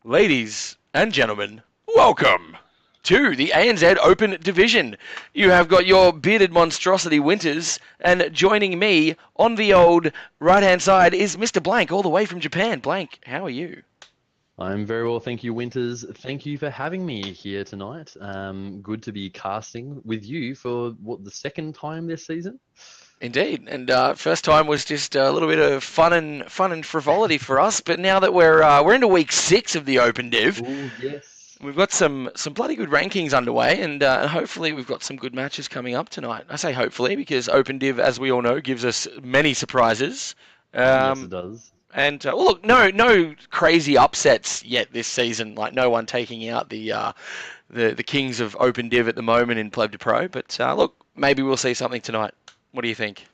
Ladies and gentlemen, welcome to the ANZ Open Division. You have got your bearded monstrosity Winters, and joining me on the old right-hand side is Mr. Blank, all the way from Japan. Blank, how are you? I'm very well, thank you, Winters. Thank you for having me here tonight. Good to be casting with you for the second time this season? Indeed, and first time was just a little bit of fun and frivolity for us. But now that we're into week 6 of the Open Div, Oh, yes. we've got some bloody good rankings underway, and hopefully we've got some good matches coming up tonight. I say hopefully because Open Div, as we all know, gives us many surprises. Yes, it Um, does. and well, look, no crazy upsets yet this season. Like no one taking out the kings of Open Div at the moment in Pleb to Pro. But look, maybe we'll see something tonight. What do you think?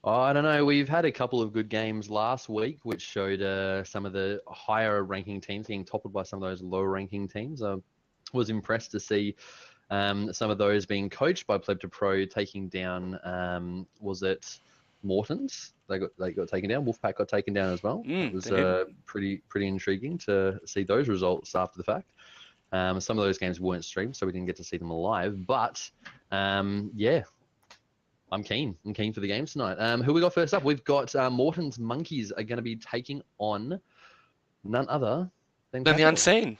Oh, I don't know. We've had a couple of good games last week, which showed some of the higher ranking teams getting toppled by some of those lower ranking teams. I was impressed to see some of those being coached by Pleb to Pro taking down, was it Morton's? They got taken down. Wolfpack got taken down as well. That was They did. pretty intriguing to see those results after the fact. Some of those games weren't streamed, so we didn't get to see them live. But yeah, I'm keen. I'm keen for the games tonight. Who we got first up? We've got Morton's Monkeys are going to be taking on none other than Then the Capital. Unseen.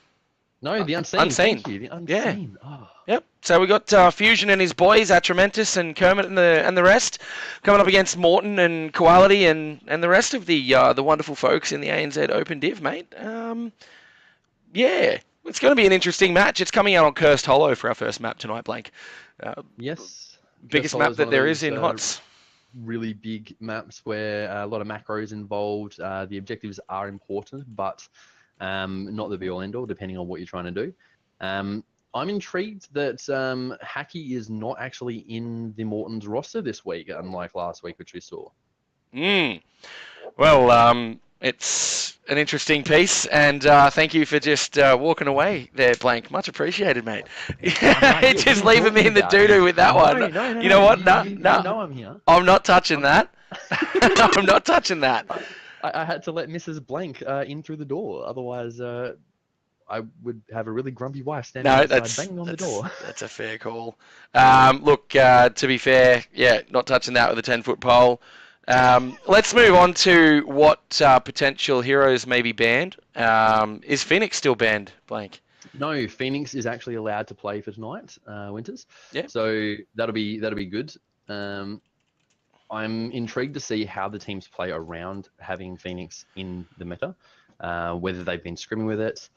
No, the Unseen. Unseen. Thank you. The Yeah. Unseen. Oh. Yep. So we got Fusion and his boys, Atramentus and Kermit and the rest, coming up against Morton and Quality and the rest of the wonderful folks in the ANZ Open Div, mate. Yeah, it's going to be an interesting match. It's coming out on Cursed Hollow for our first map tonight, Blank. Uh, Yes. biggest Cursor map is one that of there is those in HotS. really big maps where a lot of macros involved. The objectives are important, but not the be-all end-all, depending on what you're trying to do. I'm intrigued that Hacky is not actually in the Morton's roster this week, unlike last week, which we saw. Well, it's an interesting piece, and thank you for just walking away there, Blank. Much appreciated, mate. I'm right here. What are Just you leaving me talking in the about? doo-doo with that No, one. no, no, You no. know what? You, No, you, you no. know I'm here. I'm not touching I'm, that. I'm not touching that. I had to let Mrs. Blank in through the door. Otherwise, I would have a really grumpy wife standing No, outside banging on the door. that's a fair call. Look, to be fair, yeah, not touching that with a 10-foot pole. Let's move on to what potential heroes may be banned. Is Phoenix still banned, Blank? No, Phoenix is actually allowed to play for tonight, Winters. Yeah. So that'll be good. I'm intrigued to see how the teams play around having Phoenix in the meta, whether they've been scrimming with it.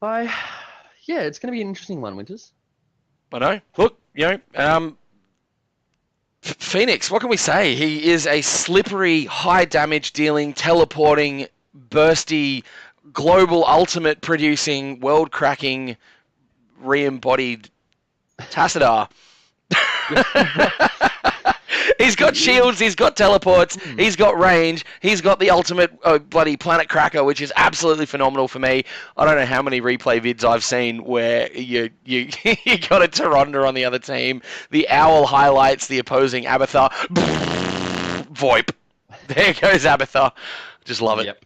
Yeah, it's going to be an interesting one, Winters. I know. Look, Phoenix, what can we say? He is a slippery, high damage dealing, teleporting, bursty, global ultimate producing, world cracking, re embodied Tassadar. He's got shields, he's got teleports, he's got range, he's got the ultimate bloody planet cracker, which is absolutely phenomenal for me. I don't know how many replay vids I've seen where you you got a Tyrande on the other team. The owl highlights the opposing Abathar. VoIP. There goes Abathar. Just love it. Yep.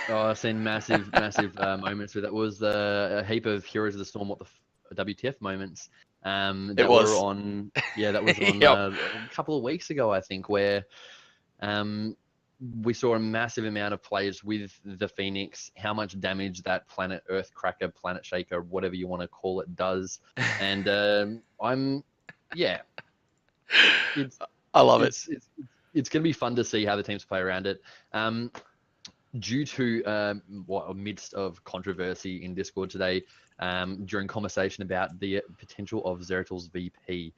Oh, I've seen massive moments where that was a heap of Heroes of the Storm, WTF moments. That was. were on, that was on Yep. a couple of weeks ago, I think, where we saw a massive amount of players with the Phoenix, how much damage that Planet Earthcracker, Planet Shaker, whatever you want to call it, does. And I love it. It's going to be fun to see how the teams play around it. Due to amidst of controversy in Discord today, during conversation about the potential of Zeratil's VP,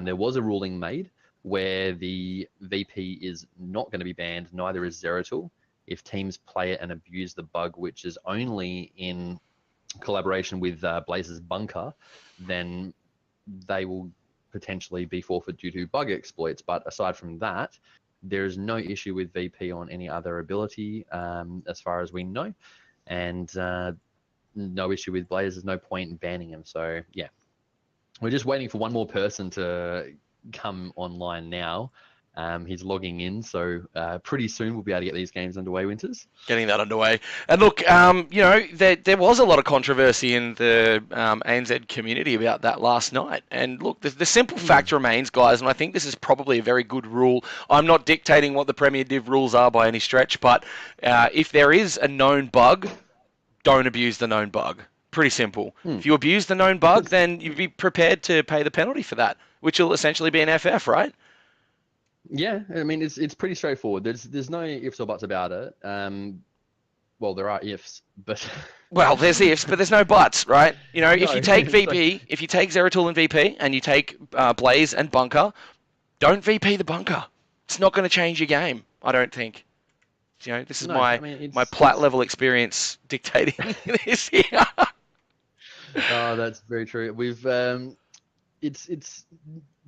there was a ruling made where the VP is not going to be banned, neither is Zeratil, if teams play it and abuse the bug, which is only in collaboration with Blazer's Bunker, then they will potentially be forfeit due to bug exploits. But aside from that, there is no issue with VP on any other ability, as far as we know, and no issue with Blaze. There's no point in banning him. So yeah, we're just waiting for one more person to come online now, He's logging in, so pretty soon we'll be able to get these games underway, Winters. Getting that underway. And look, there was a lot of controversy in the ANZ community about that last night. And look, the simple fact remains, guys, and I think this is probably a very good rule. I'm not dictating what the Premier Div rules are by any stretch, but if there is a known bug, don't abuse the known bug. Pretty simple. If you abuse the known bug, then you'd be prepared to pay the penalty for that, which will essentially be an FF, right? Yeah, I mean it's pretty straightforward. There's no ifs or buts about it. Well, there are ifs, but well, there's ifs, but there's no buts, right? If No, you take it's VP, if you take Zeratul and VP, and you take Blaze and Bunker, don't VP the Bunker. It's not going to change your game, I don't think. This is my plat level experience dictating this here. Oh, that's very true. We've it's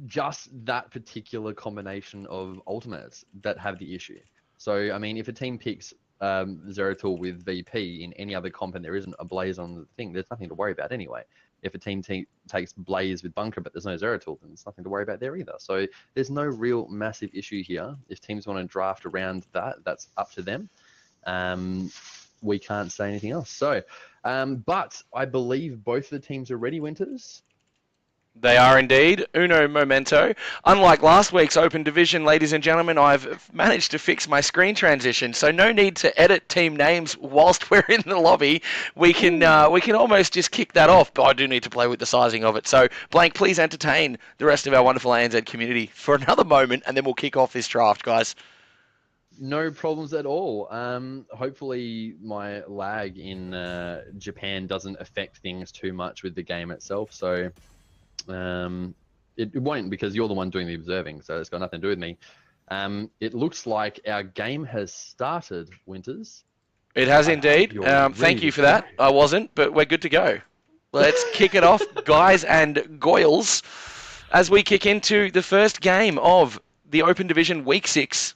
just that particular combination of ultimates that have the issue. So, I mean, if a team picks Zeratul with VP in any other comp and there isn't a Blaze on the thing, there's nothing to worry about anyway. If a team takes Blaze with Bunker but there's no Zeratul, then there's nothing to worry about there either. So there's no real massive issue here. If teams want to draft around that, that's up to them. We can't say anything else. So, but I believe both the teams are ready, Winters. They are indeed. Uno momento. Unlike last week's Open Division, ladies and gentlemen, I've managed to fix my screen transition, so no need to edit team names whilst we're in the lobby. We can almost just kick that off, but I do need to play with the sizing of it. So, Blank, please entertain the rest of our wonderful ANZ community for another moment, and then we'll kick off this draft, guys. No problems at all. Hopefully my lag in Japan doesn't affect things too much with the game itself, so... It won't, because you're the one doing the observing, so it's got nothing to do with me. It looks like our game has started, Winters. It has indeed. Thank you for that. I wasn't, but we're good to go. Let's kick it off, guys and goyles, as we kick into the first game of the Open Division Week 6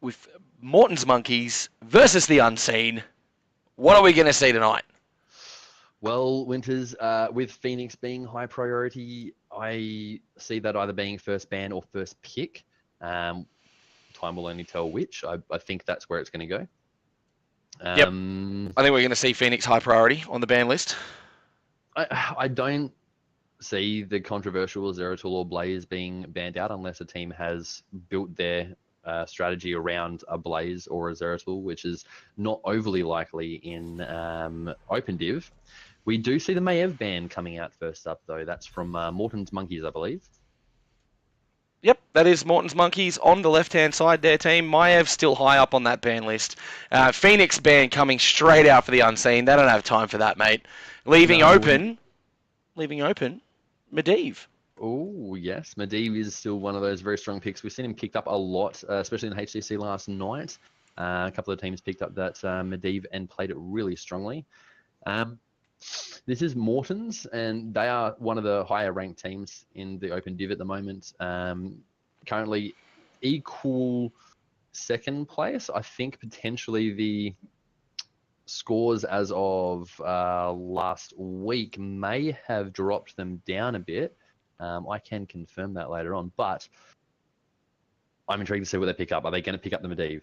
with Morton's Monkeys versus the Unseen. What are we going to see tonight? Well, Winters, with Phoenix being high priority, I see that either being first ban or first pick. Time will only tell which. I think that's where it's going to go. Yep. I think we're going to see Phoenix high priority on the ban list. I don't see the controversial Zeratul or Blaze being banned out unless a team has built their strategy around a Blaze or a Zeratul, which is not overly likely in Open Div. We do see the Maiev ban coming out first up, though. That's from Morton's Monkeys, I believe. Yep, that is Morton's Monkeys on the left-hand side there, team. Maiev still high up on that ban list. Phoenix ban coming straight out for the Unseen. They don't have time for that, mate. Leaving open, Medivh. Oh, yes. Medivh is still one of those very strong picks. We've seen him picked up a lot, especially in HCC last night. A couple of teams picked up that Medivh and played it really strongly. This is Morton's, and they are one of the higher ranked teams in the Open Div at the moment. Currently equal second place. I think potentially the scores as of last week may have dropped them down a bit. I can confirm that later on, but I'm intrigued to see what they pick up. Are they going to pick up the Medivh?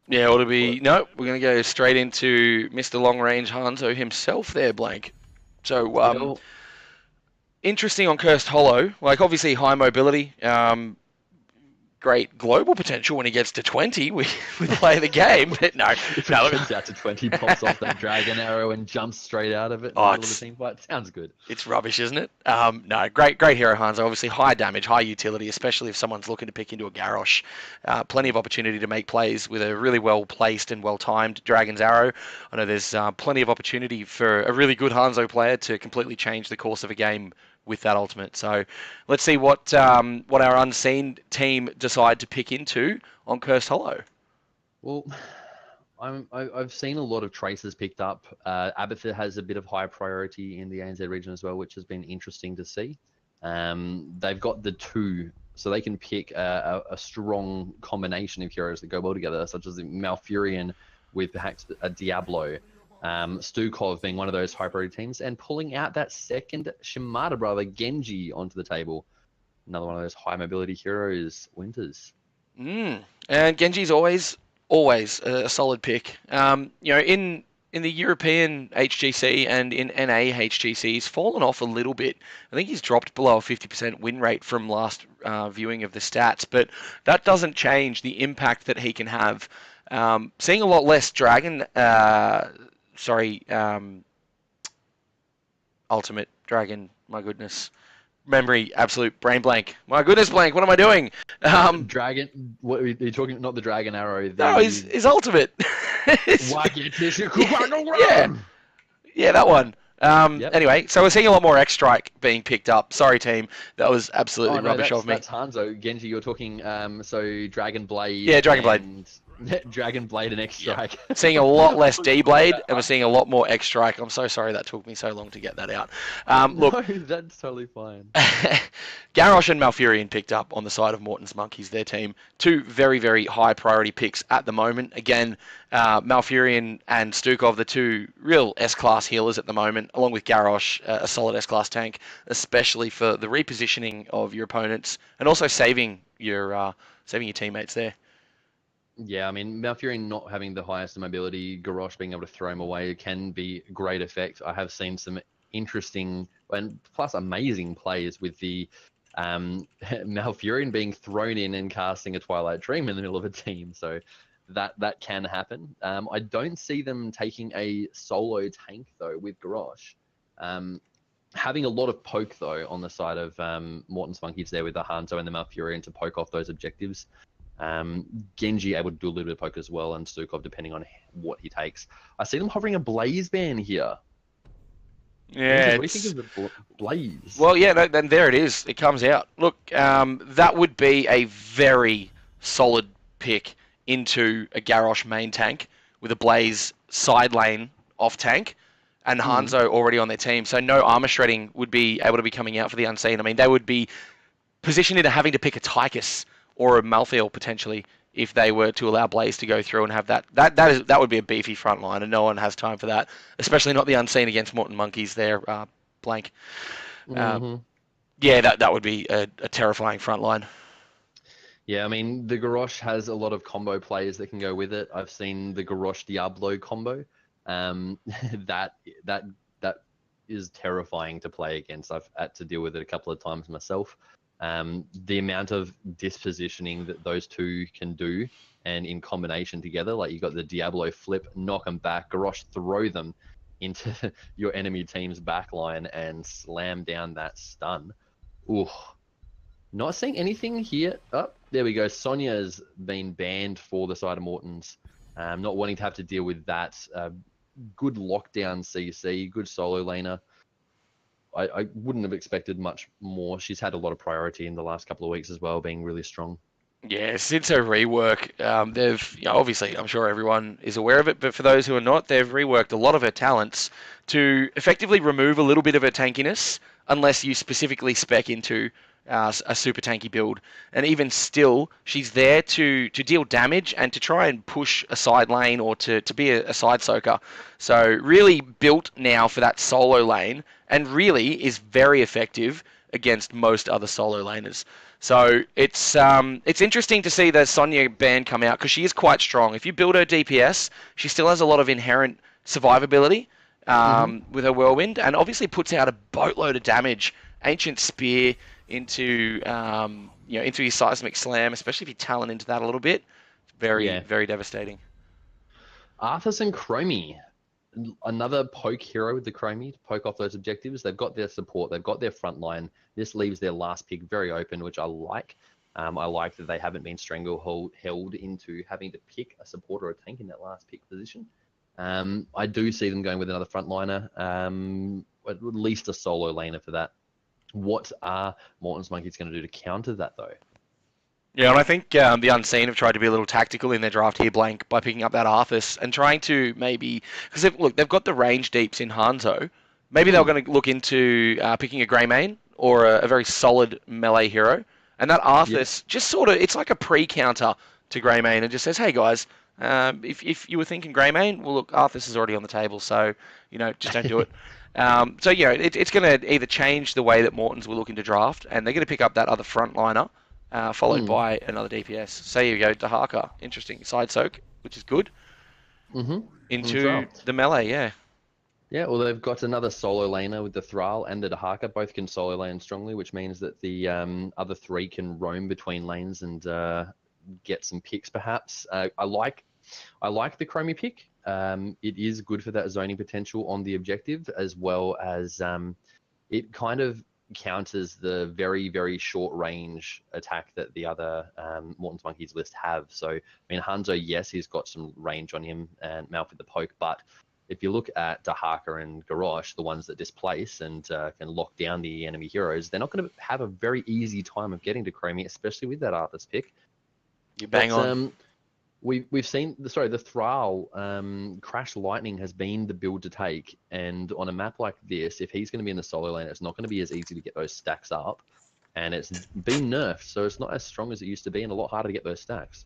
Yeah, it'll be... No, we're going to go straight into Mr. Long Range Hanzo himself there, Blank. So, interesting on Cursed Hollow. Like, obviously, high mobility. Great global potential when he gets to 20 with play the game. But no. If it gets out to 20, pops off that dragon arrow and jumps straight out of it. Oh, the team fight. Sounds good. It's rubbish, isn't it? No, great hero, Hanzo. Obviously, high damage, high utility, especially if someone's looking to pick into a Garrosh. Plenty of opportunity to make plays with a really well-placed and well-timed Dragon's Arrow. I know there's plenty of opportunity for a really good Hanzo player to completely change the course of a game with that ultimate. So let's see what our Unseen team decide to pick into on Cursed Hollow. Well, I've seen a lot of traces picked up. Abathur has a bit of high priority in the ANZ region as well, which has been interesting to see. They've got the two, so they can pick a strong combination of heroes that go well together, such as the Malfurion with perhaps a Diablo. Stukov being one of those high priority teams, and pulling out that second Shimada brother, Genji, onto the table. Another one of those high mobility heroes, Winters. And Genji's always a solid pick. In the European HGC and in NA HGC, he's fallen off a little bit. I think he's dropped below a 50% win rate from last viewing of the stats, but that doesn't change the impact that he can have. Seeing a lot less Dragon, Ultimate Dragon, my goodness. Memory, absolute brain blank. My goodness, blank. What am I doing? Dragon. What are you talking? Not the Dragon Arrow. No, his ultimate. Yeah, yeah, that one. Yep. Anyway, so we're seeing a lot more X Strike being picked up. Sorry, team. That was absolutely Oh no, rubbish of me. that's Hanzo. Genji, you're talking so Dragon Blade. Yeah, Dragon Blade. And Dragon Blade and X Strike. Seeing a lot less D Blade, and we're seeing a lot more X Strike. I'm so sorry that took me so long to get that out. Look, No, that's totally fine. Garrosh and Malfurion picked up on the side of Morton's Monkeys, their team. Two very, very high priority picks at the moment. Again, Malfurion and Stukov, the two real S-class healers at the moment, along with Garrosh, a solid S-class tank, especially for the repositioning of your opponents and also saving your teammates there. Yeah, I mean, Malfurion not having the highest mobility, Garrosh being able to throw him away can be great effect. I have seen some interesting and plus amazing plays with the Malfurion being thrown in and casting a Twilight Dream in the middle of a team. So that can happen. I don't see them taking a solo tank though with Garrosh. Having a lot of poke though on the side of Morton's Monkeys there with the Hanzo and the Malfurion to poke off those objectives. Genji able to do a little bit of poke as well, and Stukov depending on what he takes. I see them hovering a Blaze ban here. Yeah. What do you think of the Blaze? Well, yeah, no, then there it is. It comes out. Look, that would be a very solid pick into a Garrosh main tank with a Blaze side lane off tank and Hanzo already on their team. So no armor shredding would be able to be coming out for the Unseen. I mean, they would be positioned into having to pick a Tychus or a Malthael potentially if they were to allow Blaze to go through and have that. That would be a beefy front line, and no one has time for that, especially not the Unseen against Morton Monkeys there, blank. Yeah, that would be a terrifying front line. Yeah, I mean, the Garrosh has a lot of combo players that can go with it. I've seen the Garrosh Diablo combo. That is terrifying to play against. I've had to deal with it a couple of times myself. The amount of dispositioning that those two can do, and in combination together, like you got the Diablo flip, knock them back, Garrosh throw them into your enemy team's backline and slam down that stun. Ooh, not seeing anything here. Oh, there we go. Sonya's been banned for the side of Morton's. Not wanting to have to deal with that. Good lockdown CC, good solo laner. I wouldn't have expected much more. She's had a lot of priority in the last couple of weeks as well, being really strong. Yeah, since her rework, they've obviously, I'm sure everyone is aware of it, but for those who are not, they've reworked a lot of her talents to effectively remove a little bit of her tankiness, unless you specifically spec into a super tanky build. And even still, she's there to deal damage and to try and push a side lane or to be a side soaker. So really built now for that solo lane, and really is very effective against most other solo laners. So it's interesting to see the Sonya ban come out because she is quite strong. If you build her DPS, she still has a lot of inherent survivability with her Whirlwind, and obviously puts out a boatload of damage. Ancient Spear into into your Seismic Slam, especially if you talent into that a little bit. Very devastating. Arthas and Chromie. Another poke hero with the Chromie to poke off those objectives. They've got their support. They've got their front line. This leaves their last pick very open, which I like. I like that they haven't been held into having to pick a support or a tank in that last pick position. I do see them going with another frontliner, at least a solo laner for that. What are Morton's Monkeys going to do to counter that, though? Yeah, and I think the Unseen have tried to be a little tactical in their draft here, Blank, by picking up that Arthas and trying to maybe... Because, they've got the range deeps in Hanzo. Maybe they're going to look into picking a Greymane or a very solid melee hero. And that Arthas just sort of... It's like a pre-counter to Greymane and just says, hey, guys, if you were thinking Greymane, well, look, Arthas is already on the table, so, just don't do it. It's going to either change the way that Mortons were looking to draft, and they're going to pick up that other frontliner, followed by another DPS. So you go Dahaka, interesting side soak, which is good, into the melee, yeah. Yeah, well, they've got another solo laner with the Thrall and the Dahaka. Both can solo lane strongly, which means that the other three can roam between lanes and get some picks, perhaps. I like the Chromie pick. It is good for that zoning potential on the objective, as well as it kind of counters the very, very short range attack that the other Morton's Monkeys list have. So, I mean, Hanzo, yes, he's got some range on him and Malphite the Poke, but if you look at Dahaka and Garrosh, the ones that displace and can lock down the enemy heroes, they're not going to have a very easy time of getting to Chromie, especially with that Arthas pick. You bang on. We've seen the Thrall Crash Lightning has been the build to take, and on a map like this, if he's going to be in the solo lane, it's not going to be as easy to get those stacks up, and it's been nerfed, so it's not as strong as it used to be, and a lot harder to get those stacks.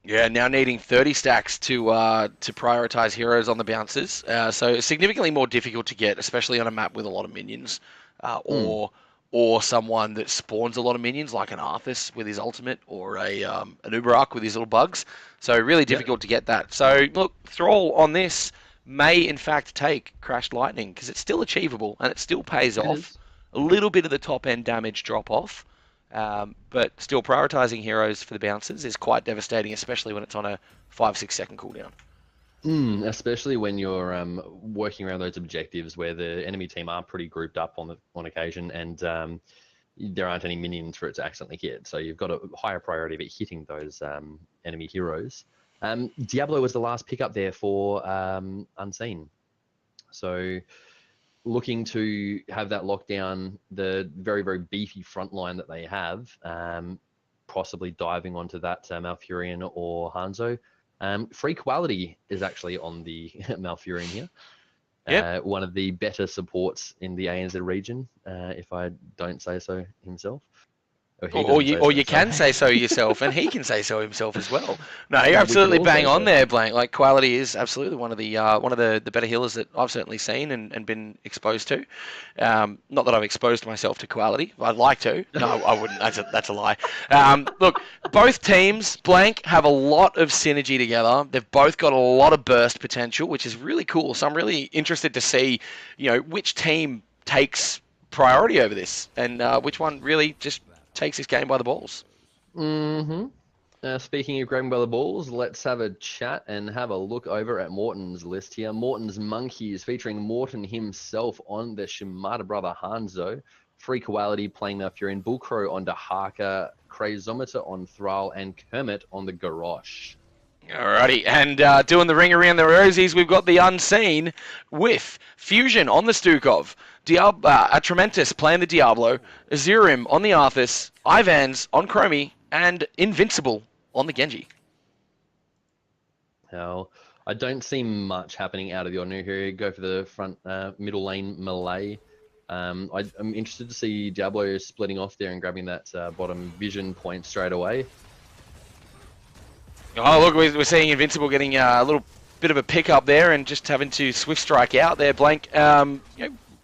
Yeah, now needing 30 stacks to prioritize heroes on the bounces, so significantly more difficult to get, especially on a map with a lot of minions, or someone that spawns a lot of minions, like an Arthas with his ultimate, or an Uberak with his little bugs. So really difficult to get that. So look, Thrall on this may in fact take Crashed Lightning, because it's still achievable and it still pays off. A little bit of the top end damage drop off, but still prioritizing heroes for the bounces is quite devastating, especially when it's on a 5-6 second cooldown. Especially when you're working around those objectives where the enemy team are pretty grouped up on occasion, and there aren't any minions for it to accidentally hit. So you've got a higher priority of it hitting those enemy heroes. Diablo was the last pickup there for Unseen. So looking to have that lockdown, the very, very beefy front line that they have, possibly diving onto that Malfurion or Hanzo. Free Quality is actually on the Malfurion here. Yep. One of the better supports in the ANZ region, if I don't say so himself. Or you can say so yourself, and he can say so himself as well. No, you're absolutely bang on there, Blank. Like, Quality is absolutely one of the better healers that I've certainly seen and been exposed to. Not that I've exposed myself to Quality. I'd like to. No, I wouldn't. That's a lie. Look, both teams, Blank, have a lot of synergy together. They've both got a lot of burst potential, which is really cool. So I'm really interested to see, which team takes priority over this, and which one really just takes this game by the balls. Speaking of grabbing by the balls, let's have a chat and have a look over at Morton's list here. Morton's Monkeys, featuring Morton himself on the Shimada brother Hanzo, Free Quality playing Malfurion, Bullcrow on Dahaka, Crazometer on Thrall, and Kermit on the Garrosh. Alrighty, and doing the ring around the rosies, we've got the Unseen with Fusion on the Stukov, Trementus playing the Diablo, Azurim on the Arthas, Ivans on Chromie, and Invincible on the Genji. Now, I don't see much happening out of the ordinary here. Go for the front middle lane melee. I'm interested to see Diablo splitting off there and grabbing that bottom vision point straight away. Oh, look, we're seeing Invincible getting a little bit of a pick up there and just having to swift strike out there, Blank.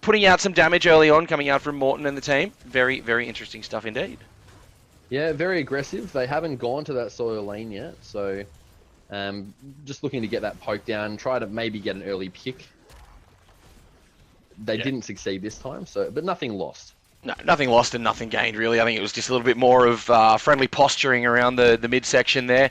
Putting out some damage early on, coming out from Morton and the team. Very, very interesting stuff indeed. Yeah, very aggressive. They haven't gone to that solo lane yet, so just looking to get that poke down, try to maybe get an early pick. They didn't succeed this time, but nothing lost. No, nothing lost and nothing gained, really. I think it was just a little bit more of friendly posturing around the midsection there.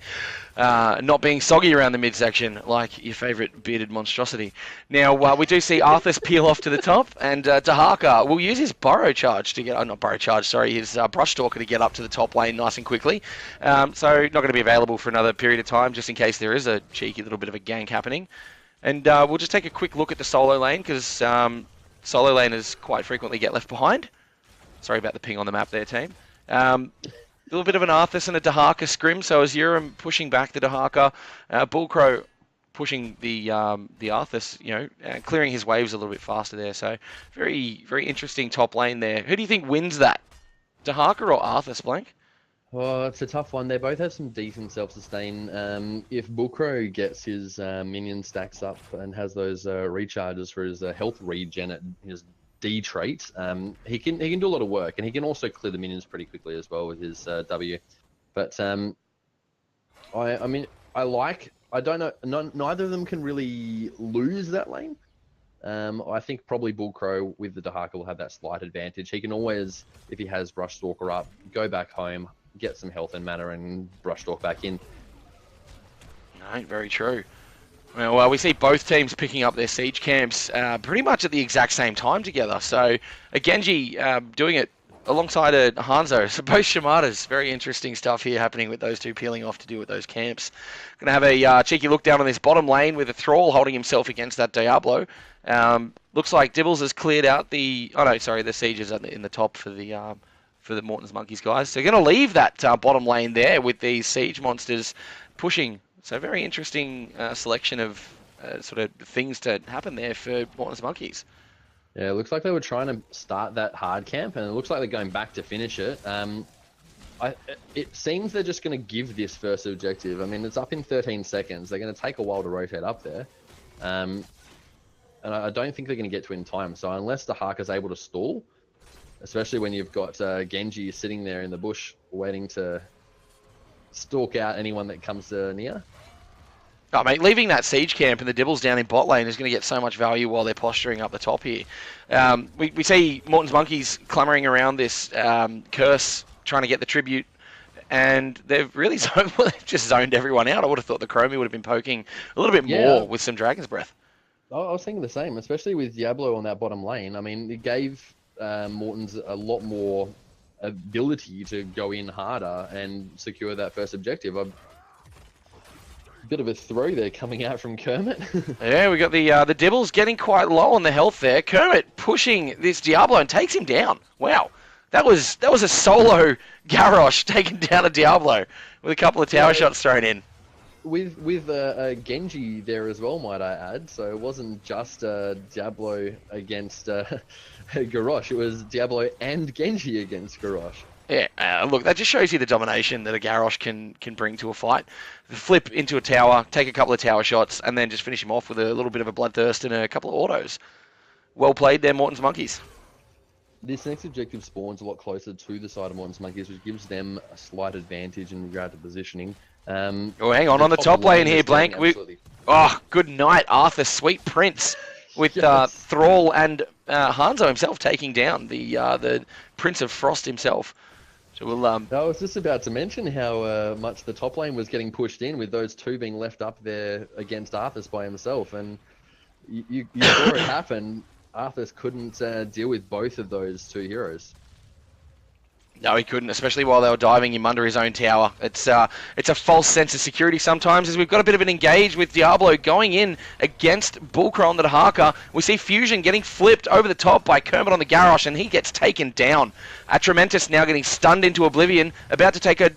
Not being soggy around the midsection, like your favourite bearded monstrosity. Now, we do see Arthas peel off to the top, and Dahaka will use his Burrow Charge to get... not Burrow Charge, sorry, his Brush Stalker to get up to the top lane nice and quickly. So, not going to be available for another period of time, just in case there is a cheeky little bit of a gank happening. And we'll just take a quick look at the solo lane, because solo laners quite frequently get left behind. Sorry about the ping on the map there, team. A little bit of an Arthas and a Dahaka scrim, so as Azurim pushing back the Dahaka, Bullcrow pushing the Arthas, clearing his waves a little bit faster there. So very, very interesting top lane there. Who do you think wins that? Dahaka or Arthas, Blank? Oh, it's a tough one. They both have some decent self-sustain. If Bullcrow gets his minion stacks up and has those recharges for his health regen at his D trait, he can do a lot of work, and he can also clear the minions pretty quickly as well with his W. But I mean, I don't know. Neither of them can really lose that lane. I think probably Bullcrow with the Dahaka will have that slight advantage. He can always, if he has Brush Stalker up, go back home, get some health and mana, and Brush Stalk back in. No, very true. Well, we see both teams picking up their siege camps pretty much at the exact same time together. So a Genji doing it alongside a Hanzo. So both Shimadas. Very interesting stuff here happening with those two peeling off to do with those camps. Going to have a cheeky look down on this bottom lane with a Thrall holding himself against that Diablo. Looks like Dibbles has cleared out the... Oh, no, sorry, the siege is in the top for the Morton's Monkeys guys. So they're going to leave that bottom lane there with these siege monsters pushing. So very interesting selection of sort of things to happen there for Morton's Monkeys. Yeah, it looks like they were trying to start that hard camp, and it looks like they're going back to finish it. It seems they're just going to give this first objective. I mean, it's up in 13 seconds. They're going to take a while to rotate up there. And I don't think they're going to get to it in time. So unless the Hark is able to stall, especially when you've got Genji sitting there in the bush waiting to stalk out anyone that comes near. Oh, mate, leaving that siege camp and the Dibbles down in bot lane is going to get so much value while they're posturing up the top here. We see Morton's Monkeys clamoring around this curse, trying to get the tribute, and they've really they've just zoned everyone out. I would have thought the Chromie would have been poking a little bit more with some Dragon's Breath. I was thinking the same, especially with Diablo on that bottom lane. I mean, it gave Morton's a lot more ability to go in harder and secure that first objective. Bit of a throw there coming out from Kermit. Yeah, we got the Dibbles getting quite low on the health there. Kermit pushing this Diablo and takes him down. Wow, that was a solo Garrosh taking down a Diablo with a couple of tower shots thrown in. With Genji there as well, might I add. So it wasn't just Diablo against Garrosh. It was Diablo and Genji against Garrosh. Yeah, look, that just shows you the domination that a Garrosh can bring to a fight. Flip into a tower, take a couple of tower shots, and then just finish him off with a little bit of a bloodthirst and a couple of autos. Well played there, Morton's Monkeys. This next objective spawns a lot closer to the side of Morton's Monkeys, which gives them a slight advantage in regard to positioning. Hang on the top lane here, Blank. Oh, good night, Arthur, Sweet Prince, with Thrall and Hanzo himself taking down the Prince of Frost himself. So we'll, I was just about to mention how much the top lane was getting pushed in, with those two being left up there against Arthas by himself, and you saw it happen. Arthas couldn't deal with both of those two heroes. No, he couldn't, especially while they were diving him under his own tower. It's a false sense of security sometimes, as we've got a bit of an engage with Diablo going in against Bullcrow on the Dahaka. We see Fusion getting flipped over the top by Kermit on the Garrosh, and he gets taken down. Atramentus now getting stunned into oblivion, about to take a,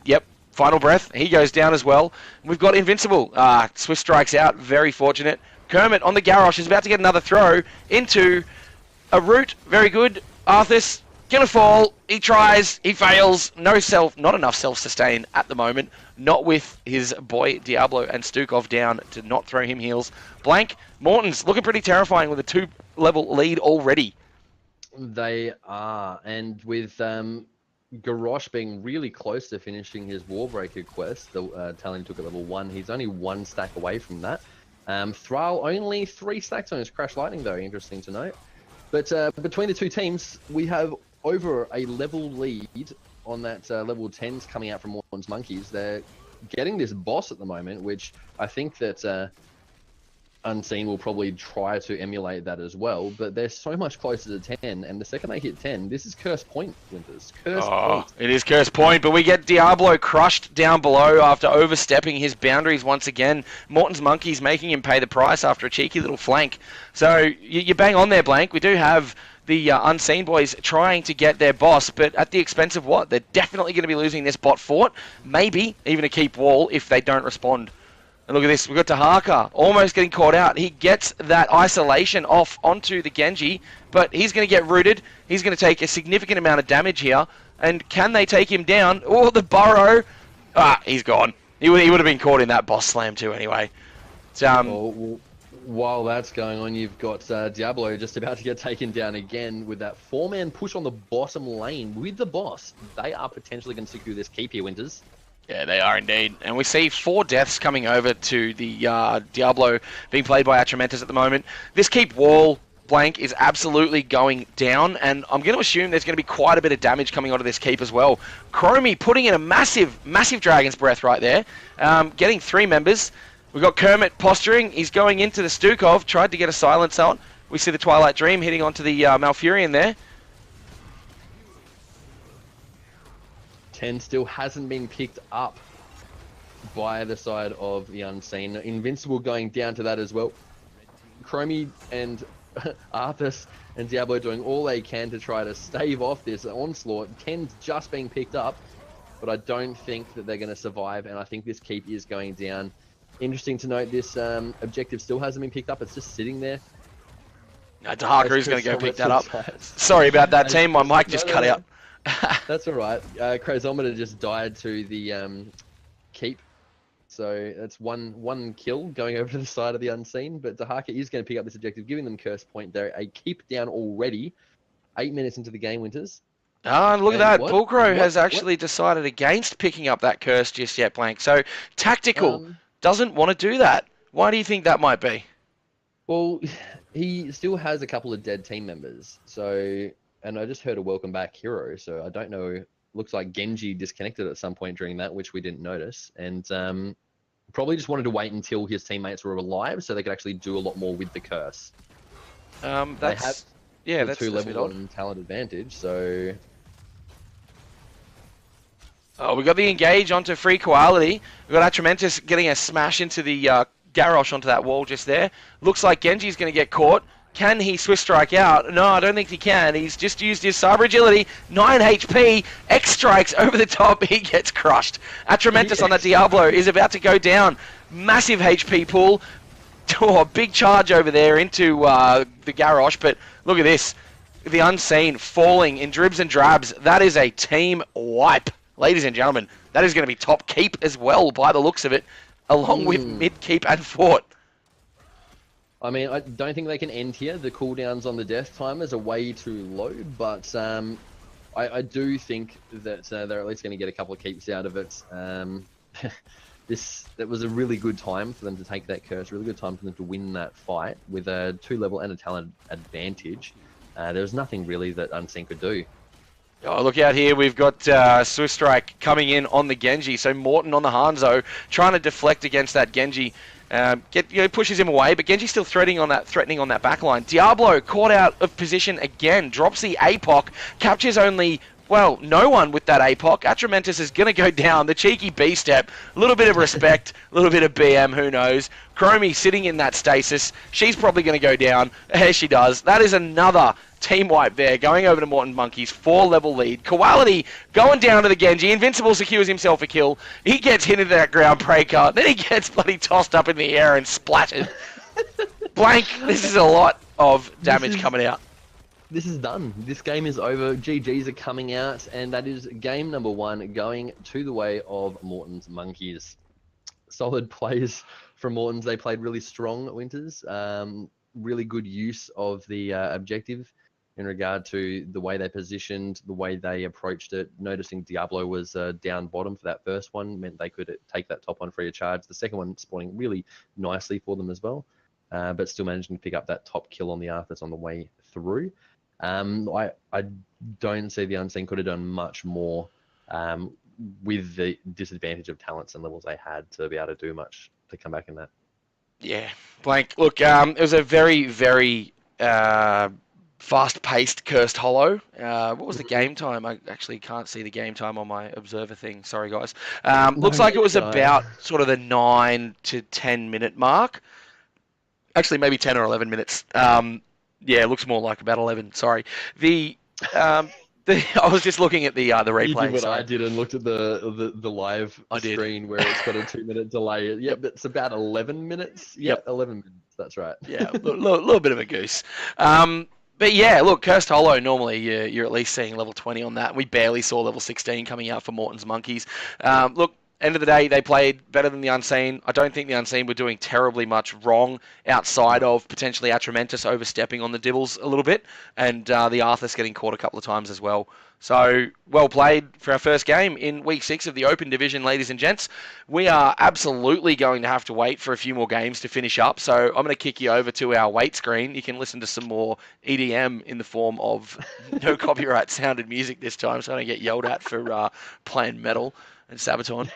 final breath. He goes down as well. We've got Invincible. Swift strikes out, very fortunate. Kermit on the Garrosh is about to get another throw into a root, very good. Arthas gonna fall, he tries, he fails, not enough self-sustain at the moment, not with his boy Diablo and Stukov down to not throw him heals. Blank, Morton's looking pretty terrifying with a 2-level lead already. They are, and with Garrosh being really close to finishing his Warbreaker quest, the talent took at level 1, he's only 1 stack away from that. Thrall only 3 stacks on his Crash Lightning though, interesting to note. But between the two teams, we have over a level lead on that level 10s coming out from Morton's Monkeys. They're getting this boss at the moment, which I think that Unseen will probably try to emulate that as well, but they're so much closer to 10, and the second they hit 10, this is Curse Point, Winters. Curse Point. It is Curse Point, but we get Diablo crushed down below after overstepping his boundaries once again. Morton's Monkeys making him pay the price after a cheeky little flank. So you bang on there, Blank. We do have the Unseen boys trying to get their boss, but at the expense of what? They're definitely going to be losing this bot fort, maybe even a keep wall if they don't respond. And look at this, we've got Dahaka almost getting caught out. He gets that isolation off onto the Genji, but he's going to get rooted. He's going to take a significant amount of damage here. And can they take him down? Oh, the Burrow. He's gone. He would have been caught in that boss slam too anyway. Well, while that's going on, you've got Diablo just about to get taken down again with that 4-man push on the bottom lane with the boss. They are potentially going to secure this keep here, Winters. Yeah, they are indeed. And we see 4 deaths coming over to the Diablo being played by Atramentus at the moment. This keep wall blank is absolutely going down, and I'm going to assume there's going to be quite a bit of damage coming onto this keep as well. Chromie putting in a massive Dragon's Breath right there, getting 3 members. We've got Kermit posturing. He's going into the Stukov, tried to get a silence out. We see the Twilight Dream hitting onto the Malfurion there. 10 still hasn't been picked up by the side of the Unseen. Invincible going down to that as well. Chromie and Arthas and Diablo doing all they can to try to stave off this onslaught. 10's just being picked up, but I don't think that they're going to survive, and I think this keep is going down. Interesting to note, this objective still hasn't been picked up. It's just sitting there. No, Dahaka is going to go pick that up. Sorry about that, team. My mic just cut out. That's all right. Chrozometer just died to the keep. So that's one kill going over to the side of the Unseen. But Dahaka is going to pick up this objective, giving them curse point. They're a keep down already. 8 minutes into the game, Winters. Oh, look at that. Pulcro has actually decided against picking up that curse just yet, Blank. So Tactical doesn't want to do that. Why do you think that might be? Well, he still has a couple of dead team members. So... And I just heard a welcome back hero, so I don't know. Looks like Genji disconnected at some point during that, which we didn't notice. And probably just wanted to wait until his teammates were alive so they could actually do a lot more with the curse. That's 2-level 1 talent advantage, so... Oh, we got the engage onto Free Quality. We've got Atramentus getting a smash into the Garrosh onto that wall just there. Looks like Genji's going to get caught. Can he Swift Strike out? No, I don't think he can. He's just used his Cyber Agility. 9 HP. X strikes over the top. He gets crushed. Atramentus on that Diablo is about to go down. Massive HP pool. Oh, big charge over there into the Garrosh. But look at this. The Unseen falling in dribs and drabs. That is a team wipe. Ladies and gentlemen, that is going to be top keep as well by the looks of it, along with mid keep and fort. I mean, I don't think they can end here. The cooldowns on the death timers are way too low, but I do think that they're at least going to get a couple of keeps out of it. That was a really good time for them to take that curse, really good time for them to win that fight with a 2-level and a talent advantage. There was nothing really that Unseen could do. Oh, look out here. We've got Swift Strike coming in on the Genji. So Morton on the Hanzo trying to deflect against that Genji. Pushes him away, but Genji's still threatening on that backline. Diablo caught out of position again, drops the APOC, captures only, well, no one with that APOC. Atramentus is going to go down. The cheeky B-step, a little bit of respect, a little bit of BM, who knows. Chromie sitting in that stasis. She's probably going to go down. There she does. That is another team wipe there, going over to Morton Monkey's 4-level lead. Quality going down to the Genji. Invincible secures himself a kill. He gets hit into that ground breaker. Then he gets bloody tossed up in the air and splattered. Blank, this is a lot of damage coming out. This is done. This game is over. GGs are coming out, and that is game number 1 going to the way of Morton's Monkeys. Solid plays from Morton's. They played really strong, Winters. Really good use of the objective in regard to the way they positioned, the way they approached it. Noticing Diablo was down bottom for that first one meant they could take that top one free of charge. The second one spawning really nicely for them as well, but still managing to pick up that top kill on the Arthas on the way through. I don't see the Unseen could have done much more with the disadvantage of talents and levels they had to be able to do much to come back in that. Yeah, Blank. Look, it was a very, very fast-paced Cursed Hollow. What was the game time? I actually can't see the game time on my observer thing. Sorry, guys. Looks like it was about sort of the 9 to 10 minute mark. Actually, maybe 10 or 11 minutes. Yeah, it looks more like about 11. Sorry. I was just looking at the replay. You did what I did and looked at the live screen where it's got a 2-minute delay. Yep, it's about 11 minutes. Yep, 11 minutes. That's right. Yeah, a little bit of a goose. But yeah, look, Cursed Hollow, normally you're at least seeing level 20 on that. We barely saw level 16 coming out for Morton's Monkeys. Look, end of the day, they played better than the Unseen. I don't think the Unseen were doing terribly much wrong outside of potentially Atramentus overstepping on the Dibbles a little bit, and the Arthas getting caught a couple of times as well. So, well played for our first game in Week 6 of the Open Division, ladies and gents. We are absolutely going to have to wait for a few more games to finish up, so I'm going to kick you over to our wait screen. You can listen to some more EDM in the form of no copyright sounded music this time, so I don't get yelled at for playing metal and Sabaton.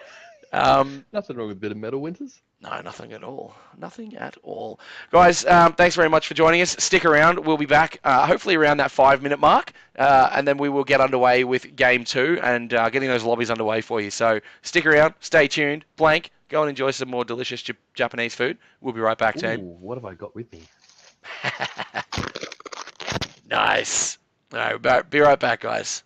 Nothing wrong with a bit of metal, Winters. No, nothing at all. Nothing at all. Guys, thanks very much for joining us. Stick around. We'll be back hopefully around that 5-minute mark, and then we will get underway with Game 2 and getting those lobbies underway for you. So stick around. Stay tuned. Blank, go and enjoy some more delicious Japanese food. We'll be right back, team. What have I got with me? Nice. All right, be right back, guys.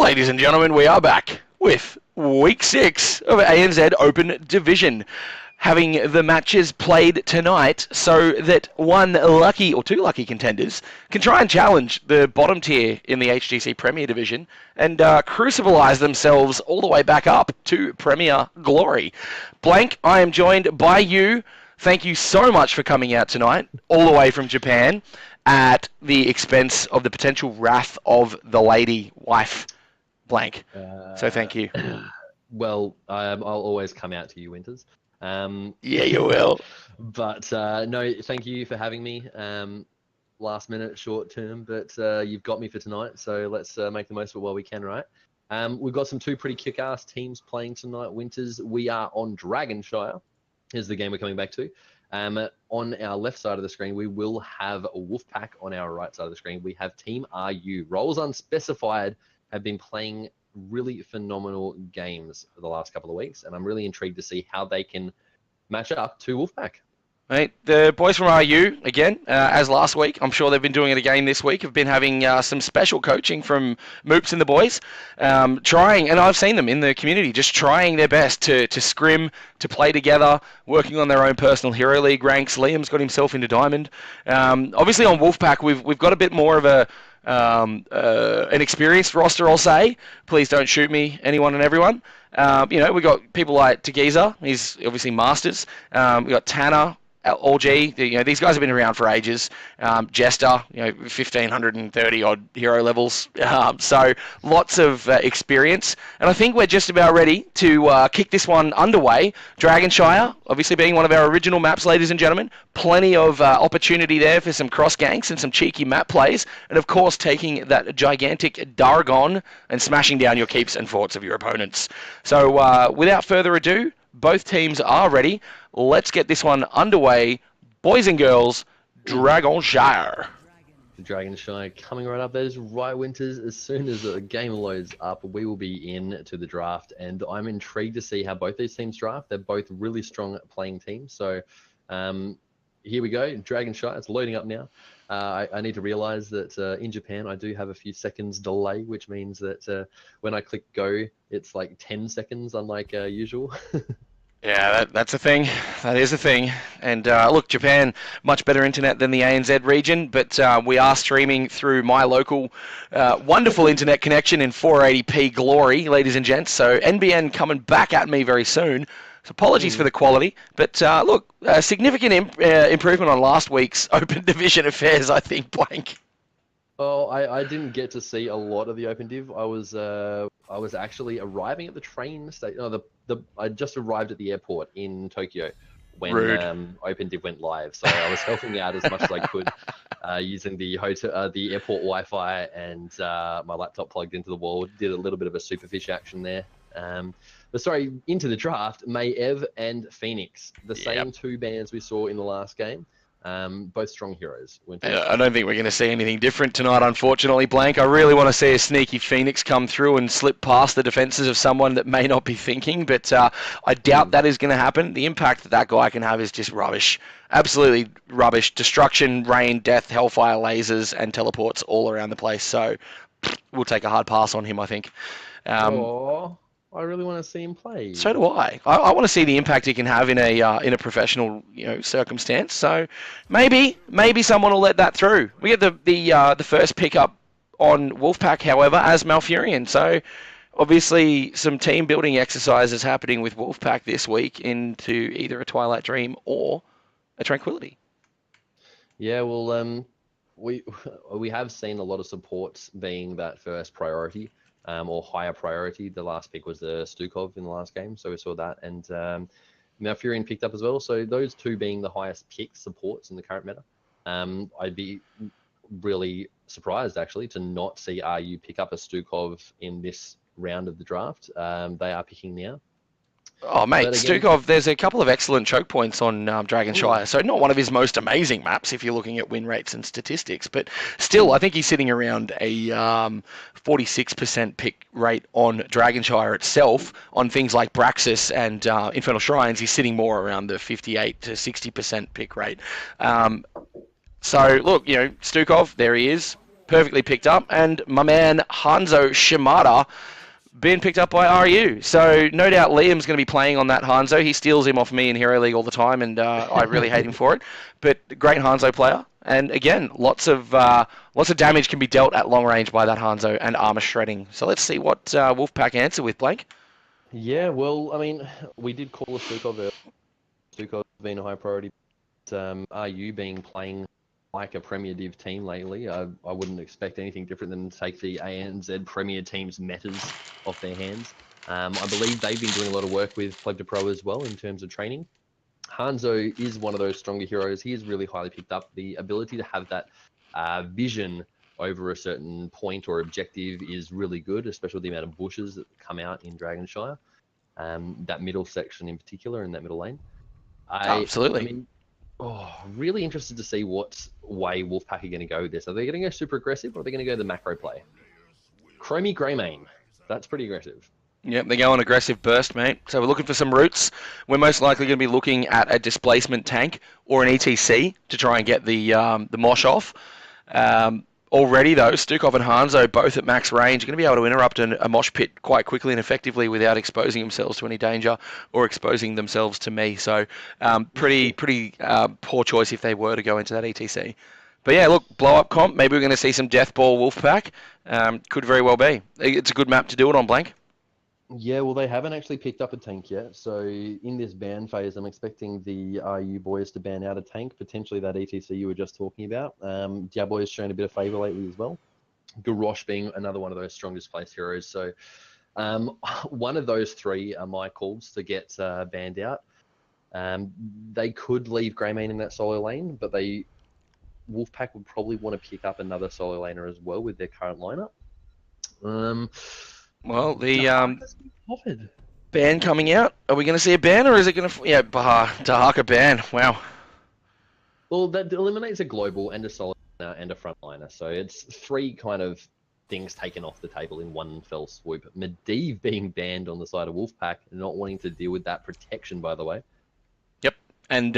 Ladies and gentlemen, we are back with Week 6 of ANZ Open Division. Having the matches played tonight so that one lucky or two lucky contenders can try and challenge the bottom tier in the HGC Premier Division and crucibilize themselves all the way back up to Premier glory. Blank, I am joined by you. Thank you so much for coming out tonight, all the way from Japan, at the expense of the potential wrath of the lady wife, Blank. So thank you. Well, I'll always come out to you, Winters. Yeah, you will. But no, thank you for having me. Last minute, short term, but you've got me for tonight, so let's make the most of it while we can, right? We've got two pretty kick-ass teams playing tonight, Winters. We are on Dragonshire, is the game we're coming back to. On our left side of the screen, we will have Wolfpack. On our right side of the screen, we have Team RU. Roles unspecified have been playing really phenomenal games for the last couple of weeks, and I'm really intrigued to see how they can match up to Wolfpack. Right, the boys from RU, again, as last week, I'm sure they've been doing it again this week, have been having some special coaching from Moops and the boys, trying, and I've seen them in the community, just trying their best to scrim, to play together, working on their own personal Hero League ranks. Liam's got himself into Diamond. Obviously on Wolfpack, we've got a bit more of an experienced roster, I'll say. Please don't shoot me, anyone and everyone. We got people like Tagiza, he's obviously Masters. We got Tanner, LG, these guys have been around for ages. Jester, 1,530 odd hero levels. So lots of experience. And I think we're just about ready to kick this one underway. Dragonshire, obviously being one of our original maps, ladies and gentlemen. Plenty of opportunity there for some cross ganks and some cheeky map plays. And of course, taking that gigantic Dargon and smashing down your keeps and forts of your opponents. So without further ado, both teams are ready. Let's get this one underway. Boys and girls, Dragonshire. Dragonshire coming right up. That is right, Winters. As soon as the game loads up, we will be in to the draft, and I'm intrigued to see how both these teams draft. They're both really strong playing teams. So here we go. Dragonshire, it's loading up now. I need to realize that in Japan, I do have a few seconds delay, which means that when I click go, it's like 10 seconds, unlike usual. Yeah, that's a thing. That is a thing. And look, Japan, much better internet than the ANZ region, but we are streaming through my local wonderful internet connection in 480p glory, ladies and gents. So NBN coming back at me very soon. So apologies for the quality, but look, a significant improvement on last week's Open Division affairs, I think, Blank. Oh, I didn't get to see a lot of the Open Div. I was actually arriving at the train station. I just arrived at the airport in Tokyo when Open Div went live. So I was helping out as much as I could using the hotel, the airport Wi-Fi, and my laptop plugged into the wall. Did a little bit of a superfish action there. But sorry, into the draft, Maev and Phoenix, the same two bands we saw in the last game. Both strong heroes. I don't think we're going to see anything different tonight, unfortunately, Blank. I really want to see a sneaky Phoenix come through and slip past the defenses of someone that may not be thinking, but I doubt that is going to happen. The impact that guy can have is just rubbish. Absolutely rubbish. Destruction, rain, death, hellfire, lasers, and teleports all around the place. So we'll take a hard pass on him, I think. I really want to see him play. So do I. I want to see the impact he can have in a professional circumstance. So maybe someone will let that through. We get the first pickup on Wolfpack, however, as Malfurion. So obviously some team building exercises happening with Wolfpack this week into either a Twilight Dream or a Tranquility. Yeah, well, we have seen a lot of supports being that first priority. Or higher priority. The last pick was the Stukov in the last game, so we saw that. And Malfurion picked up as well. So those two being the highest pick supports in the current meta. I'd be really surprised, actually, to not see RU pick up a Stukov in this round of the draft. They are picking now. Oh, mate, Stukov, there's a couple of excellent choke points on Dragonshire. So not one of his most amazing maps if you're looking at win rates and statistics. But still, I think he's sitting around a 46% pick rate on Dragonshire itself. On things like Braxis and Infernal Shrines, he's sitting more around the 58 to 60% pick rate. So, look, Stukov, there he is. perfectly picked up. And my man Hanzo Shimada being picked up by RU. So no doubt Liam's going to be playing on that Hanzo. He steals him off me in Hero League all the time, and I really hate him for it. But great Hanzo player. And again, lots of damage can be dealt at long range by that Hanzo and armor shredding. So let's see what Wolfpack answer with, Blake. Yeah, well, I mean, we did call a Stukov earlier. Stukov being a high priority. RU being playing like a Premier Div team lately, I wouldn't expect anything different than to take the ANZ Premier team's metas off their hands. I believe they've been doing a lot of work with Pleb to Pro as well in terms of training. Hanzo is one of those stronger heroes. He is really highly picked up. The ability to have that vision over a certain point or objective is really good, especially with the amount of bushes that come out in Dragonshire. That middle section in particular, in that middle lane. Absolutely. I mean, really interested to see what way Wolfpack are going to go with this. Are they going to go super aggressive or are they going to go the macro play? Chromie Greymane. That's pretty aggressive. Yep, they're going aggressive burst, mate. So we're looking for some roots. We're most likely going to be looking at a displacement tank or an ETC to try and get the mosh off. Already, though, Stukov and Hanzo, both at max range, are going to be able to interrupt a mosh pit quite quickly and effectively without exposing themselves to any danger or exposing themselves to me. So pretty poor choice if they were to go into that ETC. But yeah, look, blow up comp. Maybe we're going to see some Death Ball Wolfpack. Could very well be. It's a good map to do it on, Blank. Yeah, well, they haven't actually picked up a tank yet. So in this ban phase, I'm expecting the RU boys to ban out a tank, potentially that ETC you were just talking about. Diaboy's shown a bit of favour lately as well. Garrosh being another one of those strongest place heroes. So one of those three are my calls to get banned out. They could leave Greymane in that solo lane, but Wolfpack would probably want to pick up another solo laner as well with their current lineup. Well, the ban coming out. Are we going to see a ban, or is it going to? Yeah, Dahaka ban. Wow. Well, that eliminates a global and a solo and a frontliner, so it's three kind of things taken off the table in one fell swoop. Medivh being banned on the side of Wolfpack and not wanting to deal with that protection, by the way. Yep. And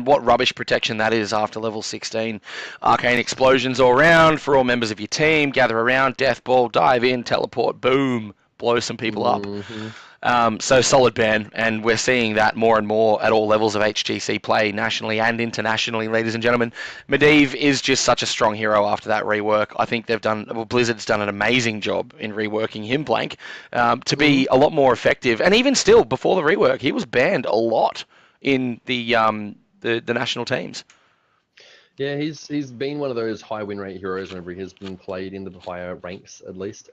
what rubbish protection that is after level 16. Arcane explosions all around for all members of your team. Gather around, death ball, dive in, teleport, boom, blow some people up. So solid ban, and we're seeing that more and more at all levels of HGC play, nationally and internationally, ladies and gentlemen. Medivh is just such a strong hero after that rework. I think Blizzard's done an amazing job in reworking him, Blank, to be a lot more effective. And even still, before the rework, he was banned a lot in the national teams. Yeah, he's been one of those high win rate heroes whenever he has been played in the higher ranks, at least.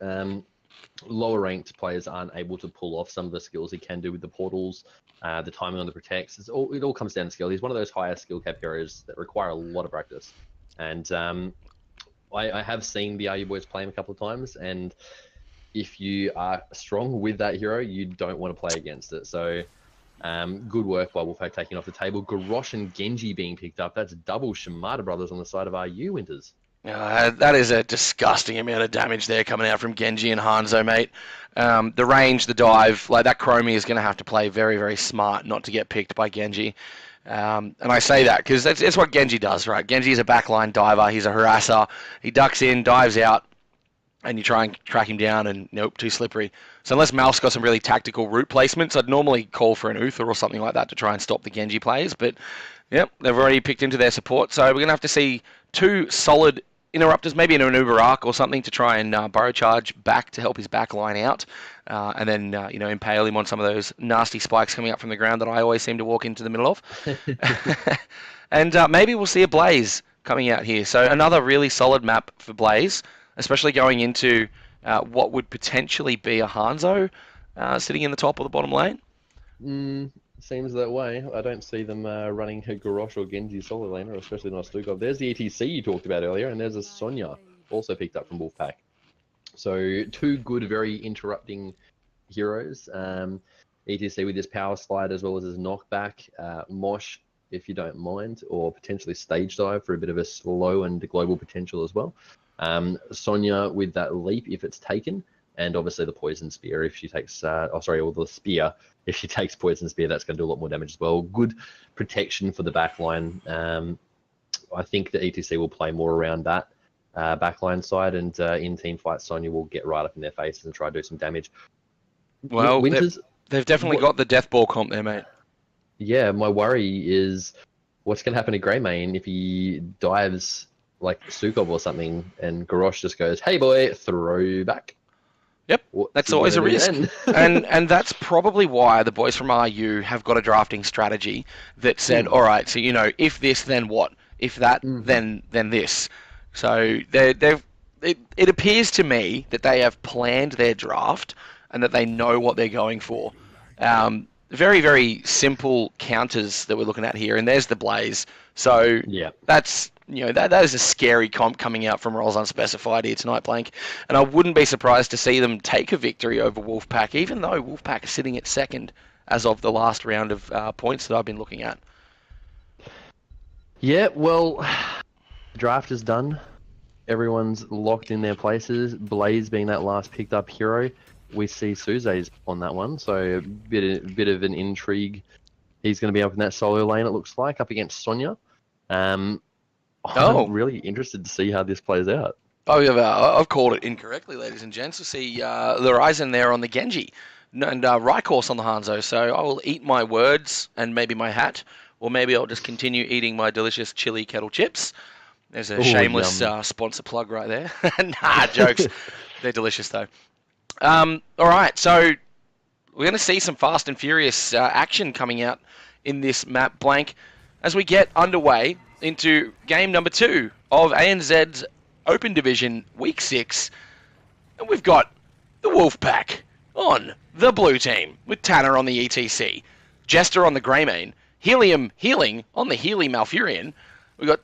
Lower ranked players aren't able to pull off some of the skills he can do with the portals, the timing on the protects. It all comes down to skill. He's one of those higher skill cap heroes that require a lot of practice. And I have seen the RU boys play him a couple of times, and if you are strong with that hero, you don't want to play against it. So good work by Wolfpack taking off the table. Garrosh and Genji being picked up. That's double Shimada brothers on the side of RU Winters. That is a disgusting amount of damage there coming out from Genji and Hanzo, mate. The range, the dive, like that Chromie is going to have to play very, very smart not to get picked by Genji. And I say that because it's what Genji does, right? Genji is a backline diver. He's a harasser. He ducks in, dives out, and you try and track him down, and nope, too slippery. So unless Mal's got some really tactical route placements, I'd normally call for an Uther or something like that to try and stop the Genji players. But, yep, they've already picked into their support. So we're going to have to see two solid interrupters, maybe an Uber Arc or something to try and burrow charge back to help his back line out. And then, impale him on some of those nasty spikes coming up from the ground that I always seem to walk into the middle of. And maybe we'll see a Blaze coming out here. So another really solid map for Blaze, especially going into what would potentially be a Hanzo sitting in the top or the bottom lane. Seems that way. I don't see them running a Garrosh or Genji solo laner, especially not Stukov. There's the ETC you talked about earlier, and there's a Sonya also picked up from Wolfpack. So two good, very interrupting heroes. ETC with his power slide as well as his knockback. Mosh, if you don't mind, or potentially stage dive for a bit of a slow and global potential as well. Sonya with that leap if it's taken, and obviously the poison spear if she takes, or the spear if she takes poison spear, that's going to do a lot more damage as well. Good protection for the back line. I think the ETC will play more around that. backline side, and in team fight, Sonya will get right up in their faces and try to do some damage. Well, Winters, they've definitely got the death ball comp there, mate. yeah, my worry is what's going to happen to Greymane if he dives like Sukov or something, and Garrosh just goes, "Hey boy, throw back." Yep, What's that's he always a gonna do risk. then? and that's probably why the boys from RU have got a drafting strategy that said, all right, so if this, then what? If that, then this. So it appears to me that they have planned their draft and that they know what they're going for. Very, very simple counters that we're looking at here, and there's the Blaze. So Yeah. that's that is a scary comp coming out from Rolls Unspecified here tonight, Blank. And I wouldn't be surprised to see them take a victory over Wolfpack, even though Wolfpack is sitting at second as of the last round of points that I've been looking at. Yeah, well, the draft is done. Everyone's locked in their places. Blaze being that last picked up hero. We see Suze's on that one, so a bit of an intrigue. He's going to be up in that solo lane, it looks like, up against Sonya. I'm really interested to see how this plays out. Oh, yeah, I've called it incorrectly, ladies and gents. We see the Ryzen there on the Genji and Rykors on the Hanzo, so I will eat my words and maybe my hat, or maybe I'll just continue eating my delicious chili kettle chips. There's a shameless sponsor plug right there. Nah, jokes. They're delicious, though. All right, so we're going to see some fast and furious action coming out in this map, Blank, as we get underway into game number 2 of ANZ's Open Division Week 6. And we've got the Wolfpack on the blue team, with Tanner on the ETC, Jester on the Greymane, Helium healing on the Healy Malfurion. We've got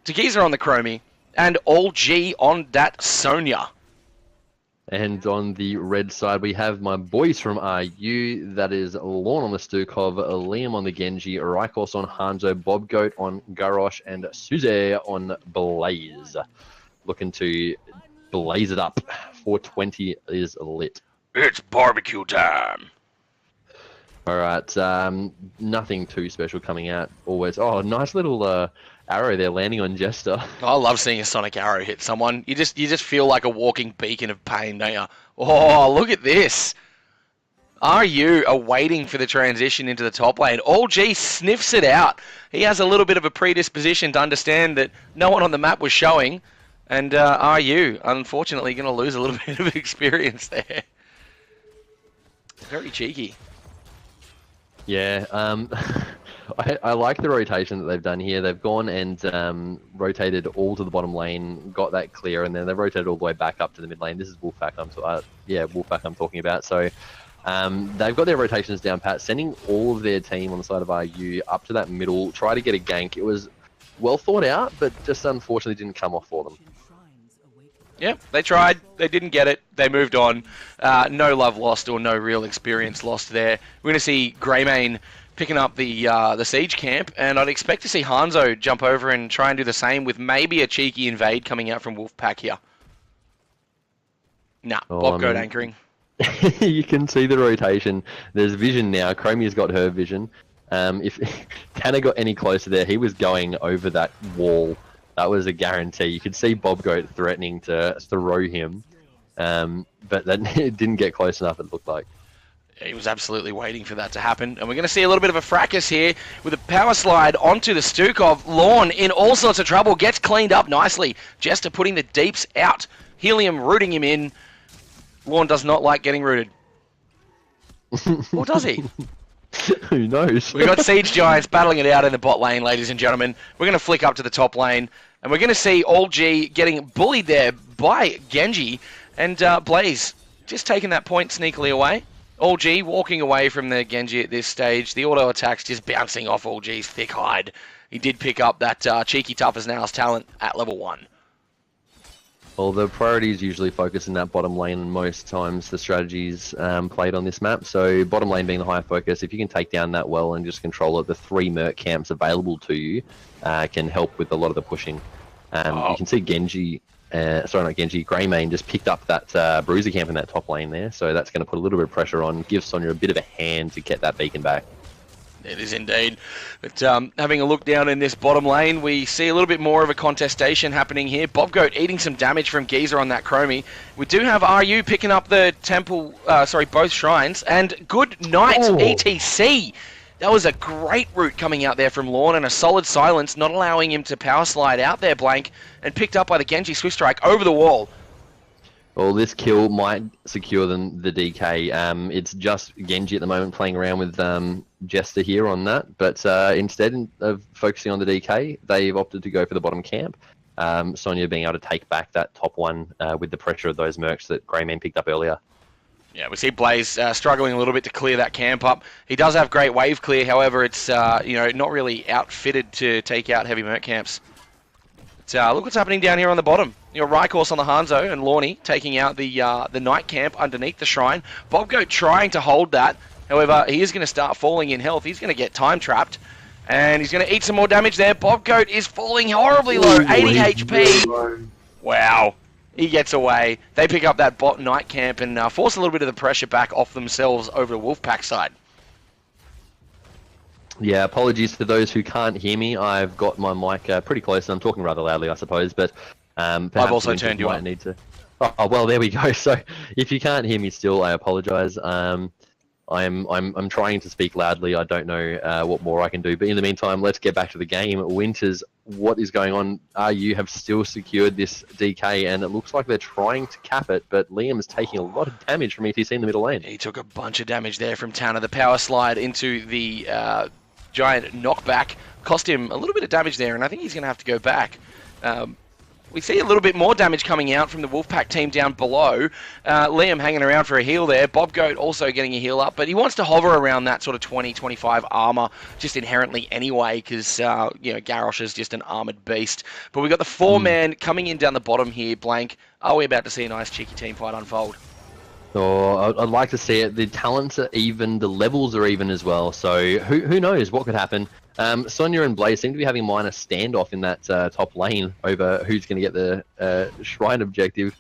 Tegiza on the Chromie, and All G on that Sonya. And on the red side, we have my boys from RU. That is Lorne on the Stukov, Liam on the Genji, Rykos on Hanzo, Bob Goat on Garrosh, and Suze on Blaze. Looking to blaze it up. 420 is lit. It's barbecue time. All right, nothing too special coming out. Always, nice little arrow there landing on Jester. I love seeing a sonic arrow hit someone. You just feel like a walking beacon of pain, don't you? Oh, look at this. RU are waiting for the transition into the top lane. All G sniffs it out. He has a little bit of a predisposition to understand that no one on the map was showing, and RU, unfortunately, going to lose a little bit of experience there. Very cheeky. Yeah, I like the rotation that they've done here. They've gone and rotated all to the bottom lane, got that clear, and then they've rotated all the way back up to the mid lane. This is Wolfpack Wolfpack I'm talking about. So they've got their rotations down pat, sending all of their team on the side of RU up to that middle, try to get a gank. It was well thought out, but just unfortunately didn't come off for them. Yep, they tried. They didn't get it. They moved on. No love lost or no real experience lost there. We're going to see Greymane picking up the siege camp, and I'd expect to see Hanzo jump over and try and do the same with maybe a cheeky invade coming out from Wolfpack here. Nah, Bob Goat anchoring. You can see the rotation. There's vision now. Chromie's got her vision. If Tanner got any closer there, he was going over that wall. That was a guarantee. You could see Bob Goat threatening to throw him, but then it didn't get close enough, it looked like. He was absolutely waiting for that to happen. And we're going to see a little bit of a fracas here with a power slide onto the Stukov. Lorne in all sorts of trouble. Gets cleaned up nicely. Jester putting the deeps out. Helium rooting him in. Lorne does not like getting rooted. Or does he? Who knows? We've got Siege Giants battling it out in the bot lane, ladies and gentlemen. We're going to flick up to the top lane. And we're going to see All G getting bullied there by Genji. And Blaze just taking that point sneakily away. All G walking away from the Genji at this stage. The auto attack's just bouncing off All G's thick hide. He did pick up that cheeky tough as nails talent at level 1. Well, the priorities usually focus in that bottom lane, and most times the strategies played on this map. So bottom lane being the high focus, if you can take down that well and just control it, the 3 Merc camps available to you can help with a lot of the pushing. You can see Genji, Greymane just picked up that Bruiser camp in that top lane there, so that's going to put a little bit of pressure on, give Sonya a bit of a hand to get that beacon back. It is indeed. But having a look down in this bottom lane, we see a little bit more of a contestation happening here. Bobgoat eating some damage from Geezer on that Chromie. We do have RU picking up the temple, both shrines, and good night, ETC. That was a great route coming out there from Lorne, and a solid silence, not allowing him to power slide out there, Blank, and picked up by the Genji Swift Strike over the wall. Well, this kill might secure them the DK. It's just Genji at the moment playing around with Jester here on that, but instead of focusing on the DK, they've opted to go for the bottom camp. Sonya being able to take back that top one with the pressure of those mercs that Greymane picked up earlier. Yeah, we see Blaze struggling a little bit to clear that camp up. He does have great wave clear, however, it's not really outfitted to take out heavy merc camps. But, look what's happening down here on the bottom. Rykors on the Hanzo and Lorne taking out the night camp underneath the shrine. Bobgoat trying to hold that. However, he is going to start falling in health. He's going to get time trapped. And he's going to eat some more damage there. Bobgoat is falling horribly low. 80 HP. Wow. He gets away. They pick up that bot night camp and force a little bit of the pressure back off themselves over the Wolfpack side. Yeah, apologies to those who can't hear me. I've got my mic pretty close, and I'm talking rather loudly, I suppose. But I've also turned you up. Need to. Oh well, there we go. So if you can't hear me still, I apologise. I'm trying to speak loudly. I don't know what more I can do. But in the meantime, let's get back to the game. Winters, what is going on? RU have still secured this DK, and it looks like they're trying to cap it, but Liam is taking a lot of damage from ETC in the middle lane. He took a bunch of damage there from Tanner. The power slide into the giant knockback cost him a little bit of damage there, and I think he's going to have to go back. We see a little bit more damage coming out from the Wolfpack team down below. Liam hanging around for a heal there. Bobgoat also getting a heal up, but he wants to hover around that sort of 20-25 armor just inherently anyway, because Garrosh is just an armored beast. But we've got the four-man coming in down the bottom here, Blank. Are we about to see a nice cheeky team fight unfold? Oh, I'd like to see it. The talents are even, the levels are even as well. So who knows what could happen. Sonya and Blaze seem to be having a minor standoff in that top lane over who's going to get the shrine objective.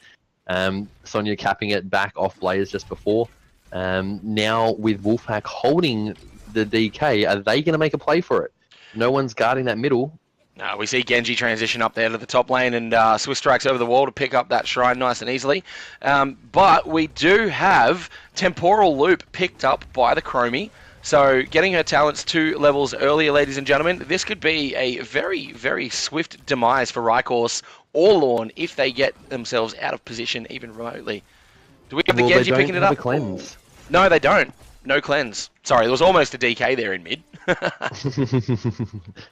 Sonya capping it back off Blaze just before. Now with Wolfpack holding the DK, are they going to make a play for it? No one's guarding that middle. No, we see Genji transition up there to the top lane, and Swift strikes over the wall to pick up that shrine nice and easily. But we do have Temporal Loop picked up by the Chromie. So getting her talents 2 levels earlier, ladies and gentlemen, this could be a very, very swift demise for Rykors or Lorne if they get themselves out of position even remotely. Do we have the Genji picking it up? Cleanse. No, they don't. No cleanse. Sorry, there was almost a DK there in mid.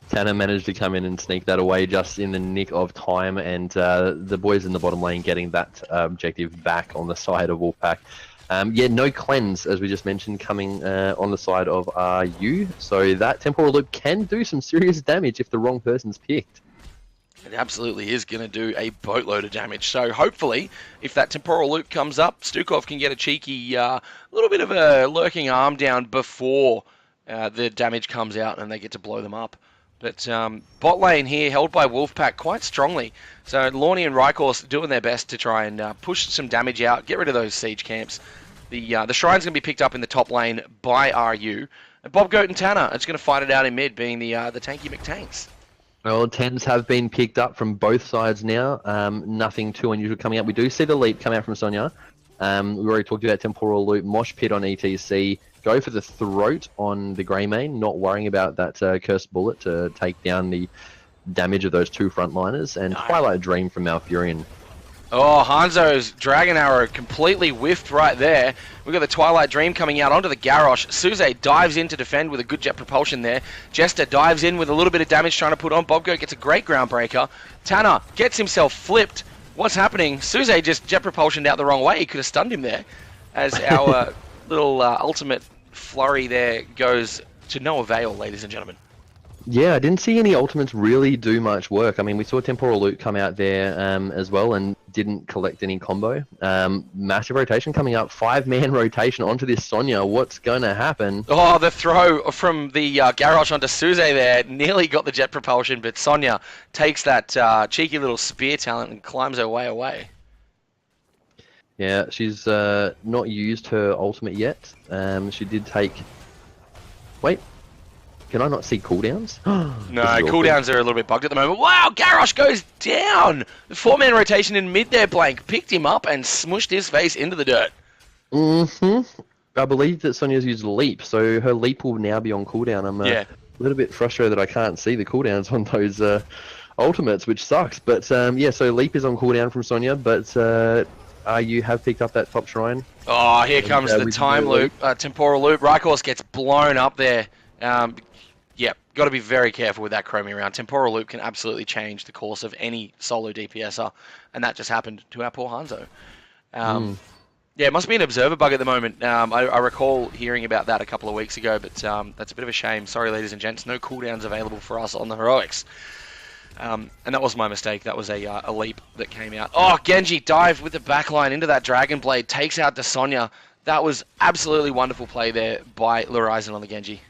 Tanner managed to come in and sneak that away just in the nick of time, and the boys in the bottom lane getting that objective back on the side of Wolfpack. No cleanse, as we just mentioned, coming on the side of RU, so that Temporal Loop can do some serious damage if the wrong person's picked. It absolutely is going to do a boatload of damage. So hopefully, if that Temporal Loop comes up, Stukov can get a cheeky little bit of a lurking arm down before the damage comes out and they get to blow them up. But bot lane here held by Wolfpack quite strongly. So Lorne and Rykors doing their best to try and push some damage out, get rid of those siege camps. The Shrine's going to be picked up in the top lane by RU. And Bobgoat and Tanner are just going to fight it out in mid, being the tanky McTanks. Well, 10s have been picked up from both sides now. Nothing too unusual coming out. We do see the leap come out from Sonya. We already talked about Temporal Loop, Mosh Pit on ETC. Go for the throat on the Greymane, not worrying about that cursed bullet to take down the damage of those 2 frontliners. And Twilight Dream from Malfurion. Oh, Hanzo's Dragon Arrow completely whiffed right there. We've got the Twilight Dream coming out onto the Garrosh. Suze dives in to defend with a good jet propulsion there. Jester dives in with a little bit of damage trying to put on. Bobgoat gets a great groundbreaker. Tanner gets himself flipped. What's happening? Suze just jet propulsioned out the wrong way. He could have stunned him there. As our little ultimate flurry there goes to no avail, ladies and gentlemen. Yeah, I didn't see any ultimates really do much work. I mean, we saw Temporal Loop come out there as well and didn't collect any combo. Massive rotation coming up. 5-man rotation onto this Sonya. What's going to happen? Oh, the throw from the Garrosh onto Suze there nearly got the jet propulsion, but Sonya takes that cheeky little spear talent and climbs her way away. Yeah, she's not used her ultimate yet. She did take... Wait. Can I not see cooldowns? No, cooldowns are a little bit bugged at the moment. Wow, Garrosh goes down. The 4-man rotation in mid there, Blank. Picked him up and smushed his face into the dirt. I believe that Sonya's used Leap, so her Leap will now be on cooldown. I'm a little bit frustrated that I can't see the cooldowns on those ultimates, which sucks. But yeah, so Leap is on cooldown from Sonya, but you have picked up that top shrine. Oh, here comes the time loop, temporal loop. Rykos gets blown up there. Yeah, got to be very careful with that chroming around. Temporal loop can absolutely change the course of any solo DPSer, and that just happened to our poor Hanzo. Yeah, it must be an observer bug at the moment. I recall hearing about that a couple of weeks ago, but that's a bit of a shame. Sorry, ladies and gents, no cooldowns available for us on the heroics. And that was my mistake. That was a leap that came out. Oh, Genji dived with the backline into that Dragon Blade, takes out the Sonya. That was absolutely wonderful play there by Lorizon on the Genji.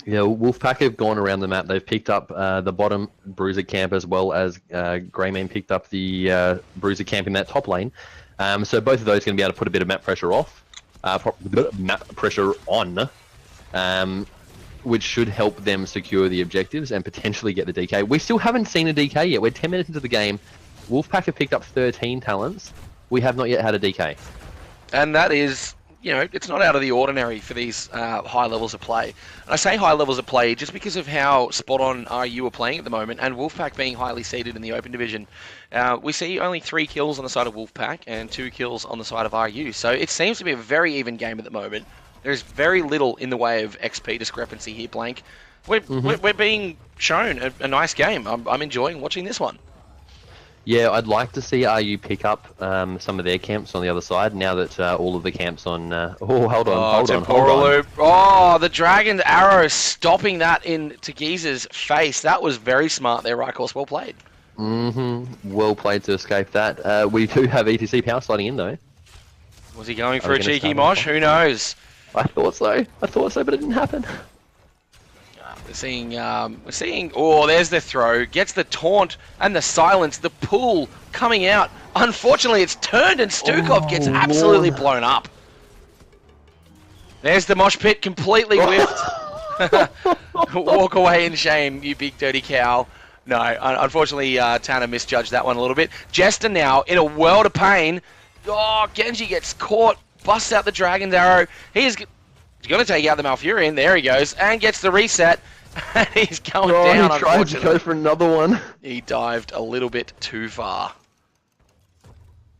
Yeah, Wolfpack have gone around the map. They've picked up the bottom Bruiser camp as well as Greymane picked up the Bruiser camp in that top lane. So both of those are going to be able to put a bit of map pressure off, map pressure on, which should help them secure the objectives and potentially get the DK. We still haven't seen a DK yet. We're 10 minutes into the game. Wolfpack have picked up 13 talents. We have not yet had a DK. And that is, you know, it's not out of the ordinary for these high levels of play. And I say high levels of play just because of how spot on RU are playing at the moment, and Wolfpack being highly seeded in the open division. We see only 3 kills on the side of Wolfpack and 2 kills on the side of RU. So it seems to be a very even game at the moment. There's very little in the way of XP discrepancy here, Blank. We're being shown a nice game. I'm enjoying watching this one. Yeah, I'd like to see RU pick up some of their camps on the other side now that all of the camps on... hold on. Loop. Oh, the Dragon's Arrow stopping that in Tagiza's face. That was very smart there, Rykos. Well played. Well played to escape that. We do have ETC power sliding in, though. Was he going for a cheeky mosh? Who knows? I thought so, but it didn't happen. We're seeing, oh, there's the throw, gets the taunt and the silence, the pull coming out. Unfortunately, it's turned and Stukov gets absolutely blown up. There's the mosh pit completely whiffed. Walk away in shame, you big dirty cow. No, unfortunately, Tanner misjudged that one a little bit. Jester now in a world of pain. Oh, Genji gets caught, busts out the Dragon's Arrow. He's going to take out the Malfurion. There he goes, and gets the reset. And he's going down, he tried to go for another one. He dived a little bit too far.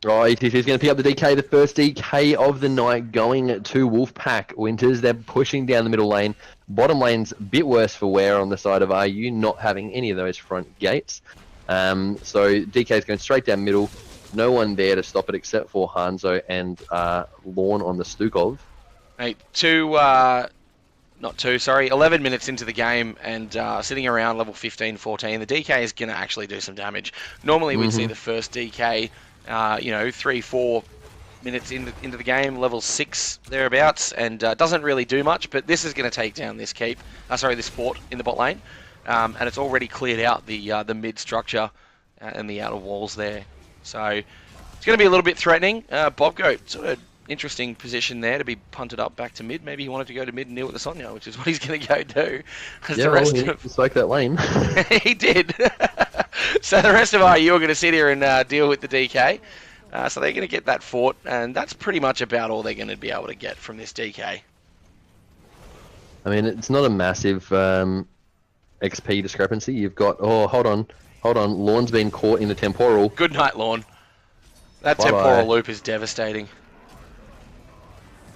Oh, ETC's going to pick up the DK, the first DK of the night, going to Wolfpack Winters. They're pushing down the middle lane. Bottom lane's a bit worse for wear on the side of RU, not having any of those front gates. So DK's going straight down middle. No one there to stop it except for Hanzo and Lorne on the Stukov. Hey, 11 minutes into the game and sitting around level 15, 14, the DK is going to actually do some damage. Normally we'd see the first DK, 3-4 minutes into the game, level 6 thereabouts, and doesn't really do much, but this is going to take down this this fort in the bot lane, and it's already cleared out the mid structure and the outer walls there. So it's going to be a little bit threatening. Bobgoat sort of interesting position there to be punted up back to mid. Maybe he wanted to go to mid and deal with the Sonya, which is what he's going to go do. He spoke that lane. He did. So the rest of RU are going to sit here and deal with the DK. So they're going to get that fort, and that's pretty much about all they're going to be able to get from this DK. I mean, it's not a massive XP discrepancy. You've got... Oh, hold on. Lorne's been caught in the temporal. Good night, Lorne. That temporal loop is devastating.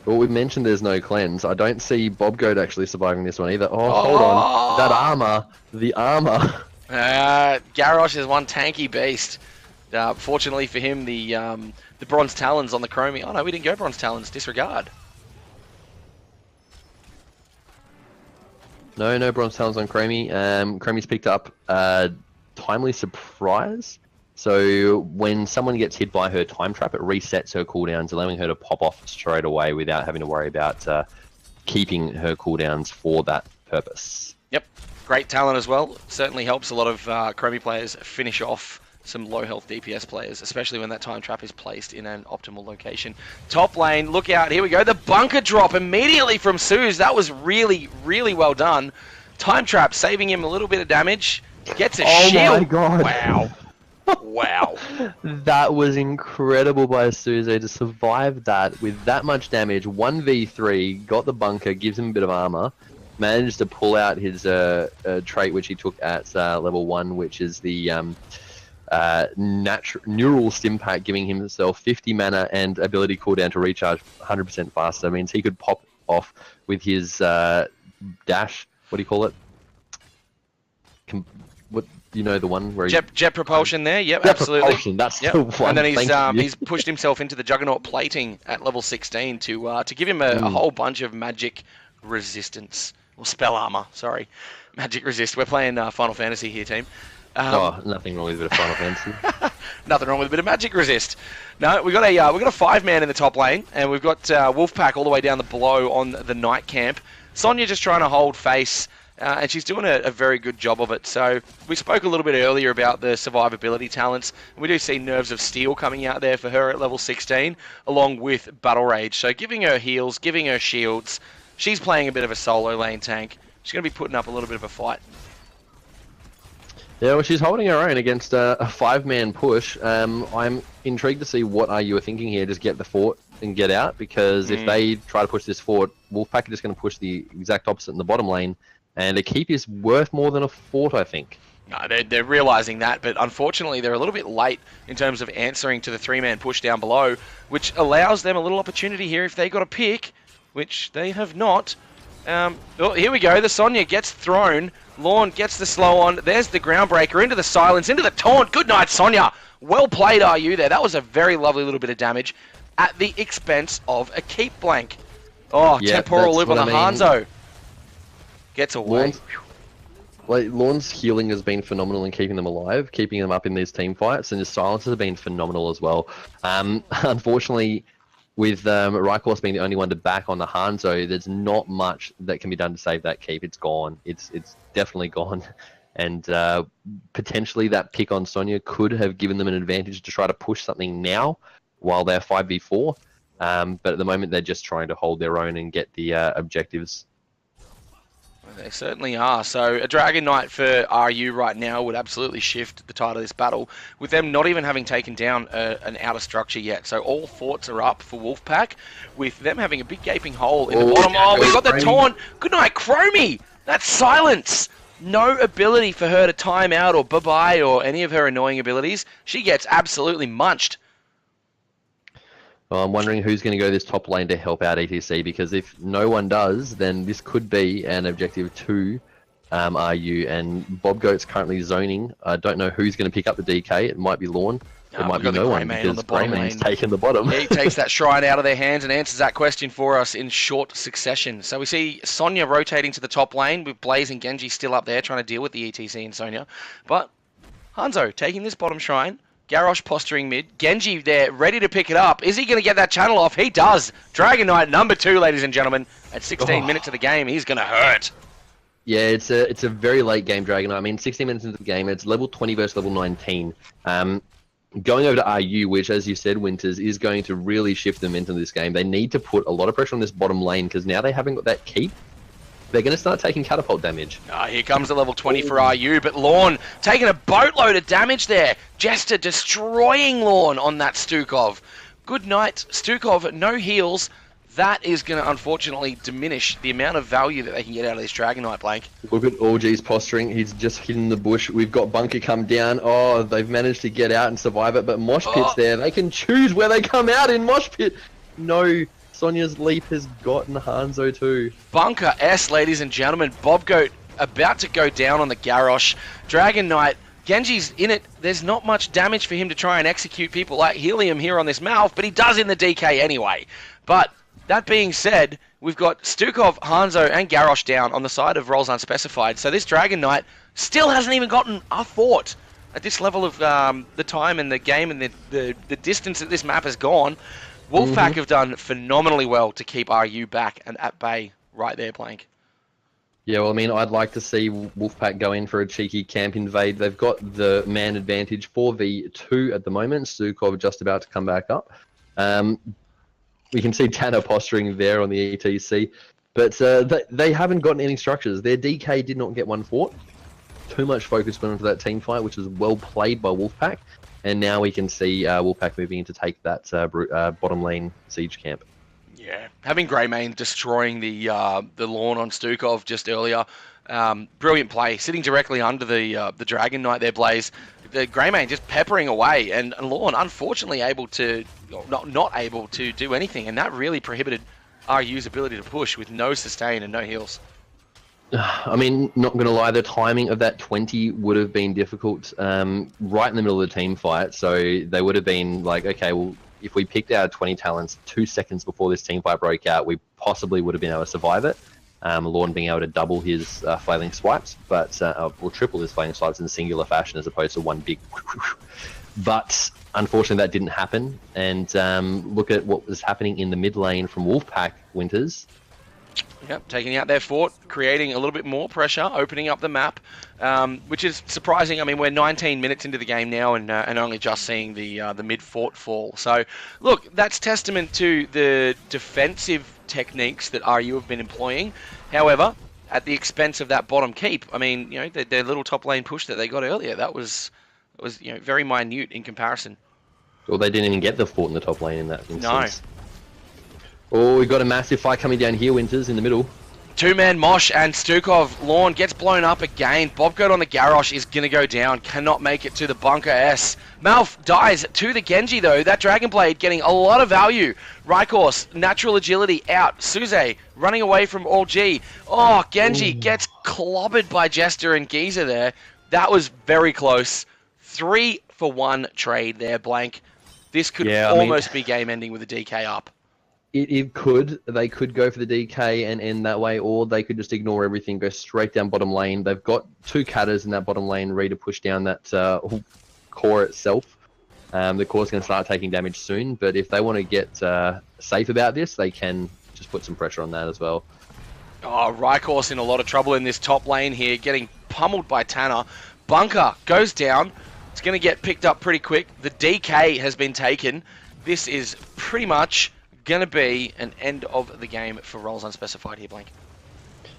Well, we mentioned there's no cleanse. I don't see Bobgoat actually surviving this one either. Oh, hold on. That armor. The armor. Garrosh is one tanky beast. Fortunately for him, the bronze talons on the Chromie. Oh no, we didn't go bronze talons. Disregard. No bronze talons on Chromie. Chromie's picked up Timely Surprise. So when someone gets hit by her time trap, it resets her cooldowns, allowing her to pop off straight away without having to worry about keeping her cooldowns for that purpose. Yep, great talent as well. Certainly helps a lot of Chromie players finish off some low health DPS players, especially when that time trap is placed in an optimal location. Top lane, look out, here we go. The bunker drop immediately from Suze. That was really, really well done. Time Trap saving him a little bit of damage. Gets a Oh shield. my god. Wow. Wow. That was incredible by Suze to survive that with that much damage. 1v3, got the bunker, gives him a bit of armor, managed to pull out his trait which he took at level 1, which is the neural stim pack, giving himself 50 mana and ability cooldown to recharge 100% faster. Means he could pop off with his dash. What do you call it? What, you know, the one where Jet propulsion there. Yep, Jet absolutely. propulsion, that's the one. And then Thank you. he's pushed himself into the Juggernaut plating at level 16 to give him a whole bunch of magic resistance or spell armor. Sorry, magic resist. We're playing Final Fantasy here, team. Nothing wrong with a bit of Final Fantasy. Nothing wrong with a bit of magic resist. No, we got a 5-man in the top lane, and we've got Wolfpack all the way down the below on the Night Camp. Sonya just trying to hold face. And she's doing a very good job of it. So we spoke a little bit earlier about the survivability talents. We do see Nerves of Steel coming out there for her at level 16, along with Battle Rage. So giving her heals, giving her shields. She's playing a bit of a solo lane tank. She's going to be putting up a little bit of a fight. Yeah, well, she's holding her own against a 5-man push. I'm intrigued to see what you are thinking here. Just get the fort and get out, because if they try to push this fort, Wolfpack are just going to push the exact opposite in the bottom lane. And a keep is worth more than a fort, I think. No, they're realising that, but unfortunately they're a little bit late in terms of answering to the 3-man push down below, which allows them a little opportunity here if they got a pick, which they have not. Oh, here we go. The Sonya gets thrown. Lorne gets the slow on. There's the Groundbreaker into the silence, into the taunt. Good night, Sonya. Well played, are you there? That was a very lovely little bit of damage at the expense of a keep blank. Oh, yeah, temporal loop on the Hanzo. Gets away. Lorne's healing has been phenomenal in keeping them alive, keeping them up in these team fights, and his silences have been phenomenal as well. Unfortunately, with Rykos being the only one to back on the Hanzo, there's not much that can be done to save that keep. It's gone. It's definitely gone. And potentially that pick on Sonya could have given them an advantage to try to push something now while they're 5v4. But at the moment, they're just trying to hold their own and get the objectives. They certainly are. So a Dragon Knight for RU right now would absolutely shift the tide of this battle, with them not even having taken down an outer structure yet. So all forts are up for Wolfpack, with them having a big gaping hole in the bottom. Oh, we've got the taunt. Good night, Chromie. That's silence. No ability for her to time out or bye-bye or any of her annoying abilities. She gets absolutely munched. Well, I'm wondering who's going to go this top lane to help out ETC, because if no one does, then this could be an objective to RU, and Bob Goat's currently zoning. I don't know who's going to pick up the DK. It might be Lorne. It might be no one, because Greyman's taken the bottom. Yeah, he takes that shrine out of their hands and answers that question for us in short succession. So we see Sonya rotating to the top lane, with Blaze and Genji still up there trying to deal with the ETC and Sonya. But Hanzo taking this bottom shrine. Garrosh posturing mid. Genji there, ready to pick it up. Is he going to get that channel off? He does. Dragon Knight number 2, ladies and gentlemen. At 16 minutes of the game, he's going to hurt. Yeah, it's a very late game Dragon Knight. I mean, 16 minutes into the game, it's level 20 versus level 19. Going over to RU, which, as you said, Winters, is going to really shift them into this game. They need to put a lot of pressure on this bottom lane, because now they haven't got that keep. They're going to start taking catapult damage. Here comes the level 20 for RU, but Lorne taking a boatload of damage there. Jester destroying Lorne on that Stukov. Good night, Stukov, no heals. That is going to unfortunately diminish the amount of value that they can get out of this Dragon Knight, Blake. Look at OG's posturing. He's just hidden the bush. We've got Bunker come down. Oh, they've managed to get out and survive it, but Mosh Pit's there. They can choose where they come out in Mosh Pit. No. Sonya's leap has gotten Hanzo too. Bunker S, ladies and gentlemen. Bob Goat about to go down on the Garrosh. Dragon Knight, Genji's in it. There's not much damage for him to try and execute people like Helium here on this mouth, but he does in the DK anyway. But that being said, we've got Stukov, Hanzo, and Garrosh down on the side of Rolls Unspecified. So this Dragon Knight still hasn't even gotten a fort at this level of the time and the game and the distance that this map has gone. Wolfpack have done phenomenally well to keep RU back and at bay right there, Blank. Yeah, well, I mean, I'd like to see Wolfpack go in for a cheeky camp invade. They've got the man advantage 4v2 at the moment. Stukov just about to come back up. We can see Tanner posturing there on the ETC. But they haven't gotten any structures. Their DK did not get one fort. Too much focus went into that team fight, which was well played by Wolfpack. And now we can see Wolfpack moving in to take that bottom lane siege camp. Yeah, having Greymane destroying the lawn on Stukov just earlier, brilliant play, sitting directly under the Dragon Knight there, Blaze. The Greymane just peppering away, and Lawn unfortunately not able to do anything, and that really prohibited RU's ability to push with no sustain and no heals. I mean, not going to lie, the timing of that 20 would have been difficult right in the middle of the team fight. So they would have been like, okay, well, if we picked our 20 talents 2 seconds before this team fight broke out, we possibly would have been able to survive it. Lorne being able to double his flailing swipes, or triple his flailing swipes in singular fashion as opposed to one big. But unfortunately, that didn't happen. And look at what was happening in the mid lane from Wolfpack Winters. Yep, taking out their fort, creating a little bit more pressure, opening up the map, which is surprising. I mean, we're 19 minutes into the game now and only just seeing the mid-fort fall. So, look, that's testament to the defensive techniques that RU have been employing. However, at the expense of that bottom keep, I mean, you know, their little top lane push that they got earlier, that was very minute in comparison. Well, they didn't even get the fort in the top lane in that instance. No. Oh, we've got a massive fight coming down here, Winters, in the middle. Two-man Mosh and Stukov. Lawn gets blown up again. Bobgoat on the Garrosh is going to go down. Cannot make it to the Bunker S. Malf dies to the Genji, though. That Dragon Blade getting a lot of value. Rykors, natural agility out. Suze running away from all G. Oh, Genji gets clobbered by Jester and Giza there. That was very close. 3-for-1 trade there, Blank. This could almost be game ending with a DK up. It could. They could go for the DK and end that way, or they could just ignore everything, go straight down bottom lane. They've got 2 Catters in that bottom lane ready to push down that core itself. The core's going to start taking damage soon, but if they want to get safe about this, they can just put some pressure on that as well. Oh, Rykors in a lot of trouble in this top lane here, getting pummeled by Tanner. Bunker goes down. It's going to get picked up pretty quick. The DK has been taken. This is pretty much going to be an end of the game for roles unspecified here, Blank.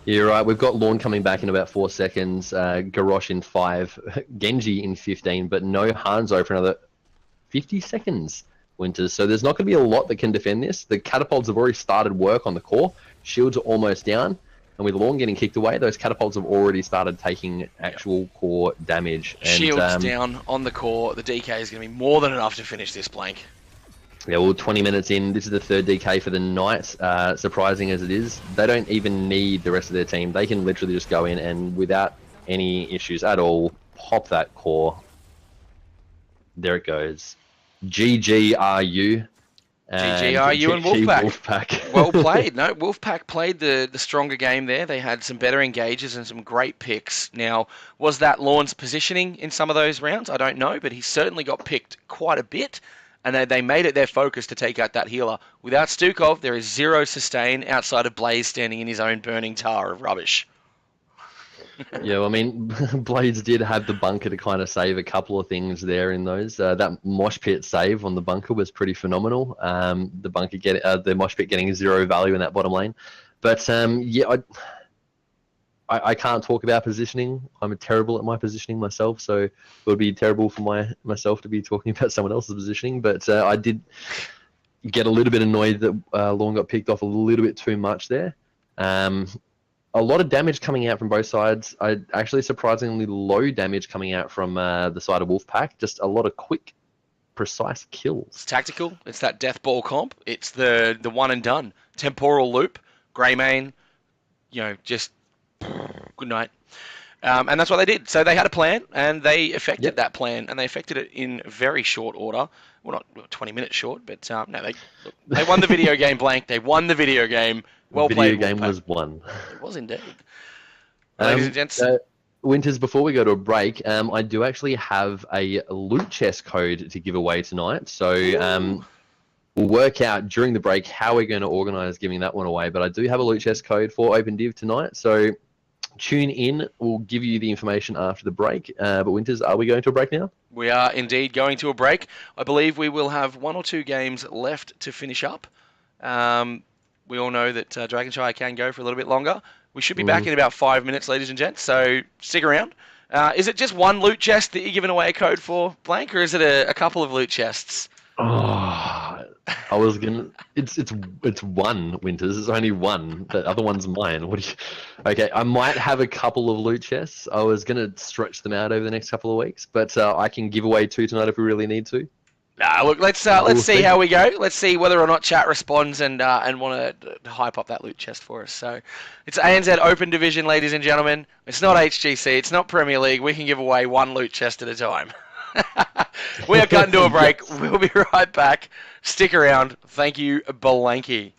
You're right. We've got Lorne coming back in about 4 seconds, Garrosh in 5, Genji in 15, but no Hanzo for another 50 seconds, Winters. So there's not going to be a lot that can defend this. The catapults have already started work on the core. Shields are almost down. And with Lorne getting kicked away, those catapults have already started taking actual core damage. And, Shields down on the core. The DK is going to be more than enough to finish this, Blank. Yeah, well, 20 minutes in, this is the 3rd DK for the night. Surprising as it is, they don't even need the rest of their team. They can literally just go in and, without any issues at all, pop that core. There it goes. GGRU. GGRU and Wolfpack. Wolfpack. Well played. No, Wolfpack played the stronger game there. They had some better engages and some great picks. Now, was that Lorne's positioning in some of those rounds? I don't know, but he certainly got picked quite a bit. And they made it their focus to take out that healer. Without Stukov, there is 0 sustain outside of Blaze standing in his own burning tar of rubbish. Yeah, well, I mean, Blades did have the bunker to kind of save a couple of things there in those. That mosh pit save on the bunker was pretty phenomenal. The mosh pit getting 0 value in that bottom lane. But yeah, I can't talk about positioning. I'm terrible at my positioning myself, so it would be terrible for myself to be talking about someone else's positioning. But I did get a little bit annoyed that Lorne got picked off a little bit too much there. A lot of damage coming out from both sides. Actually surprisingly low damage coming out from the side of Wolfpack. Just a lot of quick, precise kills. It's tactical. It's that death ball comp. It's the one and done. Temporal loop. Greymane. Just good night. And that's what they did. So they had a plan, and they effected that plan, and they effected it in very short order. Well, not 20 minutes short, but no, they won the video game, Blank. They won the video game. Well played. The video game was won. It was indeed. Ladies and gents. Winters, before we go to a break, I do actually have a loot chest code to give away tonight. So we'll work out during the break how we're going to organise giving that one away. But I do have a loot chest code for Open Div tonight. So tune in. We'll give you the information after the break. But Winters, are we going to a break now? We are indeed going to a break. I believe we will have 1 or 2 games left to finish up. we all know that Dragonshire can go for a little bit longer. We should be back Mm. in about 5 minutes, ladies and gents, so stick around. Is it just one loot chest that you're giving away a code for, Blank, or is it a couple of loot chests? Oh, I was gonna. It's one, Winters. It's only one. The other one's mine. What do you? Okay, I might have a couple of loot chests. I was gonna stretch them out over the next couple of weeks, but I can give away two tonight if we really need to. Nah, look, let's We'll see see. how we go. Let's see whether or not chat responds and want to hype up that loot chest for us. So, it's ANZ Open Division, ladies and gentlemen. It's not HGC. It's not Premier League. We can give away one loot chest at a time. We are cutting to a break. Yes. We'll be right back. Stick around. Thank you, Belanky.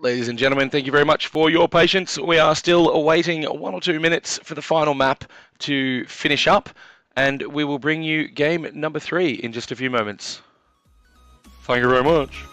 Ladies and gentlemen, thank you very much for your patience. We are still awaiting 1 or 2 minutes for the final map to finish up, and we will bring you game number 3 in just a few moments. Thank you very much.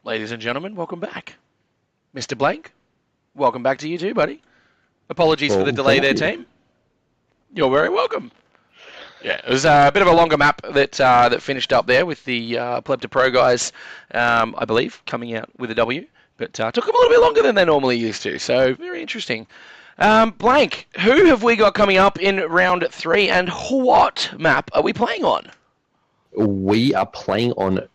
Ladies and gentlemen, welcome back. Mr. Blank, welcome back to you too, buddy. Apologies for the delay there, team. You're very welcome. Yeah, it was a bit of a longer map that finished up there with the Pleb to Pro guys, I believe, coming out with a W. But took them a little bit longer than they normally used to, so very interesting. Blank, who have we got coming up in round 3, and what map are we playing on? We are playing on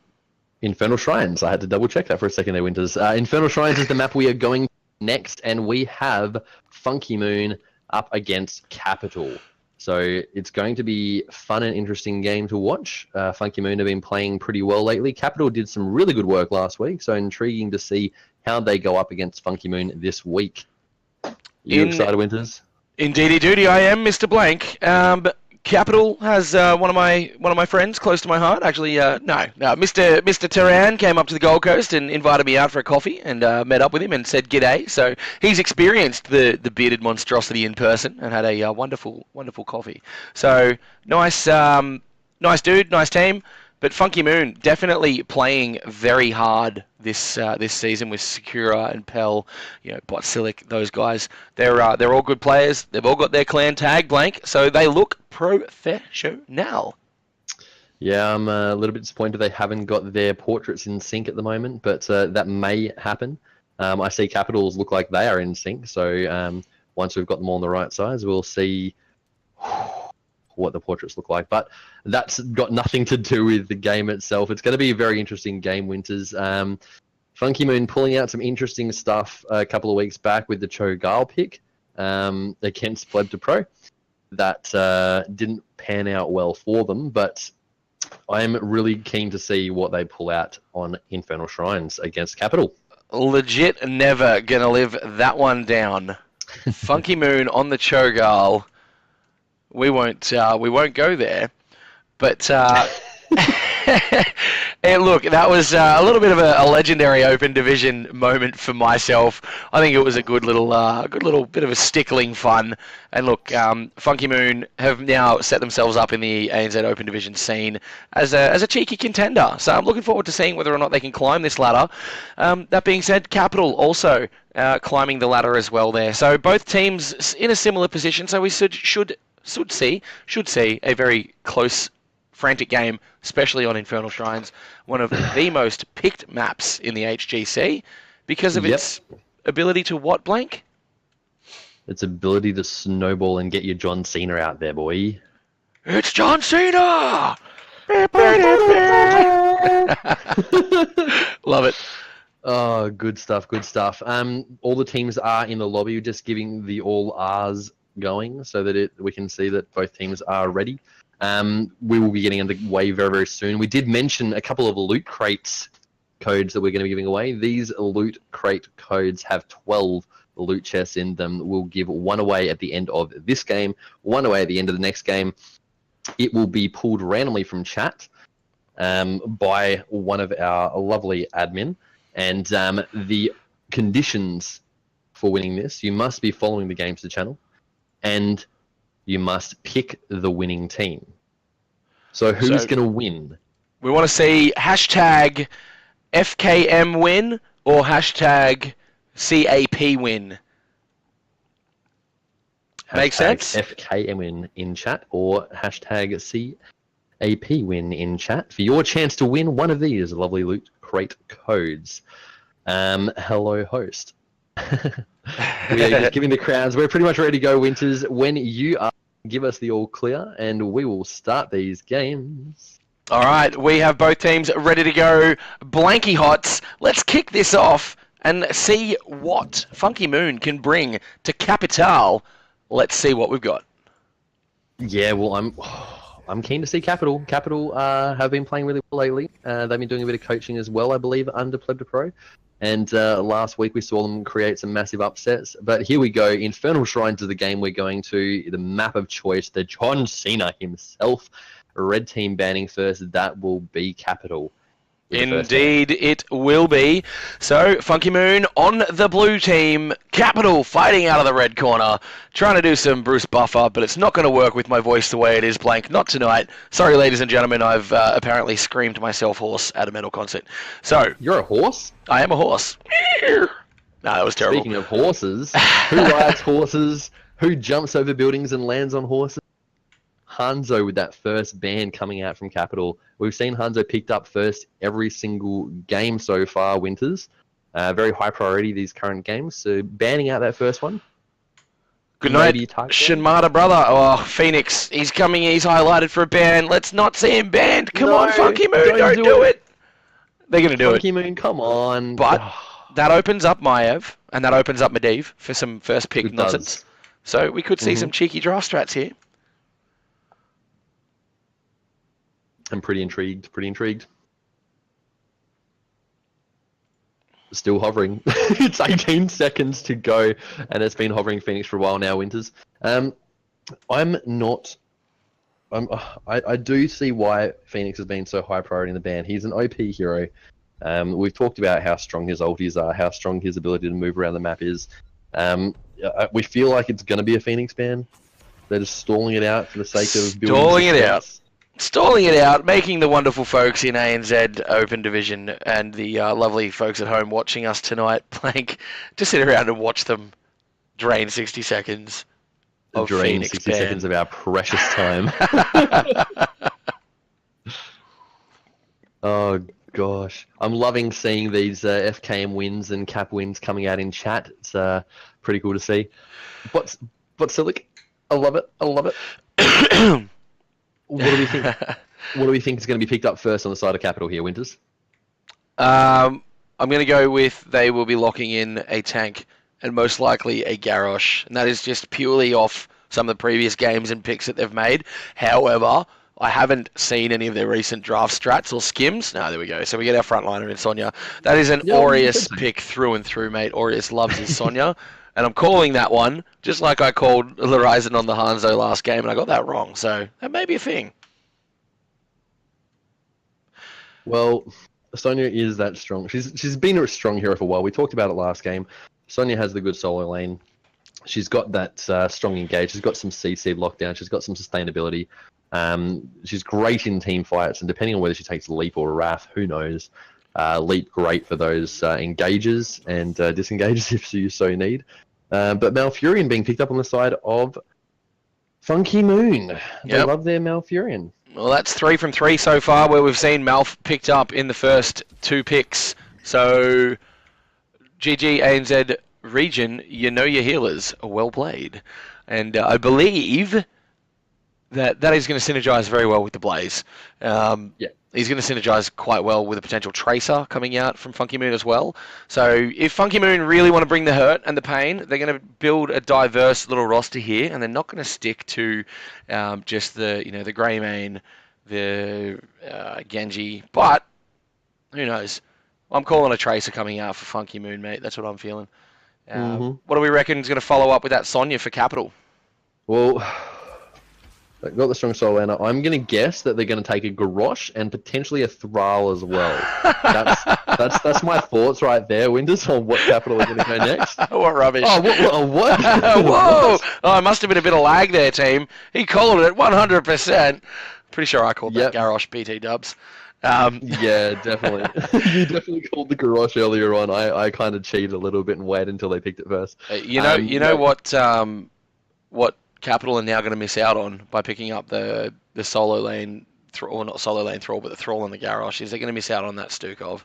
Infernal Shrines. I had to double check that for a second there, Winters. Infernal Shrines is the map we are going next, and we have Funky Moon up against Capital. So it's going to be a fun and interesting game to watch. Funky Moon have been playing pretty well lately. Capital did some really good work last week, so intriguing to see how they go up against Funky Moon this week. You excited, Winters? Indeedy doody, I am, Mr. Blank. Capital has one of my friends close to my heart. Actually, no. Mr. Turan came up to the Gold Coast and invited me out for a coffee, and met up with him and said g'day. So he's experienced the bearded monstrosity in person and had a wonderful coffee. So nice dude, nice team. But Funky Moon definitely playing very hard this season with Sakura and Pell, Botsilic, those guys. They're all good players. They've all got their clan tag, Blank, so they look professional. Yeah, I'm a little bit disappointed they haven't got their portraits in sync at the moment, but that may happen. I see Capitals look like they are in sync, so once we've got them all on the right size, we'll see what the portraits look like. But that's got nothing to do with the game itself. It's going to be a very interesting game, Winters. Funky Moon pulling out some interesting stuff a couple of weeks back with the Cho'Gall pick against Pleb to Pro. That didn't pan out well for them, but I'm really keen to see what they pull out on Infernal Shrines against Capital. Legit never going to live that one down. Funky Moon on the Cho'Gall. We won't go there, but Look, that was a little bit of a legendary Open Division moment for myself. I think it was a good little bit of a stickling fun. And look, Funky Moon have now set themselves up in the ANZ Open Division scene as a cheeky contender. So I'm looking forward to seeing whether or not they can climb this ladder. That being said, Capital also climbing the ladder as well there. So both teams in a similar position. So we should see a very close, frantic game, especially on Infernal Shrines, one of the most picked maps in the HGC because of its ability to what, blank? Its ability to snowball and get your John Cena out there, boy. It's John Cena! Love it. Oh, good stuff, good stuff. All the teams are in the lobby, just giving the all R's going so that we can see that both teams are ready. We will be getting underway very, very soon. We did mention a couple of loot crates codes that we're going to be giving away. These loot crate codes have 12 loot chests in them. We'll give one away at the end of this game, one away at the end of the next game. It will be pulled randomly from chat by one of our lovely admin. And the conditions for winning this, you must be following the Games to channel, and you must pick the winning team. So who's going to win? We want to see hashtag FKM win or hashtag CAP win. Make sense? FKM win in chat or hashtag CAP win in chat for your chance to win one of these lovely loot crate codes. Hello, host. We are just giving the crowns. We're pretty much ready to go, Winters. When you are, give us the all clear, and we will start these games. All right, we have both teams ready to go. Blanky HotS. Let's kick this off and see what Funky Moon can bring to Capital. Let's see what we've got. Yeah, well, I'm keen to see Capital. Capital have been playing really well lately. They've been doing a bit of coaching as well, I believe, under Pleb to Pro. And last week we saw them create some massive upsets. But here we go. Infernal Shrines is the game we're going to. The map of choice, the John Cena himself. Red team banning first. That will be Capital. Indeed, it will be. So, Funky Moon on the blue team. Capital fighting out of the red corner. Trying to do some Bruce Buffer, but it's not going to work with my voice the way it is, blank. Not tonight. Sorry, ladies and gentlemen, I've apparently screamed myself hoarse at a metal concert. So, you're a horse? I am a horse. No, that was terrible. Speaking of horses, who rides horses? Who jumps over buildings and lands on horses? Hanzo with that first ban coming out from Capital. We've seen Hanzo picked up first every single game so far, Winters. Very high priority these current games. So banning out that first one. Good night, Shinmata brother. Oh, Phoenix, he's coming. He's highlighted for a ban. Let's not see him banned. Come on, Funky Moon, don't do it. They're going to do it. Funky Moon, come on. But that opens up Maev, and that opens up Medivh for some first pick nonsense. So we could see some cheeky draft strats here. I'm pretty intrigued, Still hovering. It's 18 seconds to go, and it's been hovering Phoenix for a while now, Winters. I do see why Phoenix has been so high priority in the ban. He's an OP hero. We've talked about how strong his ultis are, how strong his ability to move around the map is. We feel like it's going to be a Phoenix ban. They're just stalling it out for the sake of building Stalling it out, making the wonderful folks in ANZ Open Division and the lovely folks at home watching us tonight, blank, to sit around and watch them drain 60 seconds of Phoenix 60 ban. seconds of our precious time. Oh, gosh. I'm loving seeing these FKM wins and cap wins coming out in chat. It's pretty cool to see. But Silic, I love it. What do we think? What do we think is going to be picked up first on the side of Capital here, Winters? I'm going to go with they will be locking in a tank and most likely a Garrosh, and that is just purely off some of the previous games and picks that they've made. However, I haven't seen any of their recent draft strats or skims. No, there we go. So we get our frontliner in Sonya. That is an Aureus pick through and through, mate. Aureus loves his Sonya. And I'm calling that one, just like I called Horizon on the Hanzo last game, and I got that wrong. So that may be a thing. Well, Sonya is that strong. She's been a strong hero for a while. We talked about it last game. Sonya has the good solo lane. She's got that strong engage. She's got some CC lockdown. She's got some sustainability. She's great in team fights, and depending on whether she takes Leap or Wrath, who knows. Leap great for those engages and disengages if you so need. But Malfurion being picked up on the side of Funky Moon. They love their Malfurion. Well, that's 3 from 3 so far, where we've seen Malf picked up in the first 2 picks. So, GG ANZ region, you know your healers. Well played. And I believe that is going to synergize very well with the Blaze. He's going to synergize quite well with a potential Tracer coming out from Funky Moon as well. So if Funky Moon really want to bring the hurt and the pain, they're going to build a diverse little roster here, and they're not going to stick to just the Greymane, the Genji. But who knows? I'm calling a Tracer coming out for Funky Moon, mate. That's what I'm feeling. What do we reckon is going to follow up with that Sonya for Capital? Well, they've got the strong solo laner. I'm going to guess that they're going to take a Garrosh and potentially a Thrall as well. That's my thoughts right there, Winters, on what Capital are going to go next. What rubbish. Oh, what? Whoa! Oh, it must have been a bit of lag there, team. He called it 100%. Pretty sure I called that Garrosh BT dubs. Yeah, definitely. You definitely called the Garrosh earlier on. I kind of cheated a little bit and waited until they picked it first. You know what Capital are now going to miss out on by picking up the solo lane, or not solo lane Thrall, but the Thrall and the Garrosh, is they're going to miss out on that Stukov.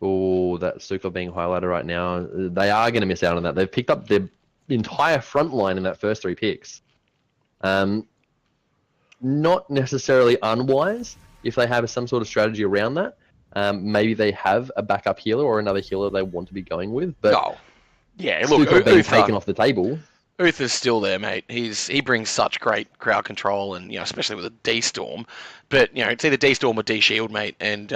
Oh, that Stukov being highlighted right now. They are going to miss out on that. They've picked up their entire front line in that first 3 picks. Not necessarily unwise if they have some sort of strategy around that. Maybe they have a backup healer or another healer they want to be going with. But look, Stukov being taken off the table. Uther's still there, mate. He brings such great crowd control, and especially with a D Storm. But it's either D Storm or D Shield, mate. And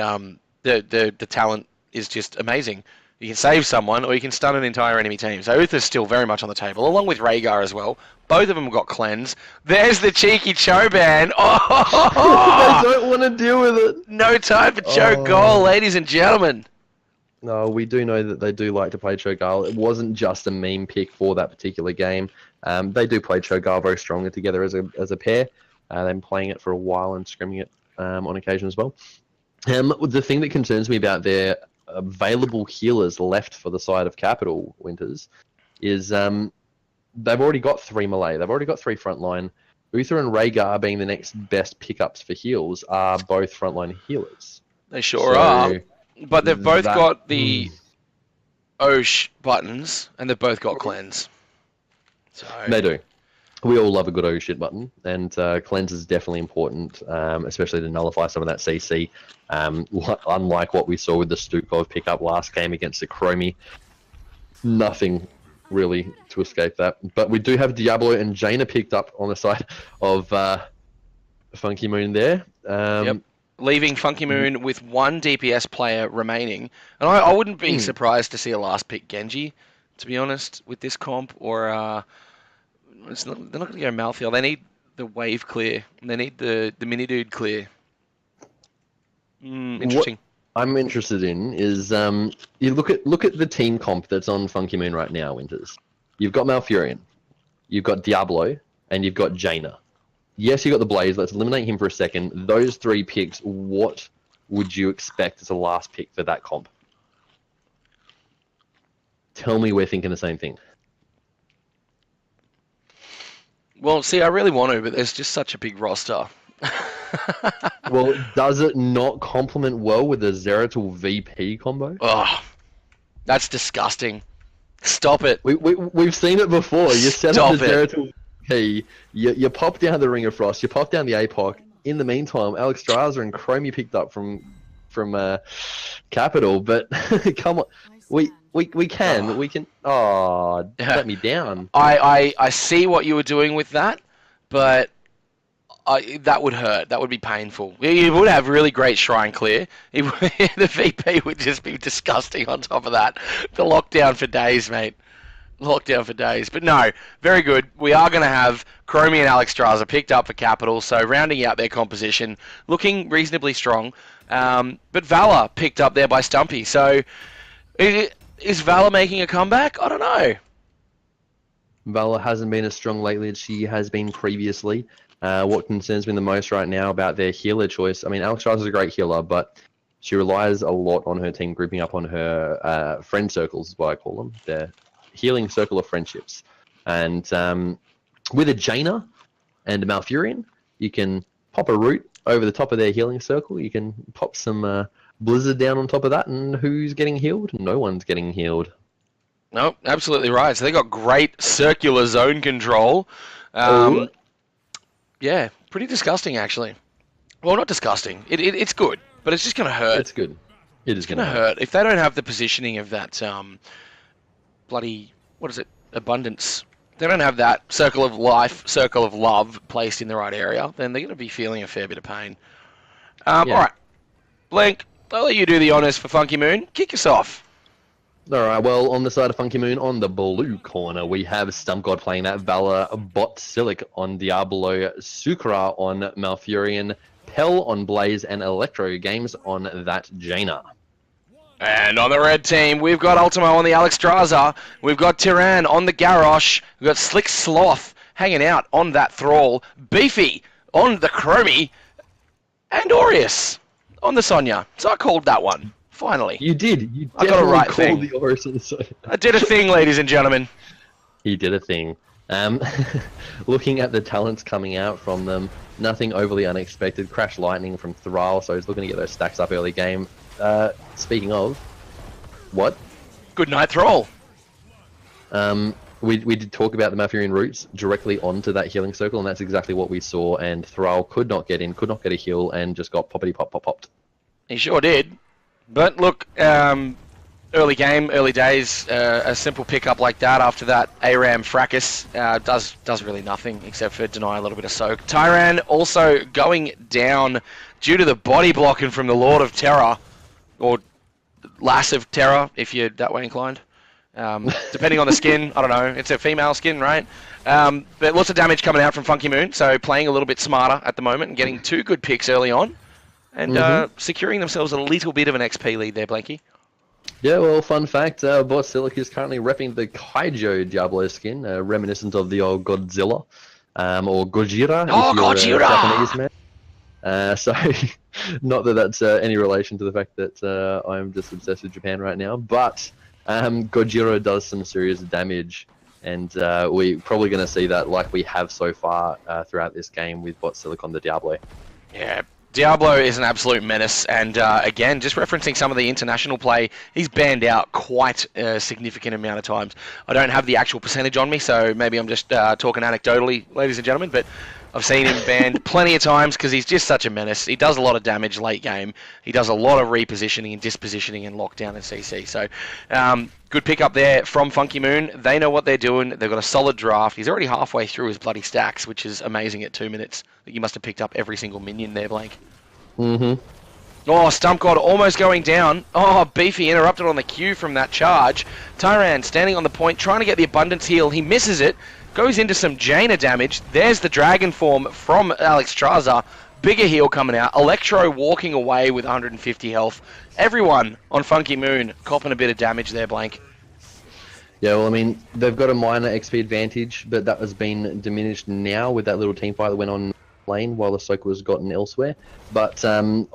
the talent is just amazing. You can save someone, or you can stun an entire enemy team. So Uther's still very much on the table, along with Rhaegar as well. Both of them have got cleanse. There's the cheeky Choban. Oh! They don't want to deal with it. No time for Cho'Gall, ladies and gentlemen. No, we do know that they do like to play Cho'Gall. It wasn't just a meme pick for that particular game. They do play Cho'Gall very strongly together as a pair. They've been playing it for a while and scrimming it on occasion as well. The thing that concerns me about their available healers left for the side of Capital, Winters, is they've already got 3 melee. They've already got 3 frontline. Uther and Rhaegar being the next best pickups for heals are both frontline healers. They sure are. But they've both got the Osh buttons, and they've both got cleanse. So they do. We all love a good shit button, and cleanse is definitely important, especially to nullify some of that CC. Unlike what we saw with the Stukov pickup last game against the Chromie, nothing really to escape that. But we do have Diablo and Jaina picked up on the side of Funky Moon there. Leaving Funky Moon with 1 DPS player remaining. And I wouldn't be surprised to see a last pick Genji, to be honest, with this comp. Or they're not going to go Malthael. They need the wave clear. They need the mini dude clear. Interesting. What I'm interested in is you look at the team comp that's on Funky Moon right now, Winters. You've got Malfurion, you've got Diablo, and you've got Jaina. Yes, you got the Blaze. Let's eliminate him for a second. Those 3 picks, what would you expect as a last pick for that comp? Tell me we're thinking the same thing. Well, see, I really want to, but there's just such a big roster. Well, does it not complement well with the Zeratul VP combo? Oh, that's disgusting. Stop it. We've seen it before. You set up the Zeratul VP, you pop down the Ring of Frost, you pop down the APOC. In the meantime, Alex Straza and Chromie picked up from Capital, but come on. We can. Oh, let me down. I see what you were doing with that, but that would hurt. That would be painful. You would have really great Shrine Clear. The VP would just be disgusting on top of that. The lockdown for days, mate. locked down for days. But no, very good. We are going to have Chromie and Alex Straza picked up for Capital, so rounding out their composition, looking reasonably strong. But Valor picked up there by Stumpy. So is Valor making a comeback? I don't know. Valor hasn't been as strong lately as she has been previously. What concerns me the most right now about their healer choice, I mean, Alex Straza is a great healer, but she relies a lot on her team grouping up on her friend circles, is what I call them. Their healing circle of friendships. And with a Jaina and a Malfurion, you can pop a root over the top of their healing circle. You can pop some Blizzard down on top of that, and who's getting healed? No one's getting healed. No, absolutely right. So they got great circular zone control. Yeah, pretty disgusting, actually. Well, not disgusting. It's good, but it's just going to hurt. It's good. It is going to hurt. If they don't have the positioning of that bloody, what is it, abundance, they don't have that circle of life, circle of love placed in the right area, then they're going to be feeling a fair bit of pain. All right, Blink, I'll let you do the honours for Funky Moon. Kick us off. All right, well, on the side of Funky Moon, on the blue corner, we have Stump God playing that Valor, Bot Silic on Diablo, Sucra on Malfurion, Pell on Blaze, and Electro Games on that Jaina. And on the red team, we've got Ultimo on the Alex Straza, we've got Tyrann on the Garrosh, we've got Slick Sloth hanging out on that Thrall, Beefy on the Chromie, and Aureus on the Sonya. So I called that one. Finally. You did. You I got a right thing. The Aureus on the side. I did a thing, ladies and gentlemen. He did a thing. Looking at the talents coming out from them, nothing overly unexpected. Crash Lightning from Thrall, so he's looking to get those stacks up early game. Speaking of, what? Good night, Thrall. We did talk about the Malfurion roots directly onto that healing circle, and that's exactly what we saw. And Thrall could not get in, could not get a heal, and just got poppity pop pop popped. He sure did. But look, early game, early days, a simple pickup like that after that ARAM fracas does really nothing except for deny a little bit of soak. Tyrann also going down due to the body blocking from the Lord of Terror, or Lass of Terror if you're that way inclined. Depending on the skin, I don't know, it's a female skin, right? But lots of damage coming out from Funky Moon, so playing a little bit smarter at the moment and getting 2 good picks early on. And securing themselves a little bit of an XP lead there, Blanky. Yeah, well, fun fact, Bot Silic is currently repping the Kaijo Diablo skin, reminiscent of the old Godzilla, or Gojira, if you're a Japanese man. So, not that that's any relation to the fact that I'm just obsessed with Japan right now, but Gojira does some serious damage, and we're probably going to see that like we have so far throughout this game with Bot Silic on the Diablo. Yeah. Diablo is an absolute menace, and again, just referencing some of the international play, he's banned out quite a significant amount of times. I don't have the actual percentage on me, so maybe I'm just talking anecdotally, ladies and gentlemen, but I've seen him banned plenty of times because he's just such a menace. He does a lot of damage late game. He does a lot of repositioning and dispositioning and lockdown and CC. So good pick up there from Funky Moon. They know what they're doing. They've got a solid draft. He's already halfway through his bloody stacks, which is amazing at 2 minutes. You must have picked up every single minion there, Blank. Oh, Stump God almost going down. Oh, Beefy interrupted on the Q from that charge. Tyrann standing on the point, trying to get the abundance heal. He misses it. Goes into some Jaina damage. There's the Dragon Form from Alex Straza. Bigger heal coming out. Electro walking away with 150 health. Everyone on Funky Moon copping a bit of damage there, Blank. Yeah, well, I mean, they've got a minor XP advantage, but that has been diminished now with that little team fight that went on lane while the soak was gotten elsewhere. But I'm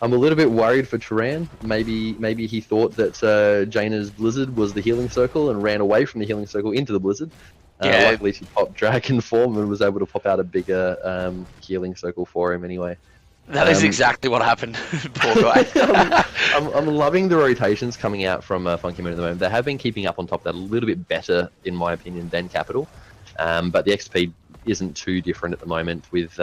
a little bit worried for Tyrann. Maybe he thought that Jaina's Blizzard was the healing circle and ran away from the healing circle into the Blizzard. Luckily, she popped Dragon Form and was able to pop out a bigger healing circle for him anyway. That is exactly what happened. Poor guy. I'm loving the rotations coming out from Funky Moon at the moment. They have been keeping up on top of that a little bit better, in my opinion, than Capital. But the XP isn't too different at the moment, with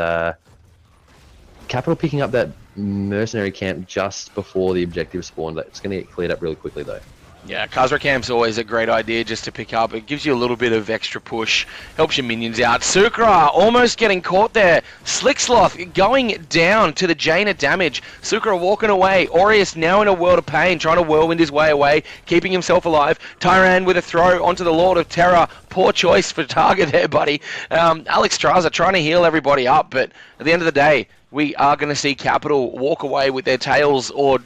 Capital picking up that mercenary camp just before the objective spawned. It's going to get cleared up really quickly, though. Yeah, Khazra Camp's always a great idea just to pick up. It gives you a little bit of extra push, helps your minions out. Sukra almost getting caught there. Slicksloth going down to the Jaina damage. Sukra walking away. Aureus now in a world of pain, trying to whirlwind his way away, keeping himself alive. Tyran with a throw onto the Lord of Terror. Poor choice for target there, buddy. Alex Straza trying to heal everybody up, but at the end of the day, we are going to see Capital walk away with their tails or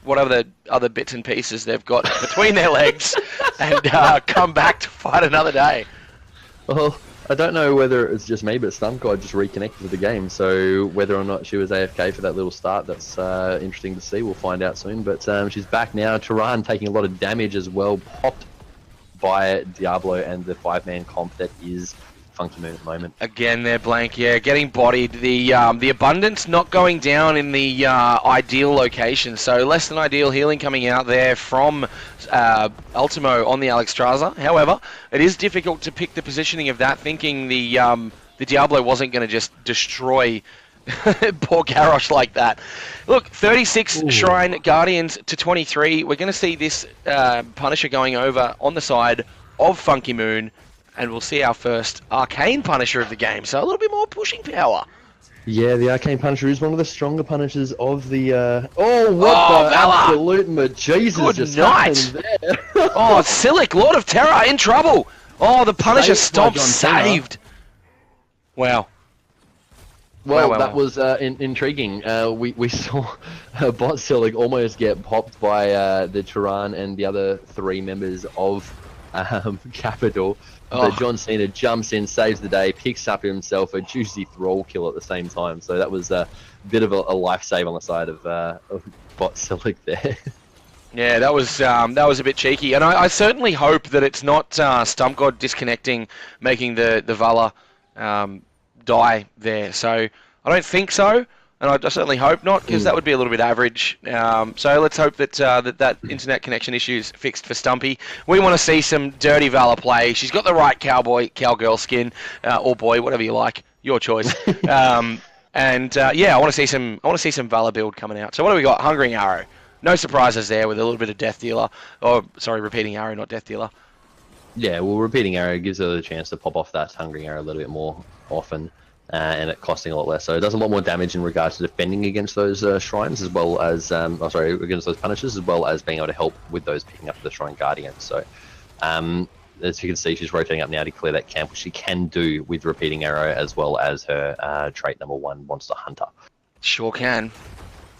whatever the other bits and pieces they've got between their legs and come back to fight another day. Well, I don't know whether it's just me, but StumpGod just reconnected to the game, so whether or not she was AFK for that little start, that's interesting to see. We'll find out soon, but she's back now. Turan taking a lot of damage as well, popped by Diablo and the 5-man comp that is Funky Moon at the moment. Again, they're blank, yeah, getting bodied. The abundance not going down in the ideal location, so less than ideal healing coming out there from Ultimo on the Alex Straza. However, it is difficult to pick the positioning of that, thinking the Diablo wasn't going to just destroy poor Garrosh like that. Look, 36 Ooh. Shrine Guardians to 23. We're going to see this Punisher going over on the side of Funky Moon. And we'll see our first Arcane Punisher of the game, so a little bit more pushing power. Yeah, the Arcane Punisher is one of the stronger Punishers of the... Oh, what the absolute Jesus just happened there. Oh, Silic, Lord of Terror, in trouble. Oh, the Punisher stomp saved. Wow. Well, that was intriguing. We saw Bot Silic almost get popped by the Turan and the other 3 members of Capital. But John Cena jumps in, saves the day, picks up himself a juicy thrall kill at the same time. So that was a bit of a life save on the side of Bot Silic there. Yeah, that was a bit cheeky, and I certainly hope that it's not StumpGod disconnecting, making the Vala die there. So I don't think so. And I certainly hope not, because that would be a little bit average. So let's hope that that internet connection issue's fixed for Stumpy. We want to see some dirty Valor play. She's got the right cowgirl skin, or boy, whatever you like, your choice. Yeah, I want to see some Valor build coming out. So what do we got? Hungering Arrow. No surprises there with a little bit of Death Dealer. Oh, sorry, Repeating Arrow, not Death Dealer. Yeah, well, Repeating Arrow gives her the chance to pop off that Hungering Arrow a little bit more often. And it costing a lot less, so it does a lot more damage in regards to defending against those shrines, as well as against those punishers, as well as being able to help with those picking up the Shrine Guardians. So, as you can see, she's rotating up now to clear that camp, which she can do with Repeating Arrow, as well as her trait number 1, Monster Hunter. Sure can.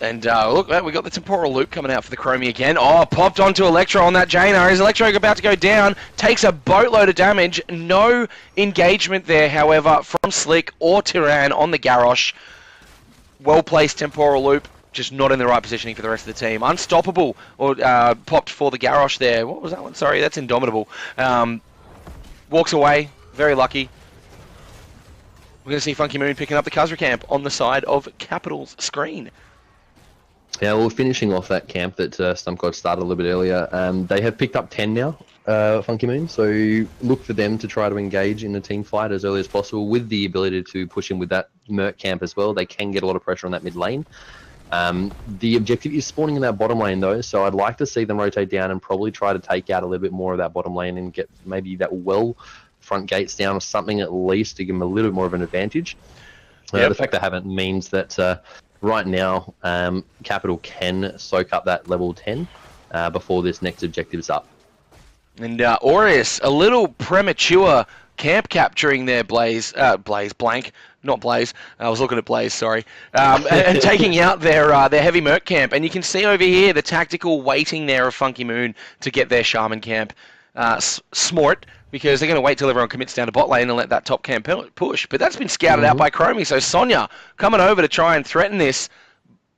And look, we got the Temporal Loop coming out for the Chromie again. Oh, popped onto Electro on that Jaina. Is Electro about to go down? Takes a boatload of damage. No engagement there, however, from Slick or Tyran on the Garrosh. Well-placed Temporal Loop, just not in the right positioning for the rest of the team. Unstoppable, or popped for the Garrosh there. What was that one? Sorry, that's Indomitable. Walks away, very lucky. We're going to see Funky Moon picking up the Khazra camp on the side of Capital's screen. Yeah, well, finishing off that camp that StumpGod started a little bit earlier, they have picked up 10 now, Funky Moon, so look for them to try to engage in a team fight as early as possible with the ability to push in with that Merc camp as well. They can get a lot of pressure on that mid lane. The objective is spawning in that bottom lane though, so I'd like to see them rotate down and probably try to take out a little bit more of that bottom lane and get maybe that front gates down or something at least to give them a little bit more of an advantage. The fact they haven't means that... right now, Capital can soak up that level 10 before this next objective's up. And Aureus, a little premature camp capturing there, Blaze, not Blaze. I was looking at Blaze, sorry. And taking out their heavy Merc camp. And you can see over here the tactical waiting there of Funky Moon to get their Shaman camp smart, because they're going to wait till everyone commits down to bot lane and let that top camp push. But that's been scouted out by Chromie, so Sonya coming over to try and threaten this.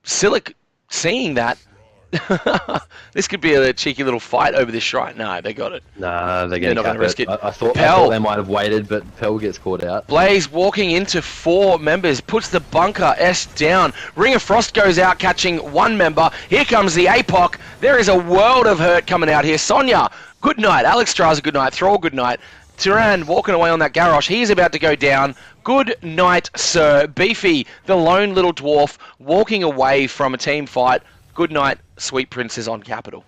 Silic seeing that. This could be a cheeky little fight over this shrine. No, they got it. Nah, they're not going to risk it. I thought they might have waited, but Pell gets caught out. Blaze walking into 4 members, puts the bunker S down. Ring of Frost goes out, catching 1 member. Here comes the APOC. There is a world of hurt coming out here. Sonya, good night. Alex Straza, good night. Thrall, good night. Tyran walking away on that Garrosh. He's about to go down. Good night, sir. Beefy, the lone little dwarf, walking away from a team fight. Good night, sweet princes on Capital.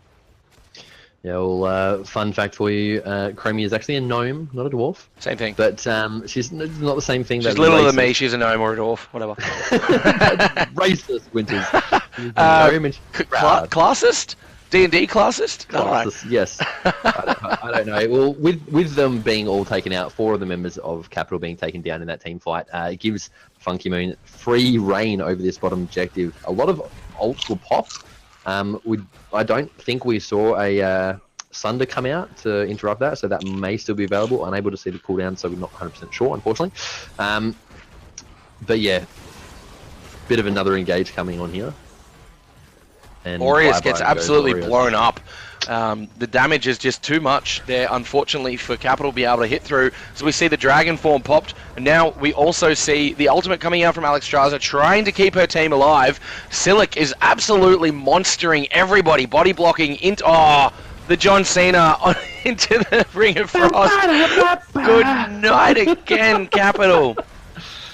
Yeah, well, fun fact for you, Chromie is actually a gnome, not a dwarf. Same thing. But she's not the same thing. She's That's littler than racist. me. She's a gnome or a dwarf, whatever. That's racist, Winters. She's a gnome and she's proud. Classist? D&D classist? All right. Classist, yes. I don't know. Well, with them being all taken out, 4 of the members of Capital being taken down in that team fight, it gives Funky Moon free reign over this bottom objective. A lot of ults will pop. I don't think we saw a Sunder come out to interrupt that, so that may still be available. Unable to see the cooldown, so we're not 100% sure, unfortunately. But yeah, bit of another engage coming on here. And Aureus gets absolutely blown up. The damage is just too much there, unfortunately, for Capital to be able to hit through. So we see the Dragon form popped, and now we also see the ultimate coming out from Alexstrasza, trying to keep her team alive. Silic is absolutely monstering everybody, body blocking into... Oh, the John Cena into the Ring of Frost. Good night again, Capital.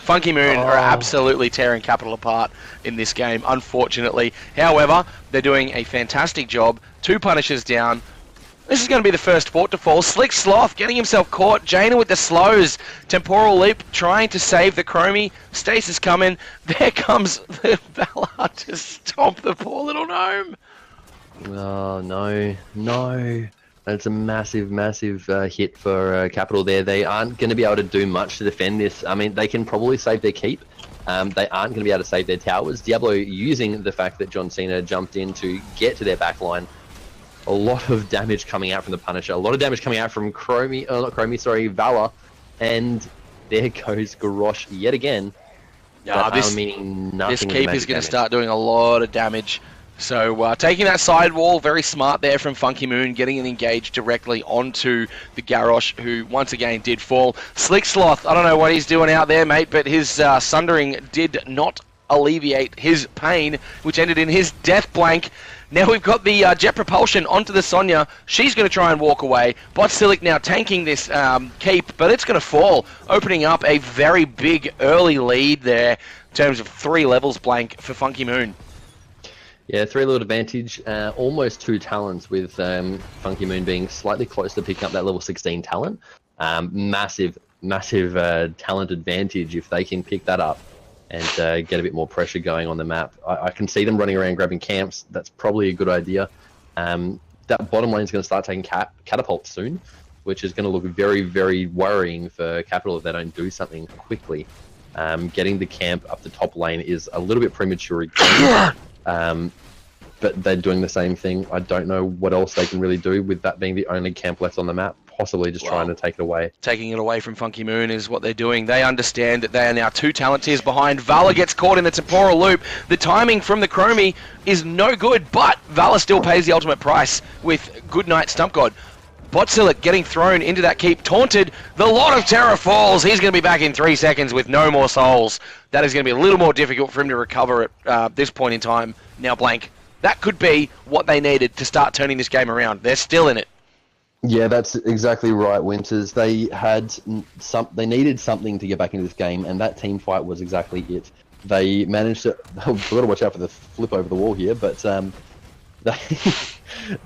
Funky Moon are absolutely tearing Capital apart in this game, unfortunately. However, they're doing a fantastic job. 2 punishes down. This is going to be the first fort to fall. Slick Sloth getting himself caught. Jaina with the slows. Temporal Leap trying to save the Chromie. Stasis coming. There comes the Valor to stomp the poor little gnome. Oh, no. That's a massive hit for Capital there. They aren't going to be able to do much to defend this. I mean, they can probably save their keep. They aren't going to be able to save their towers. Diablo using the fact that John Cena jumped in to get to their backline. A lot of damage coming out from the Punisher. A lot of damage coming out from Valor. And there goes Garrosh yet again. Yeah, this keep is going to start doing a lot of damage. So taking that side wall, very smart there from Funky Moon, getting an engage directly onto the Garrosh, who once again did fall. Slick Sloth, I don't know what he's doing out there, mate, but his sundering did not alleviate his pain, which ended in his death blank. Now we've got the jet propulsion onto the Sonya. She's going to try and walk away. Bot Silic now tanking this keep, but it's going to fall, opening up a very big early lead there in terms of 3 levels blank for Funky Moon. Yeah, 3-level advantage, almost 2 talents with Funky Moon being slightly close to picking up that level 16 talent. Massive talent advantage if they can pick that up and get a bit more pressure going on the map. I can see them running around grabbing camps. That's probably a good idea. That bottom lane is going to start taking catapults soon, which is going to look very, very worrying for Capital if they don't do something quickly. Getting the camp up the top lane is a little bit premature again. But they're doing the same thing. I don't know what else they can really do with that being the only camp left on the map. Possibly just trying to take it away. Taking it away from Funky Moon is what they're doing. They understand that they are now 2 talent tiers behind. Valor gets caught in the temporal loop. The timing from the Chromie is no good, but Valor still pays the ultimate price with Goodnight Stump God. Botsilic getting thrown into that keep, taunted. The Lot of Terror falls. He's going to be back in 3 seconds with no more souls. That is going to be a little more difficult for him to recover at this point in time. Now blank. That could be what they needed to start turning this game around. They're still in it. Yeah, that's exactly right, Winters. They needed something to get back into this game, and that team fight was exactly it. They managed to... We've got to watch out for the flip over the wall here, but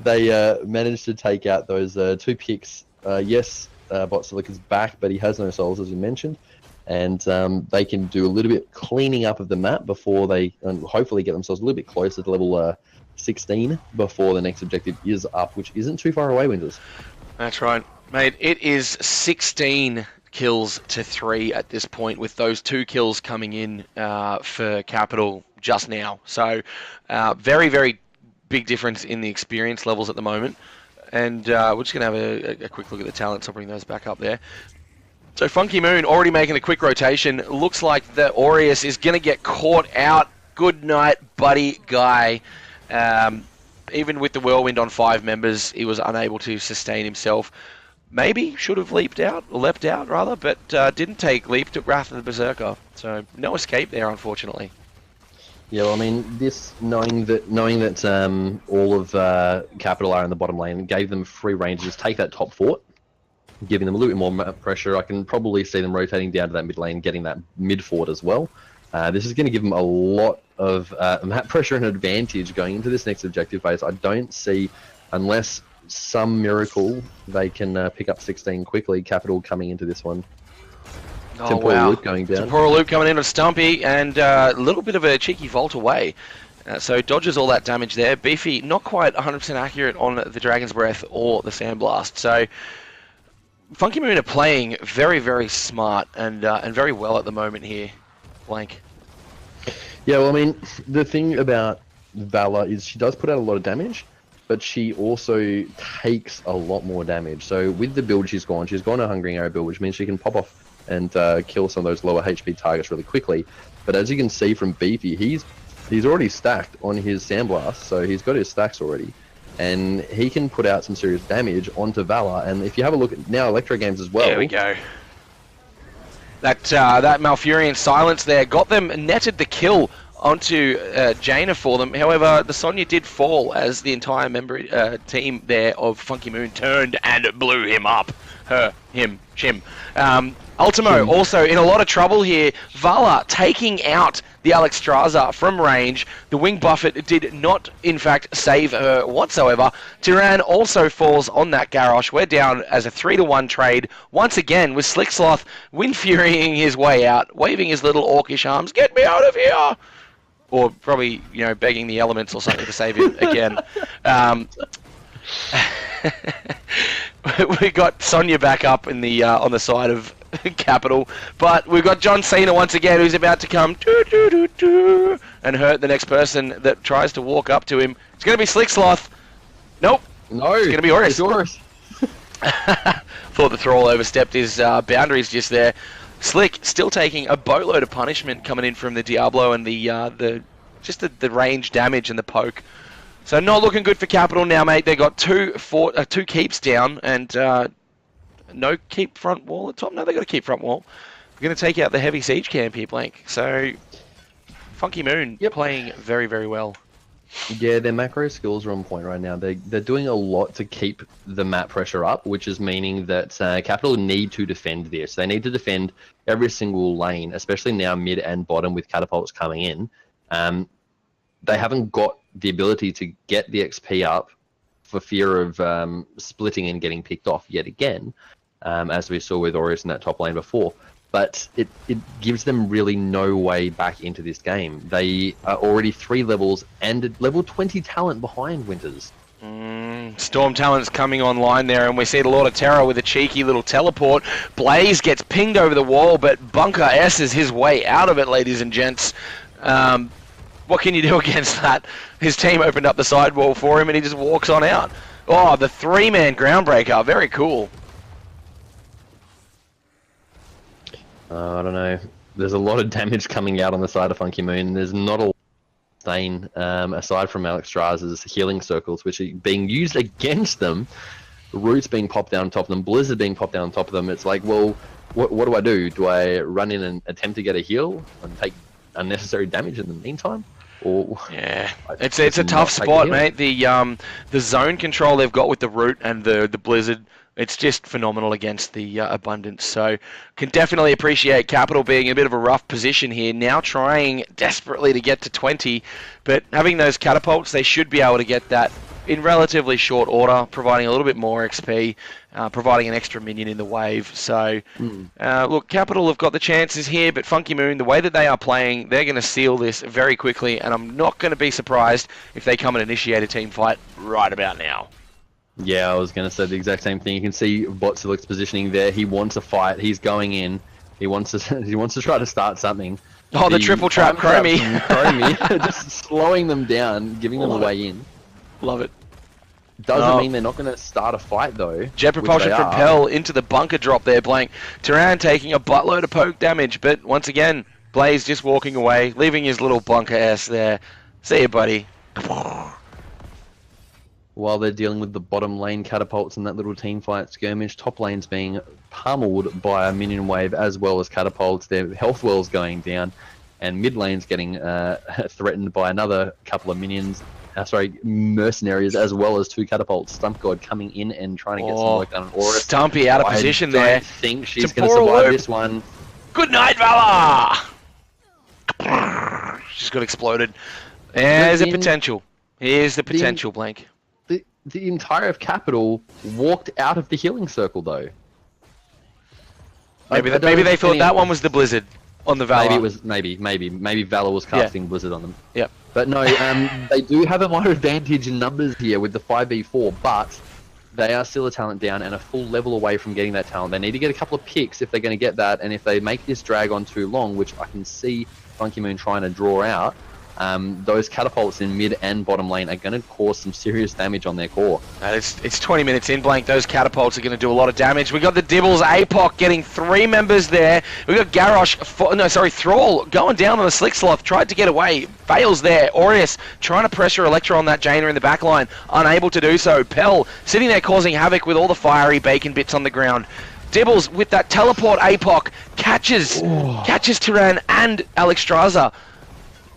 they managed to take out those 2 picks. Yes, Botsilic is back, but he has no souls, as you mentioned. And they can do a little bit cleaning up of the map before they hopefully get themselves a little bit closer to level 16 before the next objective is up, which isn't too far away, Winters. That's right, mate. It is 16 kills to 3 at this point, with those 2 kills coming in for Capital just now. So very, very big difference in the experience levels at the moment. And we're just going to have a quick look at the talents. I'll bring those back up there. So Funky Moon already making a quick rotation. Looks like the Aureus is going to get caught out. Good night, buddy guy. Even with the Whirlwind on 5 members, he was unable to sustain himself. Maybe should have leapt out, but didn't take leap, took Wrath of the Berserker. So no escape there, unfortunately. Yeah, well, I mean, this knowing that all of Capital are in the bottom lane gave them free range to just take that top fort, giving them a little bit more pressure. I can probably see them rotating down to that mid lane, getting that mid fort as well. This is going to give them a lot of map pressure and advantage going into this next objective phase. I don't see, unless some miracle, they can pick up 16 quickly. Capital coming into this one. Oh, Temporal wow. Loop going down. Temporal Loop coming in on Stumpy, and a little bit of a cheeky vault away. So dodges all that damage there. Beefy not quite 100% accurate on the Dragon's Breath or the Sandblast. So Funky Moon are playing very, very smart and very well at the moment here. Blank. Yeah, well, I mean, the thing about Valor is she does put out a lot of damage, but she also takes a lot more damage. So with the build she's gone a Hungering Arrow build, which means she can pop off and kill some of those lower HP targets really quickly. But as you can see from Beefy, he's already stacked on his Sandblast, so he's got his stacks already. And he can put out some serious damage onto Valor. And if you have a look at now Electro Games as well... There we go. That Malfurion silence there got them, netted the kill onto Jaina for them. However, the Sonya did fall as the entire team there of Funky Moon turned and blew him up. Chim. Ultimo also in a lot of trouble here. Vala taking out the Alexstrasza from range. The Wing Buffet did not, in fact, save her whatsoever. Tyran also falls on that Garrosh. We're down as a 3-1 trade. Once again, with Slicksloth Wind Furying his way out, waving his little orcish arms, "Get me out of here!" Or probably, begging the elements or something to save him again. We got Sonya back up in the on the side of Capital, but we've got John Cena once again, who's about to come and hurt the next person that tries to walk up to him. It's going to be Slicksloth. Nope. No. It's going to be Horus. It's Horus. Thought the Thrall overstepped his boundaries just there. Slick still taking a boatload of punishment coming in from the Diablo and the range damage and the poke. So not looking good for Capital now, mate. They got two keeps down and no keep front wall at top. No, they got a keep front wall. We're going to take out the heavy siege camp here, Blank. So Funky Moon playing very, very well. Yeah, their macro skills are on point right now. They're doing a lot to keep the map pressure up, which is meaning that Capital need to defend this. They need to defend every single lane, especially now mid and bottom with catapults coming in. They haven't got the ability to get the XP up for fear of splitting and getting picked off yet again, as we saw with Aureus in that top lane before. But it gives them really no way back into this game. They are already 3 levels and level 20 talent behind Winters. Storm talent's coming online there, and we see the Lord of Terror with a cheeky little teleport. Blaze gets pinged over the wall, but Bunker S is his way out of it, ladies and gents. What can you do against that? His team opened up the sidewall for him, and he just walks on out. Oh, the 3-man Groundbreaker. Very cool. I don't know. There's a lot of damage coming out on the side of Funky Moon. There's not a lot of sustain, aside from Alexstrasza's healing circles, which are being used against them. Roots being popped down on top of them. Blizzard being popped down on top of them. It's like, well, what do I do? Do I run in and attempt to get a heal and take unnecessary damage in the meantime? Or yeah, it's a tough spot, mate. The zone control they've got with the Root and the Blizzard, it's just phenomenal against the Abundance. So can definitely appreciate Capital being in a bit of a rough position here. Now trying desperately to get to 20, but having those catapults, they should be able to get that in relatively short order, providing a little bit more XP, providing an extra minion in the wave. So, look, Capital have got the chances here, but Funky Moon, the way that they are playing, they're going to seal this very quickly, and I'm not going to be surprised if they come and initiate a team fight right about now. Yeah, I was going to say the exact same thing. You can see Botsilik's positioning there. He wants a fight. He's going in. He wants to try to start something. Oh, the triple trap Chromie. Just slowing them down, giving them a way in. Love it. Doesn't mean they're not going to start a fight, though. Jet propulsion from Pell into the bunker drop there, Blank. Tyran taking a buttload of poke damage, but once again, Blaze just walking away, leaving his little bunker ass there. See you, buddy. While they're dealing with the bottom lane catapults and that little team fight skirmish, top lane's being pummeled by a minion wave as well as catapults. Their health well's going down, and mid lane's getting threatened by another couple of minions. Mercenaries as well as 2 catapults. Stump God coming in and trying to get some work done on Aureus. Stumpy out of position there. I think she's going to survive this one. Good night, Valor! She's got exploded. There's a potential. Here's the potential, Blank. the entire of Capital walked out of the healing circle, though. Maybe I don't maybe they thought understand that one was the Blizzard on the Valor. Maybe it was maybe Valor was casting Blizzard on them. Yep. But no, they do have a minor advantage in numbers here with the 5v4, but they are still a talent down and a full level away from getting that talent. They need to get a couple of picks if they're going to get that, and if they make this drag on too long, which I can see Funky Moon trying to draw out, those catapults in mid and bottom lane are going to cause some serious damage on their core. And it's 20 minutes in, Blank. Those catapults are going to do a lot of damage. We got the Dibbles, APOC getting 3 members there. We got Garrosh, Thrall going down on the Slick Sloth, tried to get away, fails there. Aureus trying to pressure Electra on that Jaina in the back line, unable to do so. Pell sitting there causing havoc with all the fiery bacon bits on the ground. Dibbles with that teleport APOC catches Tyran and Alexstrasza.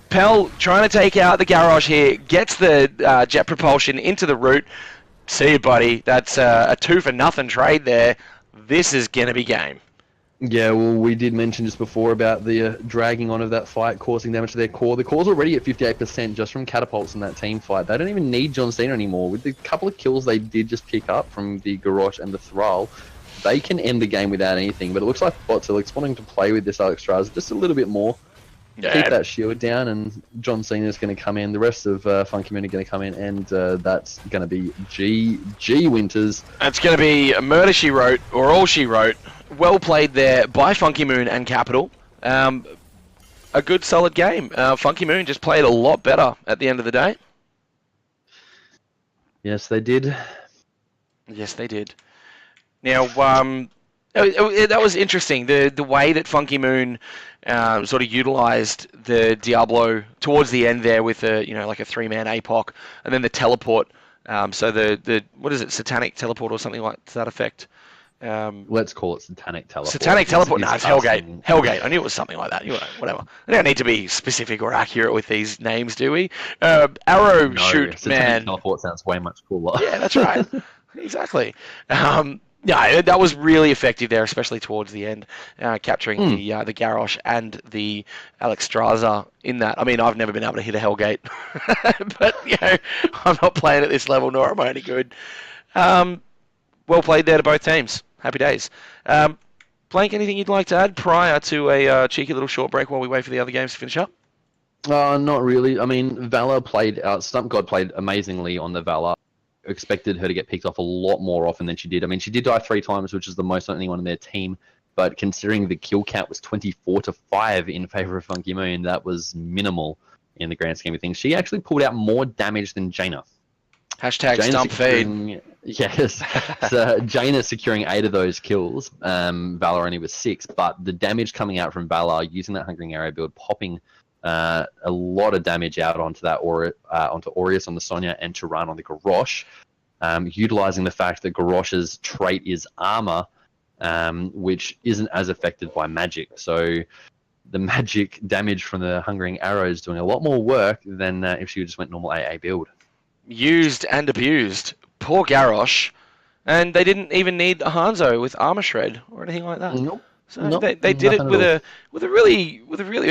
Pell trying to take out the Garrosh here, gets the jet propulsion into the root. See you, buddy. That's a 2-for-nothing trade there. This is going to be game. Yeah, well, we did mention just before about the dragging on of that fight, causing damage to their core. The core's already at 58% just from catapults in that team fight. They don't even need John Cena anymore. With the couple of kills they did just pick up from the Garrosh and the Thrall, they can end the game without anything. But it looks like Bots are wanting to play with this Alexstrasza just a little bit more. Yeah. Keep that shield down, and John Cena's going to come in. The rest of Funky Moon are going to come in, and that's going to be G Winters. It's going to be a murder she wrote, or all she wrote. Well played there by Funky Moon and Capital. A good, solid game. Funky Moon just played a lot better at the end of the day. Yes, they did. Yes, they did. Now, that was interesting. The way that Funky Moon sort of utilized the Diablo towards the end there with a 3-man APOC, and then the teleport. So the what is it, satanic teleport or something like to that effect? Let's call it satanic teleport. Satanic teleport. No, it's Hellgate. Hellgate. I knew it was something like that. Whatever. We don't need to be specific or accurate with these names, do we? Arrow shoot, satanic man. Teleport sounds way much cooler. Yeah, that's right. Exactly. Yeah, that was really effective there, especially towards the end, capturing the Garrosh and the Alexstrasza in that. I mean, I've never been able to hit a Hellgate, but I'm not playing at this level, nor am I any good. Well played there to both teams. Happy days. Blank, anything you'd like to add prior to a cheeky little short break while we wait for the other games to finish up? Not really. I mean, Valor played, Stump God played amazingly on the Valor. Expected her to get picked off a lot more often than she did. I mean, she did die 3 times, which is the most on anyone in their team. But considering the kill count was 24-5 in favor of Funky Moon, that was minimal in the grand scheme of things. She actually pulled out more damage than Jaina. Hashtag stump feed. Yes. So Jaina securing 8 of those kills. Valor only was 6. But the damage coming out from Valor using that Hungering Arrow build, popping a lot of damage out onto that onto Aureus on the Sonya and Tyran on the Garrosh, utilizing the fact that Garrosh's trait is armor, which isn't as affected by magic. So the magic damage from the Hungering Arrow is doing a lot more work than if she just went normal AA build. Used and abused. Poor Garrosh. And they didn't even need a Hanzo with armor shred or anything like that. Nope. So they did it with a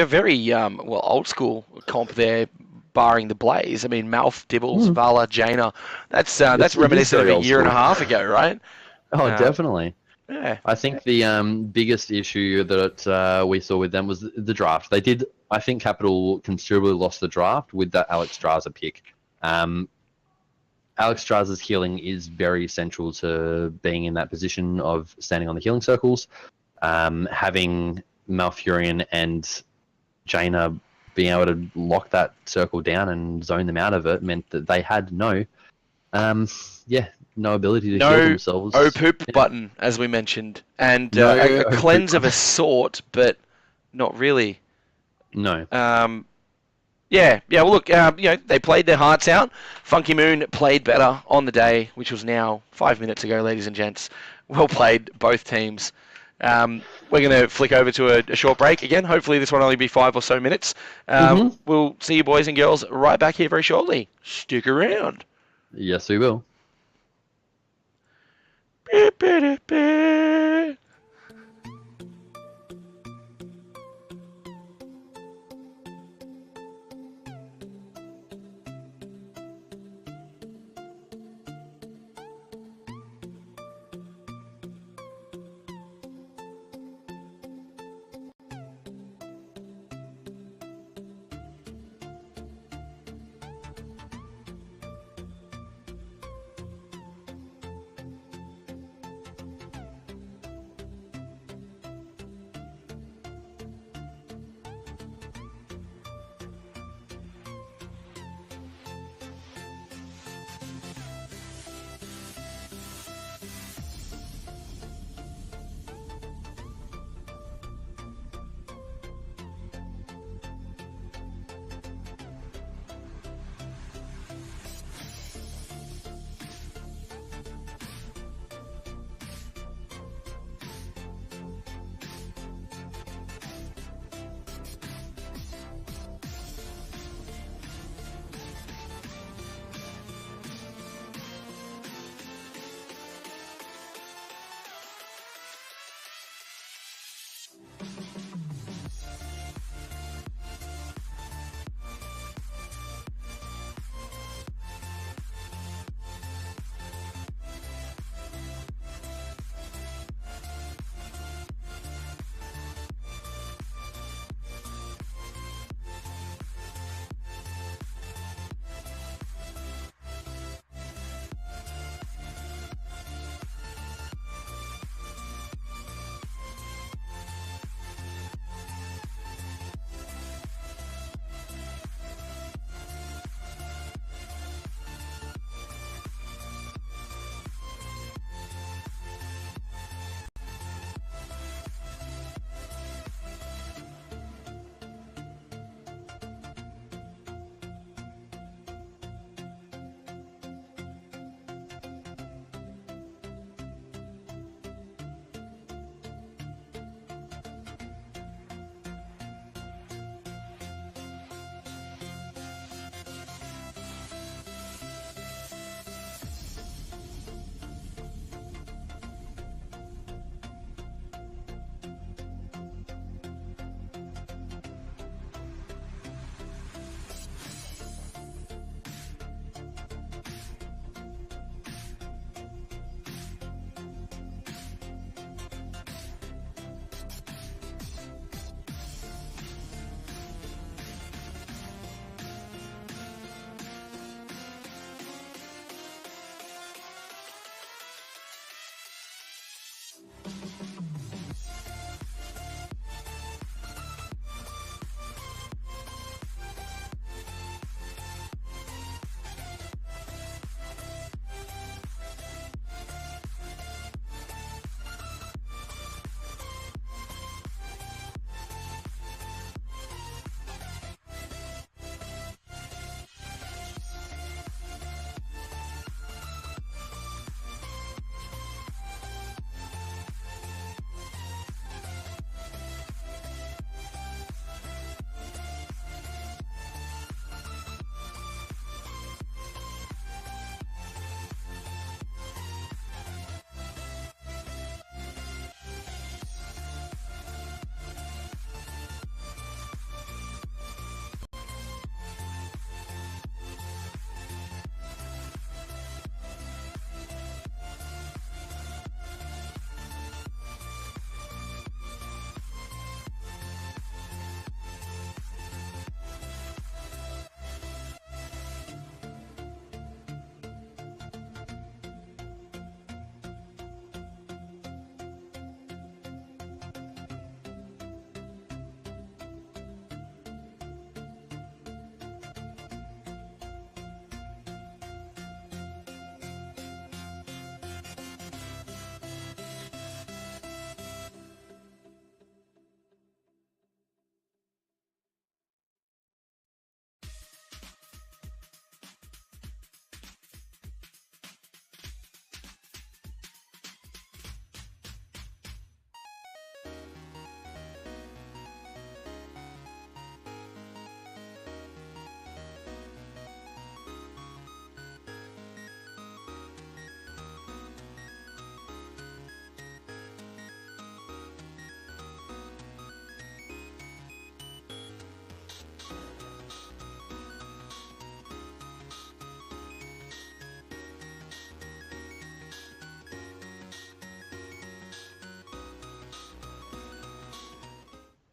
very old school comp there, barring the Blaze. I mean, Malf, Dibbles, Vala, Jaina. That's reminiscent of a year and a half ago, right? Oh, definitely. Yeah. I think the biggest issue that we saw with them was the draft. They did. I think Capital considerably lost the draft with that Alexstrasza pick. Alexstrasza's healing is very central to being in that position of standing on the healing circles. Having Malfurion and Jaina being able to lock that circle down and zone them out of it meant that they had no ability to heal themselves. No poop button, as we mentioned, and a cleanse of a sort, but not really. No. Well, look, they played their hearts out. Funky Moon played better on the day, which was now 5 minutes ago, ladies and gents. Well played, both teams. We're going to flick over to a short break again. Hopefully this one will only be 5 or so minutes. We'll see you boys and girls right back here very shortly. Stick around. Yes, we will.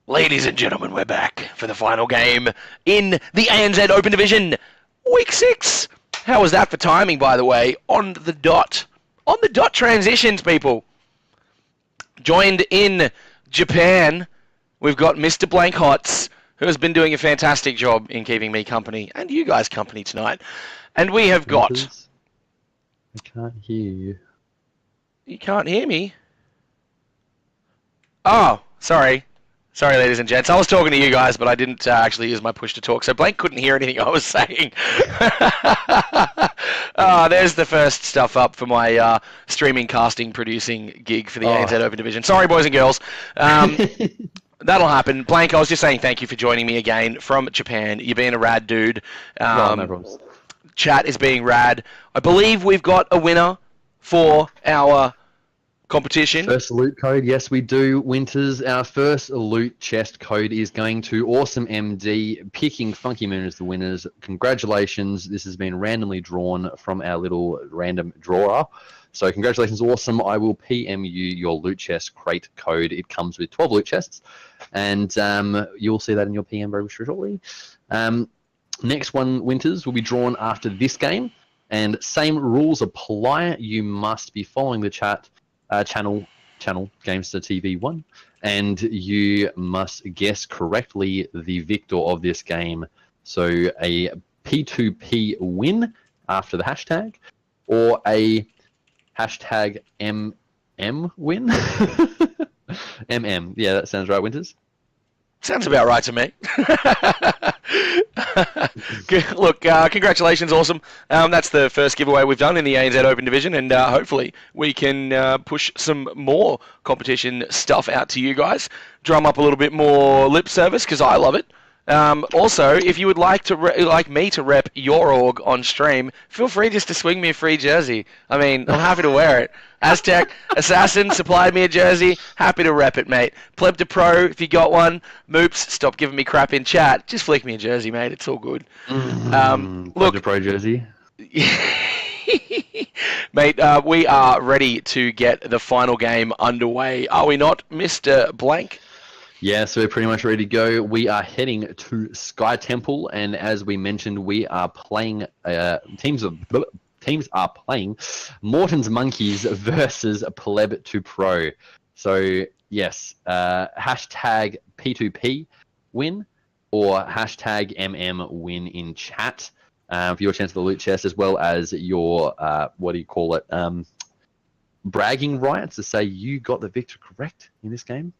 Ladies and gentlemen, we're back for the final game in the ANZ Open Division, Week 6. How was that for timing, by the way? On the dot. On the dot transitions, people. Joined in Japan, we've got Mr. Blank HotS, who has been doing a fantastic job in keeping me company, and you guys company tonight. And we have got... I can't hear you. You can't hear me? Oh, sorry. Sorry, ladies and gents. I was talking to you guys, but I didn't actually use my push to talk, so Blank couldn't hear anything I was saying. There's the first stuff up for my streaming, casting, producing gig for the ANZ Open Division. Sorry, boys and girls. That'll happen. Blank, I was just saying thank you for joining me again from Japan. You're being a rad dude. No problems. Chat is being rad. I believe we've got a winner for our competition. First loot code, yes, we do. Winters, our first loot chest code is going to Awesome MD, picking Funky Moon as the winners. Congratulations. This has been randomly drawn from our little random drawer. So congratulations, Awesome. I will PM you your loot chest crate code. It comes with 12 loot chests, and you'll see that in your PM very shortly. Next one, Winters, will be drawn after this game, and same rules apply. You must be following the channel Gamester TV 1, and you must guess correctly the victor of this game. So a P2P win after the hashtag, or a hashtag MM win. MM, yeah, that sounds right, Winters. Sounds about right to me. Look, congratulations, Awesome. That's the first giveaway we've done in the ANZ Open Division, and hopefully we can push some more competition stuff out to you guys. Drum up a little bit more lip service, because I love it. Also, if you would like me to rep your org on stream, feel free just to swing me a free jersey. I mean, I'm happy to wear it. Aztec Assassin supplied me a jersey. Happy to rep it, mate. Pleb to Pro, if you got one. Moops, stop giving me crap in chat. Just flick me a jersey, mate. It's all good. Pleb to Pro jersey. Mate, we are ready to get the final game underway. Are we not, Mr. Blank? Yeah, so we're pretty much ready to go. We are heading to Sky Temple, and as we mentioned, we are playing teams are playing Morton's Monkeys versus Pleb to Pro. So yes, hashtag P2P win or hashtag MM win in chat for your chance of the loot chest, as well as your bragging rights to say you got the victor correct in this game.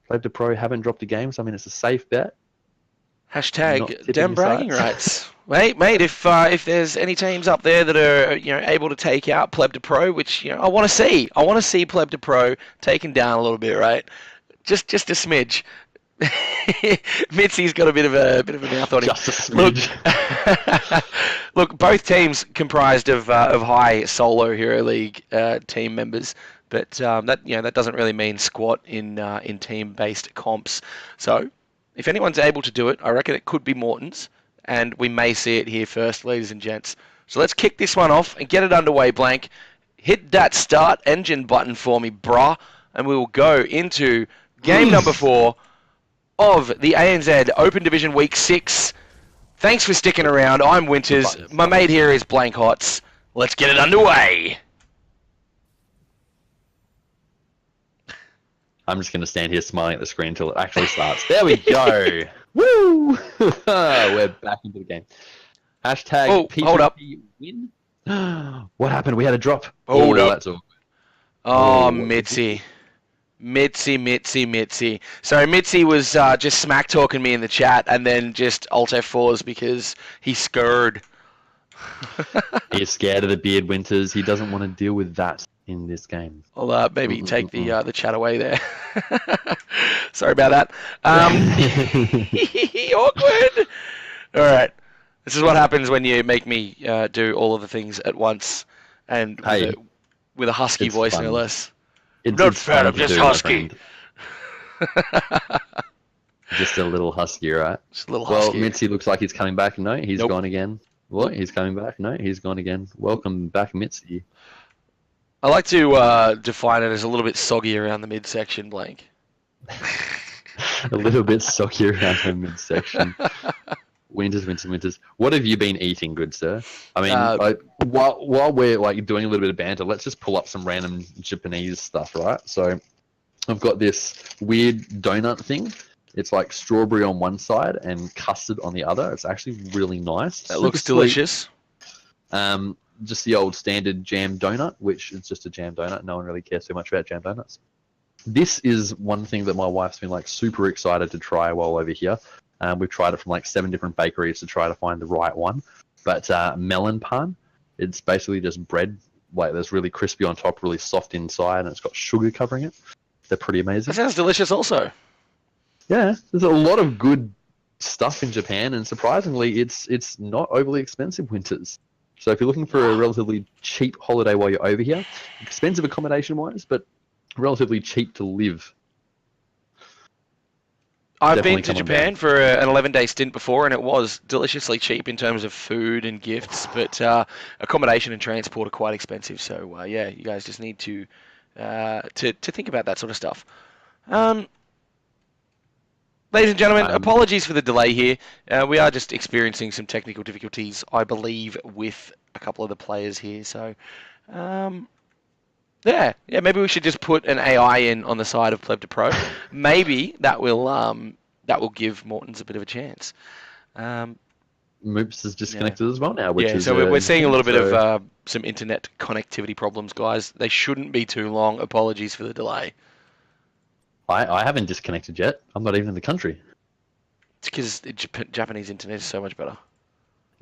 Pleb to Pro haven't dropped a game, so I mean it's a safe bet. Hashtag damn bragging rights. Mate, if there's any teams up there that are able to take out Pleb to Pro, which I want to see. I want to see Pleb to Pro taken down a little bit, right? Just a smidge. Mitzi's got a bit of a mouth on him. Just a smidge. Look, both teams comprised of high solo Hero League team members. But that doesn't really mean squat in team-based comps. So, if anyone's able to do it, I reckon it could be Morton's, and we may see it here first, ladies and gents. So let's kick this one off and get it underway, Blank. Hit that start engine button for me, brah, and we will go into game number 4 of the ANZ Open Division Week 6. Thanks for sticking around. I'm Winters. My mate here is Blank HotS. Let's get it underway. I'm just going to stand here smiling at the screen until it actually starts. There we go. Woo! We're back into the game. Hashtag P2P hold up. win. What happened? We had a drop. Hold up. That's all. Oh, Mitzi. Mitzi. So Mitzi was just smack talking me in the chat and then just Alt F4s because he's scared. He's scared of the beard, Winters. He doesn't want to deal with that in this game. I'll maybe take the chat away there. Sorry about that. Awkward. All right. This is what happens when you make me do all of the things at once and with a husky voice, fun. no less. It's not fat, I'm just husky. Just a little husky, right? Just a little husky. Well, Mitzi looks like he's coming back. No, he's gone again. What? He's coming back? No, he's gone again. Welcome back, Mitzi. I like to define it as a little bit soggy around the midsection, Blank. A little bit soggy around her midsection. Winters. What have you been eating, good sir? I mean, while we're like doing a little bit of banter, let's just pull up some random Japanese stuff, right? So I've got this weird donut thing. It's like strawberry on one side and custard on the other. It's actually really nice. That looks delicious. Just the old standard jam donut, which is just a jam donut. No one really cares too much about jam donuts. This is one thing that my wife's been like super excited to try while over here. We've tried it from like 7 different bakeries to try to find the right one. But melon pan, it's basically just bread, like that's really crispy on top, really soft inside, and it's got sugar covering it. They're pretty amazing. That sounds delicious also. Yeah, there's a lot of good stuff in Japan, and surprisingly, it's not overly expensive winters. So if you're looking for a relatively cheap holiday while you're over here, expensive accommodation-wise, but relatively cheap to live. I've been to Japan for an 11-day stint before, and it was deliciously cheap in terms of food and gifts, but accommodation and transport are quite expensive. So yeah, you guys just need to think about that sort of stuff. Ladies and gentlemen, apologies for the delay here. We are just experiencing some technical difficulties, I believe, with a couple of the players here. So, yeah, maybe we should just put an AI in on the side of Pleb to Pro. Maybe that will give Morton's a bit of a chance. Moops is disconnected as well now, which is... so we're seeing a little bit of some internet connectivity problems, guys. They shouldn't be too long. Apologies for the delay. I haven't disconnected yet. I'm not even in the country. It's because Japanese internet is so much better.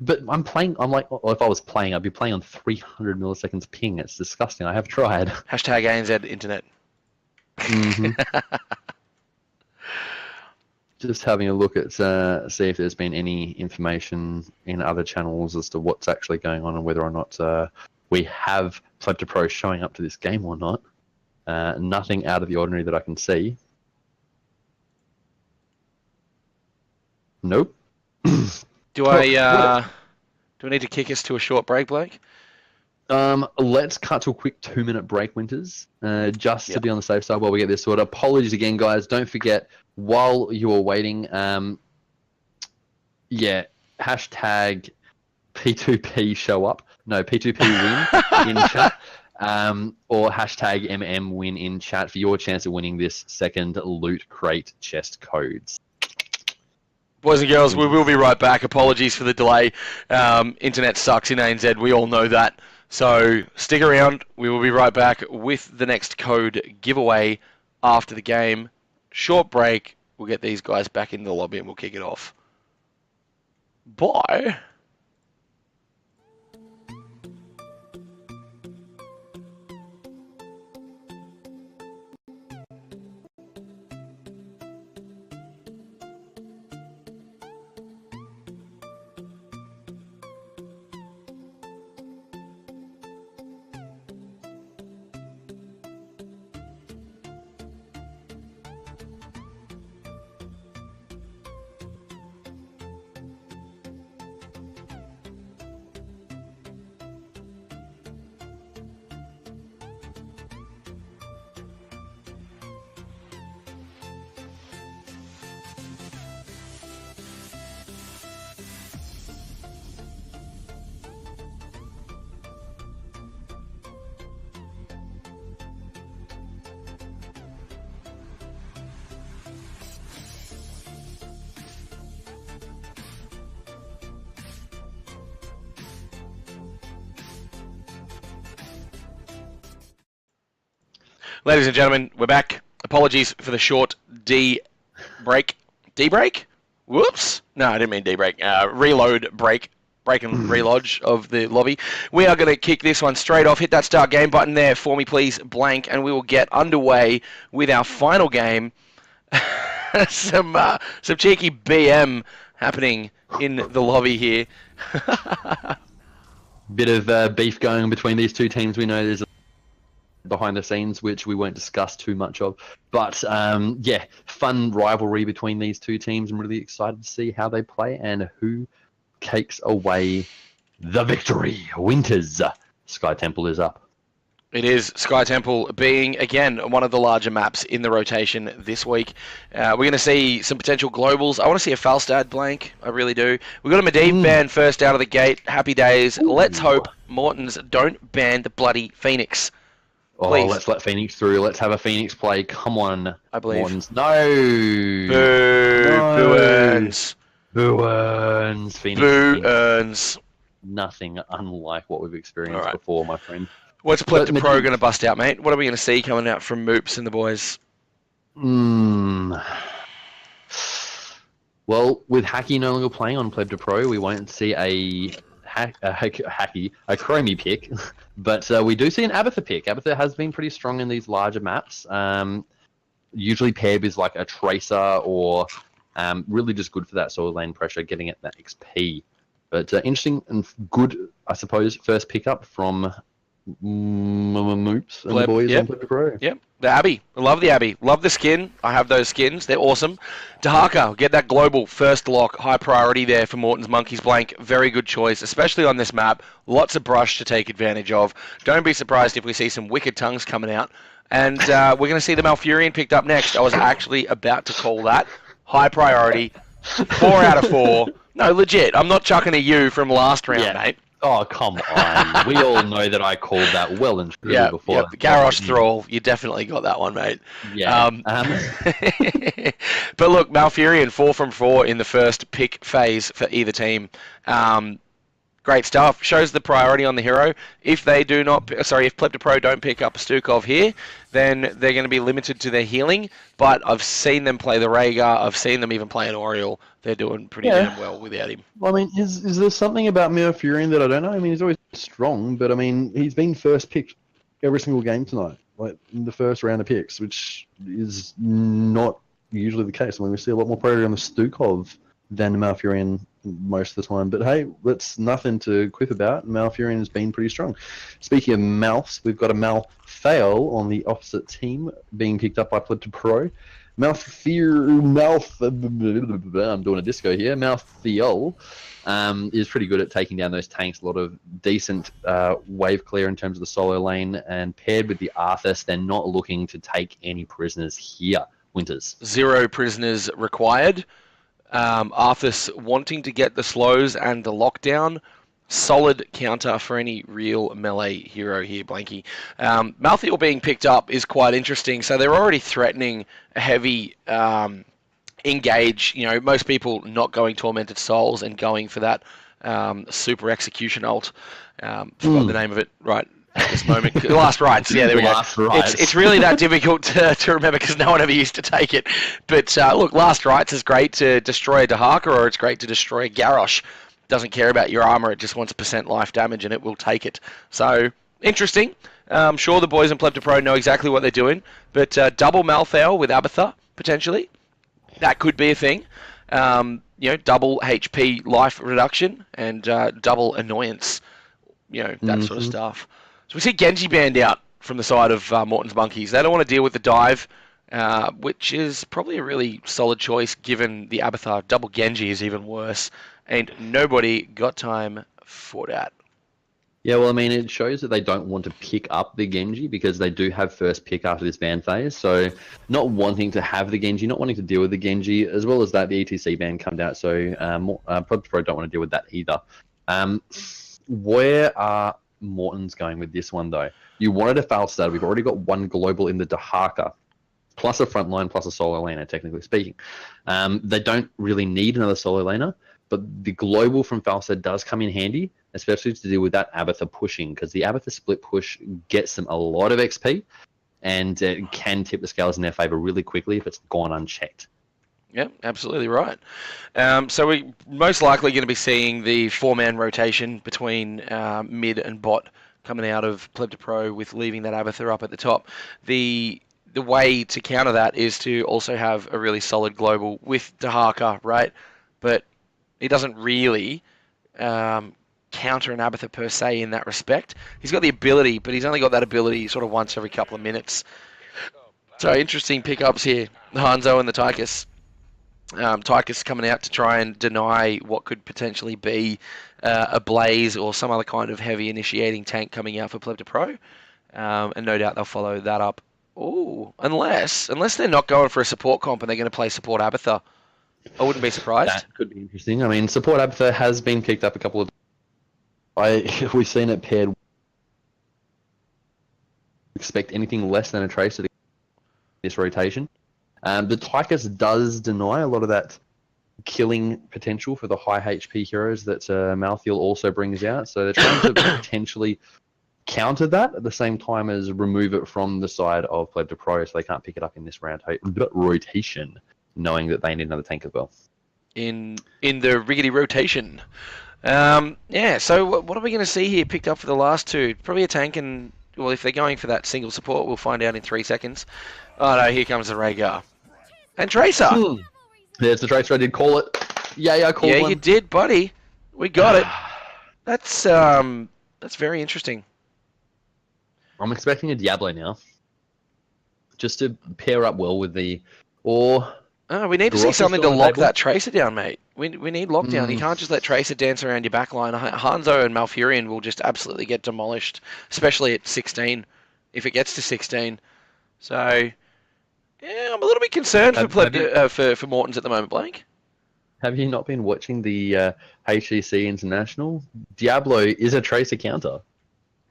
But I'm playing, well, if I was playing, I'd be playing on 300 milliseconds ping. It's disgusting. I have tried. Hashtag ANZ internet. Mm-hmm. Just having a look at, see if there's been any information in other channels as to what's actually going on and whether or not we have Pleb to Pro showing up to this game or not. Nothing out of the ordinary that I can see. Nope. Do I need to kick us to a short break, Blake? Let's cut to a quick 2-minute break, Winters, just to be on the safe side while we get this sorted. Apologies again, guys. Don't forget, while you are waiting, hashtag P2P show up. No, P2P win in chat. Or hashtag MMWin in chat for your chance of winning this second Loot Crate chest codes. Boys and girls, we will be right back. Apologies for the delay. Internet sucks in ANZ. We all know that. So stick around. We will be right back with the next code giveaway after the game. Short break. We'll get these guys back in the lobby and we'll kick it off. Bye. Ladies and gentlemen, we're back. Apologies for the short D break. D break? Whoops. No, I didn't mean D break. Reload break. Break and relodge of the lobby. We are going to kick this one straight off. Hit that start game button there for me, please, blank, and we will get underway with our final game. some cheeky BM happening in the lobby here. Bit of beef going on between these two teams. We know there's behind the scenes, which we won't discuss too much of. But yeah, fun rivalry between these two teams. I'm really excited to see how they play and who takes away the victory. Winters. Sky Temple is up. It is Sky Temple being, again, one of the larger maps in the rotation this week. We're going to see some potential globals. I want to see a Falstad blank. I really do. We've got a Medivh ban first out of the gate. Happy days. Ooh. Let's hope Mortons don't ban the bloody Phoenix. Please. Oh, let's let Phoenix through. Let's have a Phoenix play. Come on, I believe. Mortons. No. Boo. No. Boo earns. Boo earns. Phoenix. Boo earns. Nothing unlike what we've experienced before, my friend. What's Plepto Pro going to bust out, mate? What are we going to see coming out from Moops and the boys? Well, with Hacky no longer playing on Plepto Pro, we won't see a Chromie pick, but we do see an Abathur pick. Abathur has been pretty strong in these larger maps, usually paired with like a Tracer or really just good for that soil lane pressure, getting at that XP. But interesting and good, I suppose, first pickup from Moops and the boys on Plepto Pro. Yep, the Abbey. I love the Abbey. Love the skin. I have those skins. They're awesome. Dahaka, get that global first lock. High priority there for Morton's Monkeys Blank. Very good choice, especially on this map. Lots of brush to take advantage of. Don't be surprised if we see some wicked tongues coming out. And we're going to see the Malfurion picked up next. I was actually about to call that. High priority. 4 out of 4. No, legit. I'm not chucking a U from last round, mate. Oh, come on. We all know that I called that well and truly before. Yeah, Garrosh Thrall, you definitely got that one, mate. Yeah. But look, Malfurion, 4 from 4 in the first pick phase for either team. Great stuff. Shows the priority on the hero. If they do not, if Plepto Pro don't pick up a Stukov here, then they're going to be limited to their healing. But I've seen them play the Rhaegar. I've seen them even play an Oriole. They're doing pretty damn well without him. Well, I mean, is there something about Malfurion that I don't know? I mean, he's always strong, but I mean, he's been first picked every single game tonight, like in the first round of picks, which is not usually the case. I mean, we see a lot more priority on the Stukov than Malfurion most of the time. But hey, that's nothing to quip about. Malfurion has been pretty strong. Speaking of Mouse, we've got a Malthael on the opposite team being picked up by Plepto Pro. I'm doing a disco here. Malthael is pretty good at taking down those tanks. A lot of decent wave clear in terms of the solo lane, and paired with the Arthas, they're not looking to take any prisoners here. Winters. 0 prisoners required. Arthas wanting to get the slows and the lockdown. Solid counter for any real melee hero here, Blanky. Malthael being picked up is quite interesting. So they're already threatening a heavy engage. You know, most people not going Tormented Souls and going for that super execution ult. Forgot the name of it right at this moment. Last Rites. Yeah, there we go. It's really that difficult to remember because no one ever used to take it. But look, Last Rites is great to destroy a Dahaka, or it's great to destroy a Garrosh. Doesn't care about your armor, it just wants % life damage and it will take it. So, interesting. I'm sure the boys in Plepto Pro know exactly what they're doing, but double Malthael with Abathur, potentially. That could be a thing. You know, double HP life reduction and double annoyance. You know, that sort of stuff. So we see Genji banned out from the side of Morton's Monkeys. They don't want to deal with the dive, which is probably a really solid choice given the Abathur. Double Genji is even worse. And nobody got time for that. Yeah, well, I mean, it shows that they don't want to pick up the Genji because they do have first pick after this ban phase. So not wanting to have the Genji, not wanting to deal with the Genji, as well as that, the ETC ban come out. So Plepto Pro don't want to deal with that either. Where are Mortons going with this one, though? You wanted a Falstad. We've already got one global in the Dahaka, plus a frontline, plus a solo laner, technically speaking. They don't really need another solo laner. But the global from Falstad does come in handy, especially to deal with that Abathur pushing, because the Abathur split push gets them a lot of XP, and it can tip the scales in their favor really quickly if it's gone unchecked. Yeah, absolutely right. So we're most likely going to be seeing the 4-man rotation between mid and bot coming out of Plepto Pro, with leaving that Abathur up at the top. The way to counter that is to also have a really solid global with Dahaka, right? But he doesn't really counter an Abathur per se in that respect. He's got the ability, but he's only got that ability sort of once every couple of minutes. So interesting pickups here. The Hanzo and the Tychus. Tychus coming out to try and deny what could potentially be a Blaze or some other kind of heavy initiating tank coming out for Plepto Pro. And no doubt they'll follow that up. Oh, unless they're not going for a support comp and they're going to play support Abatha. I wouldn't be surprised. That could be interesting. I mean, support Abatha has been picked up a couple of. We've seen it paired. Expect anything less than a Tracer to this rotation. The Tychus does deny a lot of that killing potential for the high HP heroes that Malthael also brings out. So they're trying to potentially counter that at the same time as remove it from the side of Pleb to Pro, so they can't pick it up in this rotation, knowing that they need another tank as well. In the riggedy rotation. Yeah, so what are we going to see here picked up for the last two? Probably a tank and, well, if they're going for that single support, we'll find out in 3 seconds. Oh no, here comes the Rhaegar. And Tracer! There's the Tracer, I did call it. Yeah, I called one. Yeah, you did, buddy. We got it. That's very interesting. I'm expecting a Diablo now. Just to pair up well with the... Or... Oh, we need to see something to lock that Tracer down, mate. We need lockdown. You can't just let Tracer dance around your backline. Hanzo and Malfurion will just absolutely get demolished, especially at 16, if it gets to 16. So, yeah, I'm a little bit concerned for Mortons at the moment, Blake. Have you not been watching the HEC International? Diablo is a Tracer counter.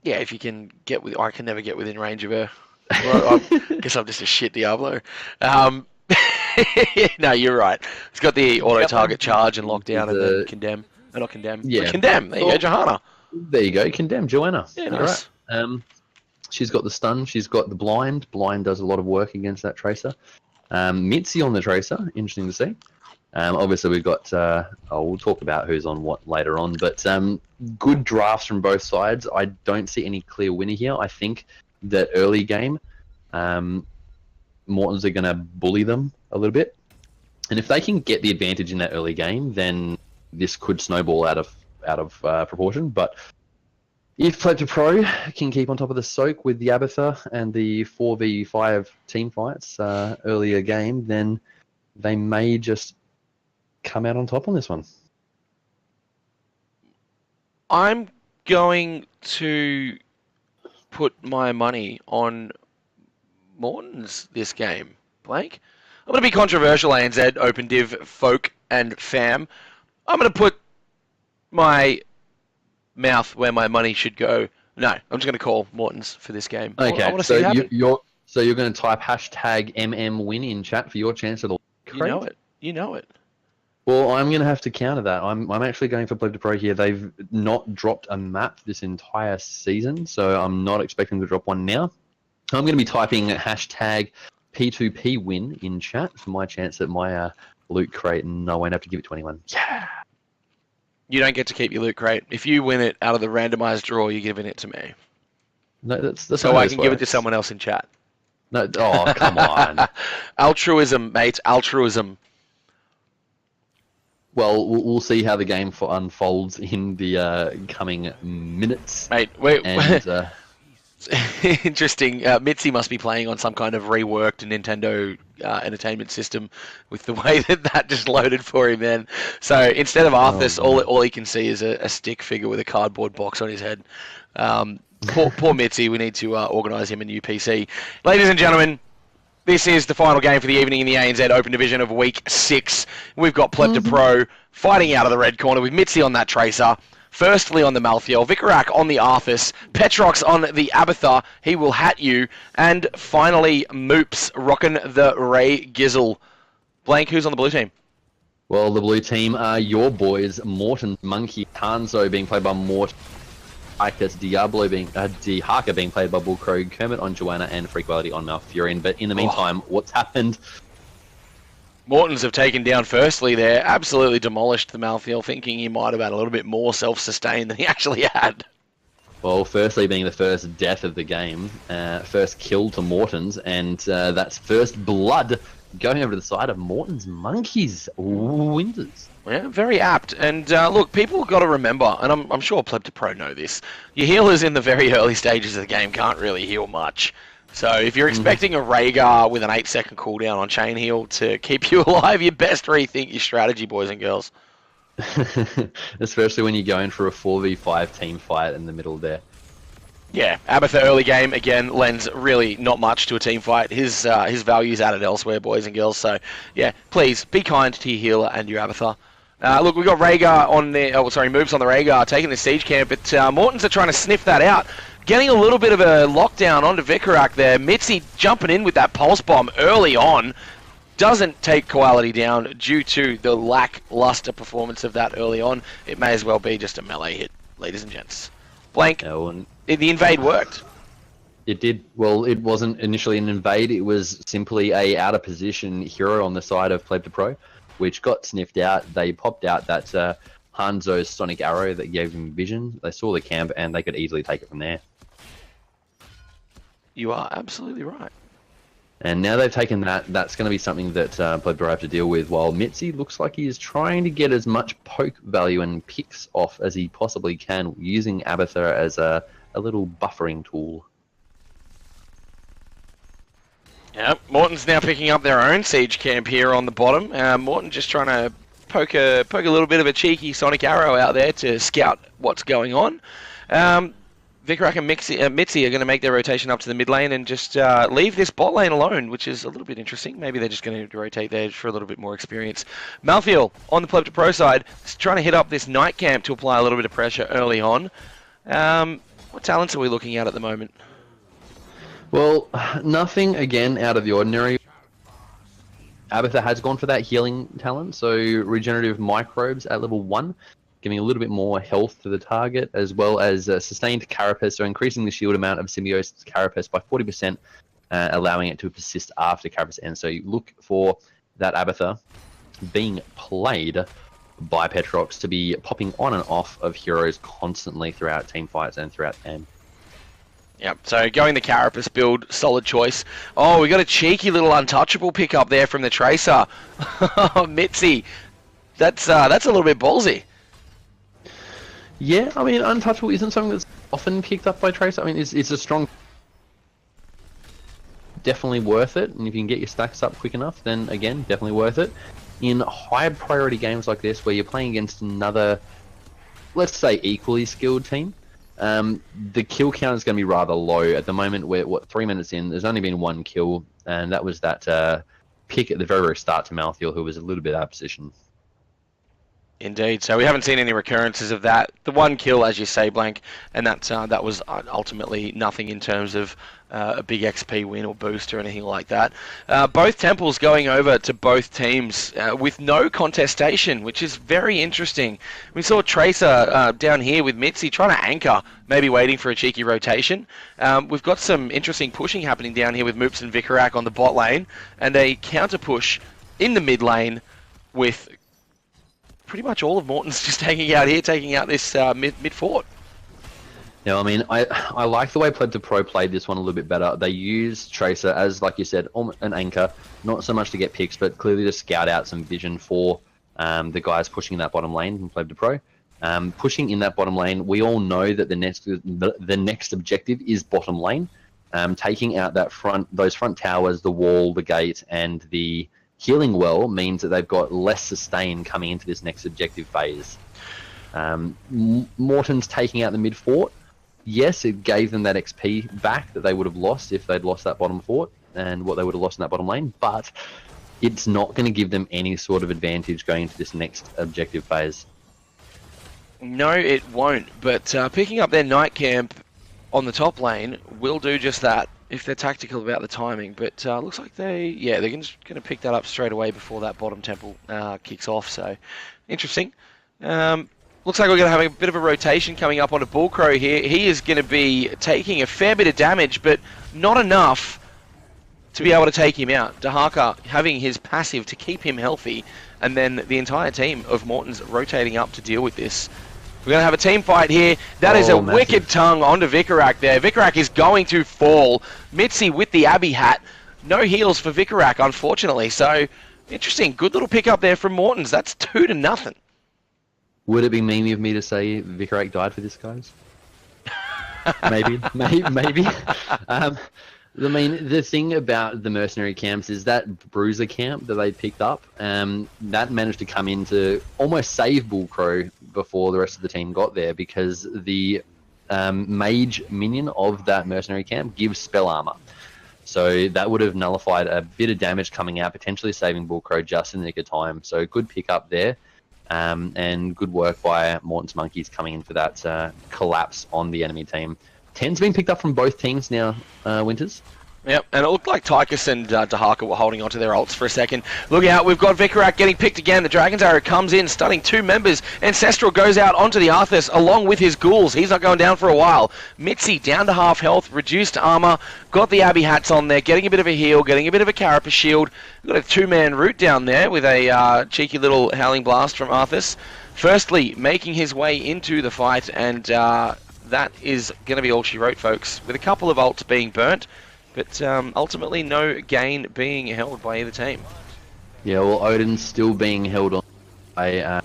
Yeah, if you can get with... I can never get within range of her. Well, I guess I'm just a shit Diablo. No, you're right. It's got the auto-target charge and lockdown and then condemn. Not condemn. Yeah. Condemn. There you go, Johanna. There you go, condemn, Joanna. Yeah, nice. Right. She's got the stun. She's got the blind. Blind does a lot of work against that Tracer. Mitzi on the Tracer. Interesting to see. Obviously, we've got... we'll talk about who's on what later on. But good drafts from both sides. I don't see any clear winner here. I think that early game, Mortons are going to bully them a little bit. And if they can get the advantage in that early game, then this could snowball out of proportion. But if Pleb to Pro can keep on top of the soak with the Abatha and the 4v5 team fights earlier game, then they may just come out on top on this one. I'm going to put my money on Mortons this game, Blake. I'm going to be controversial, ANZ, Open Div, Folk, and Fam. I'm going to put my mouth where my money should go. No, I'm just going to call Mortons for this game. Okay, I want to see it happen. you're going to type hashtag MMWin in chat for your chance at the crate? You know it. Well, I'm going to have to counter that. I'm actually going for Pleb to Pro here. They've not dropped a map this entire season, so I'm not expecting to drop one now. I'm going to be typing hashtag P2P win in chat for my chance at my loot crate, and I won't have to give it to anyone. Yeah. You don't get to keep your loot crate. If you win it out of the randomized draw, you're giving it to me. No, that's so I can give it to someone else in chat. No, oh, come on. Altruism, mate. Altruism. Well, we'll see how the game unfolds in the coming minutes. Mate, interesting. Mitzi must be playing on some kind of reworked Nintendo entertainment system with the way that just loaded for him, man. So instead of Arthas, all he can see is a stick figure with a cardboard box on his head. Poor Mitzi. We need to organise him a new PC. Ladies and gentlemen, this is the final game for the evening in the ANZ Open Division of Week 6. We've got Pleb to Pro fighting out of the red corner with Mitzi on that Tracer. Firstly on the Malthael, Vicarak on the Arthas, Petrox on the Abatha, he will hat you, and finally Moops rocking the Ray Gizzle. Blank, who's on the blue team? Well, the blue team are your boys, Morton, Monkey, Hanzo being played by Mort, Icus, Diablo being, Dihaka being played by Bullcrow, Kermit on Joanna, and Frequality on Malfurion. But in the meantime, what's happened? Mortons have taken down firstly there, absolutely demolished the Malthael, thinking he might have had a little bit more self-sustain than he actually had. Well, firstly being the first death of the game, first kill to Mortons, and that's first blood going over to the side of Morton's Monkeys Winters. Yeah, very apt. And look, people have got to remember, and I'm sure Pleb to Pro know this, your healers in the very early stages of the game can't really heal much. So if you're expecting a Rhaegar with an 8-second cooldown on chain heal to keep you alive, you best rethink your strategy, boys and girls. Especially when you're going for a 4v5 team fight in the middle there. Yeah, Abatha early game, again, lends really not much to a team fight. His value's added elsewhere, boys and girls. So, yeah, please, be kind to your healer and your Abatha. Look, we've got Rhaegar on there, moves on the Rhaegar, taking the siege camp, but Mortons are trying to sniff that out. Getting a little bit of a lockdown onto Vicarak there. Mitzi jumping in with that pulse bomb early on. Doesn't take Quality down due to the lackluster performance of that early on. It may as well be just a melee hit, ladies and gents. Blank. No, The invade worked. It did. Well, it wasn't initially an invade. It was simply a out of position hero on the side of Pleb to Pro, which got sniffed out. They popped out that Hanzo's Sonic Arrow that gave them vision. They saw the camp and they could easily take it from there. You are absolutely right. And now they've taken that. That's going to be something that Pleb Pro have to deal with, while Mitzi looks like he is trying to get as much poke value and picks off as he possibly can, using Abatha as a little buffering tool. Yeah, Morton's now picking up their own siege camp here on the bottom. Morton just trying to poke a little bit of a cheeky Sonic Arrow out there to scout what's going on. Vicarak and Mitzi are going to make their rotation up to the mid lane and just leave this bot lane alone, which is a little bit interesting. Maybe they're just going to rotate there for a little bit more experience. Malthael, on the Pleb to Pro side, is trying to hit up this night camp to apply a little bit of pressure early on. What talents are we looking at the moment? Well, nothing, again, out of the ordinary. Abatha has gone for that healing talent, so regenerative microbes at level 1. Giving a little bit more health to the target, as well as sustained carapace, so increasing the shield amount of Symbiosis carapace by 40%, allowing it to persist after carapace ends. So you look for that Abatha being played by Petrox to be popping on and off of heroes constantly throughout team fights and throughout the game. Yep, so going the Carapace build, solid choice. Oh, we got a cheeky little untouchable pick up there from the Tracer. Mitzi, that's a little bit ballsy. Yeah, I mean, untouchable isn't something that's often picked up by Tracer. I mean, it's a strong... Definitely worth it, and if you can get your stacks up quick enough, then again, definitely worth it. In high priority games like this, where you're playing against another, let's say, equally skilled team, the kill count is going to be rather low. At the moment, we're 3 minutes in, there's only been 1 kill, and that was that pick at the very, very start to Malthael, who was a little bit out of position. Indeed. So we haven't seen any recurrences of that. The 1 kill, as you say, Blank, and that was ultimately nothing in terms of a big XP win or boost or anything like that. Both temples going over to both teams with no contestation, which is very interesting. We saw Tracer down here with Mitzi trying to anchor, maybe waiting for a cheeky rotation. We've got some interesting pushing happening down here with Moops and Vicarak on the bot lane, and a counter push in the mid lane with pretty much all of Morton's just hanging out here, taking out this mid fort. Now, I mean, I like the way Pleb to Pro played this one a little bit better. They used Tracer as, like you said, an anchor, not so much to get picks, but clearly to scout out some vision for the guys pushing in that bottom lane in Pleb to Pro. Pushing in that bottom lane, we all know that the next objective is bottom lane. Taking out those front towers, the wall, the gate, and the healing well means that they've got less sustain coming into this next objective phase. Morton's taking out the mid fort. Yes, it gave them that XP back that they would have lost if they'd lost that bottom fort and what they would have lost in that bottom lane, but it's not going to give them any sort of advantage going into this next objective phase. No, it won't, but picking up their night camp on the top lane will do just that if they're tactical about the timing, but looks like they're going to pick that up straight away before that bottom temple kicks off, so interesting. Looks like we're going to have a bit of a rotation coming up onto Bullcrow here. He is going to be taking a fair bit of damage, but not enough to be able to take him out. Dahaka having his passive to keep him healthy, and then the entire team of Morton's rotating up to deal with this. We're going to have a team fight here. That is a massive wicked tongue onto Vicarak there. Vicarak is going to fall. Mitzi with the Abbey hat. No heals for Vicarak, unfortunately. So, interesting. Good little pick up there from Morton's. That's 2-0. Would it be mean of me to say Vicarak died for this, guys? Maybe. The thing about the mercenary camps is that bruiser camp that they picked up, that managed to come in to almost save Bullcrow before the rest of the team got there, because the mage minion of that mercenary camp gives spell armor. So that would have nullified a bit of damage coming out, potentially saving Bullcrow just in the nick of time. So good pick up there, and good work by Morton's Monkeys coming in for that collapse on the enemy team. 10's been picked up from both teams now, Winters. Yep, and it looked like Tychus and Dahaka were holding onto their ults for a second. Look out, we've got Vicarak getting picked again. The Dragon's Arrow comes in, stunning 2 members. Ancestral goes out onto the Arthas along with his ghouls. He's not going down for a while. Mitzi down to half health, reduced armor. Got the Abbey hats on there, getting a bit of a heal, getting a bit of a Carapace shield. Got a 2-man root down there with a cheeky little Howling Blast from Arthas. Firstly, making his way into the fight, and that is going to be all she wrote, folks. With a couple of ults being burnt, but ultimately no gain being held by either team. Yeah, well, Odin's still being held on by...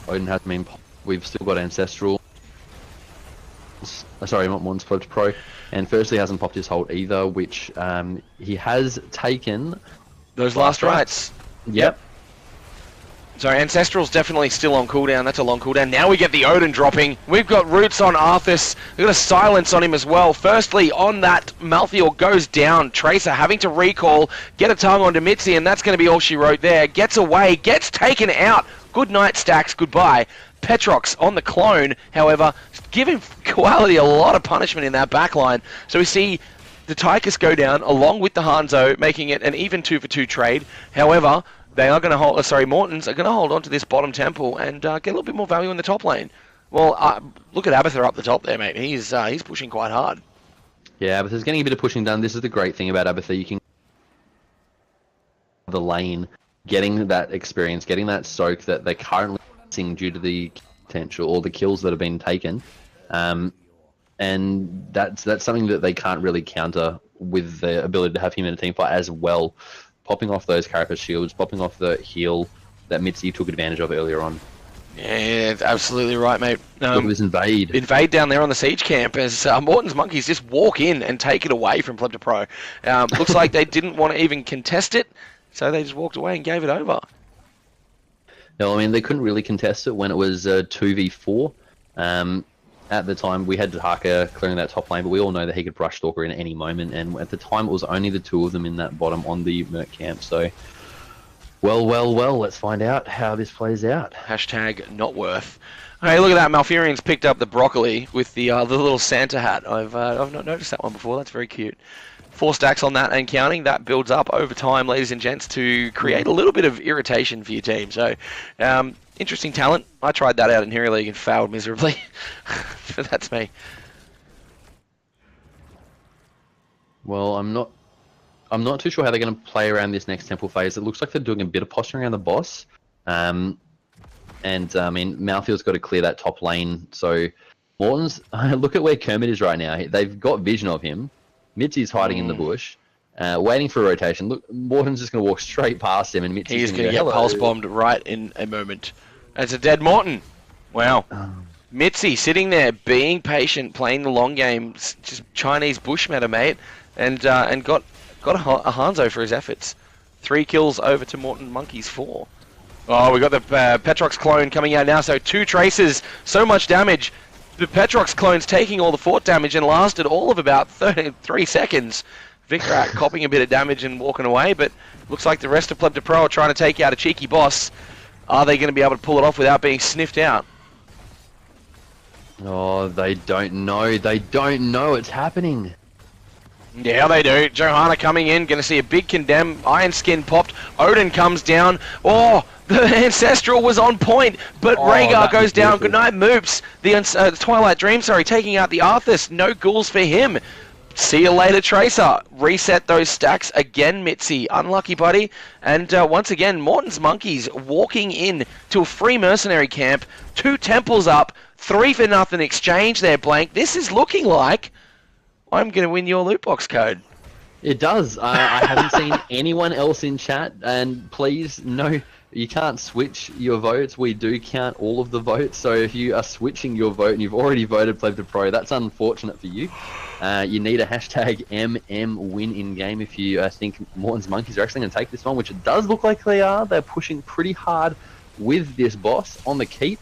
Odin has been... We've still got Ancestral. Sorry, not Morton's Pro. And firstly hasn't popped his hold either, which he has taken... Those last rites. Yep. So Ancestral's definitely still on cooldown. That's a long cooldown. Now we get the Odin dropping. We've got roots on Arthas. We've got a silence on him as well. Firstly, on that, Malthael goes down. Tracer having to recall, get a tongue onto Mitzi, and that's going to be all she wrote there. Gets away, gets taken out. Good night, Stacks. Goodbye. Petrox on the clone, however, giving Quality a lot of punishment in that backline. So we see the Tychus go down along with the Hanzo, making it an even 2-for-2 trade. However, they are going to hold. Mortons are going to hold on to this bottom temple and get a little bit more value in the top lane. Well, look at Abathur up the top there, mate. He's pushing quite hard. Yeah, Abathur's getting a bit of pushing done. This is the great thing about Abathur. You can the lane, getting that experience, getting that soak that they're currently missing due to the potential or the kills that have been taken, and that's something that they can't really counter with the ability to have him in a team fight as well. Popping off those Carapace shields, popping off the heal that Mitzi took advantage of earlier on. Yeah, absolutely right, mate. Look at this invade. Invade down there on the siege camp as Morton's Monkeys just walk in and take it away from Pleb to Pro. Looks like they didn't want to even contest it, so they just walked away and gave it over. No, I mean, they couldn't really contest it when it was 2v4. At the time, we had Dahaka clearing that top lane, but we all know that he could brush Stalker in at any moment, and at the time, it was only the 2 of them in that bottom on the Merc camp, so... Well, let's find out how this plays out. Hashtag not worth. Hey, look at that. Malfurion's picked up the broccoli with the little Santa hat. I've not noticed that one before. That's very cute. 4 stacks on that and counting. That builds up over time, ladies and gents, to create a little bit of irritation for your team. So, interesting talent. I tried that out in Hero League and failed miserably. But that's me. Well, I'm not too sure how they're going to play around this next temple phase. It looks like they're doing a bit of posturing around the boss. And, I mean, Malthael's got to clear that top lane. So, Morton's... Look at where Kermit is right now. They've got vision of him. Mitzi's hiding in the bush, waiting for a rotation. Look, Morton's just going to walk straight past him, and Mitzi's He's going to get pulse bombed right in a moment. It's a dead Morton. Wow. Mitzi sitting there, being patient, playing the long game, just Chinese bush meta, mate, and got a Hanzo for his efforts. 3 kills over to Morton Monkeys 4. Oh, we got the Petrox clone coming out now, so 2 traces, so much damage. The Petrox clone's taking all the fort damage and lasted all of about 3 seconds. Vicarak copping a bit of damage and walking away, but looks like the rest of Pleb to Pro are trying to take out a cheeky boss. Are they going to be able to pull it off without being sniffed out? Oh, they don't know. They don't know it's happening. Yeah, they do. Johanna coming in, going to see a big condemn. Iron Skin popped. Odin comes down. Oh, the Ancestral was on point, but Rhaegar goes down. Good night, Moops. The Twilight Dream, taking out the Arthas. No ghouls for him. See you later, Tracer. Reset those stacks again, Mitzi. Unlucky, buddy. And once again, Morton's Monkeys walking in to a free mercenary camp. 2 temples up. 3-for-0 exchange there, Blank. This is looking like I'm going to win your loot box code. It does. I haven't seen anyone else in chat, and please, no, you can't switch your votes. We do count all of the votes, so if you are switching your vote and you've already voted Pleb to Pro, that's unfortunate for you. You need a hashtag MM win in game if you think Morton's Monkeys are actually going to take this one, which it does look like they are. They're pushing pretty hard with this boss on the keep.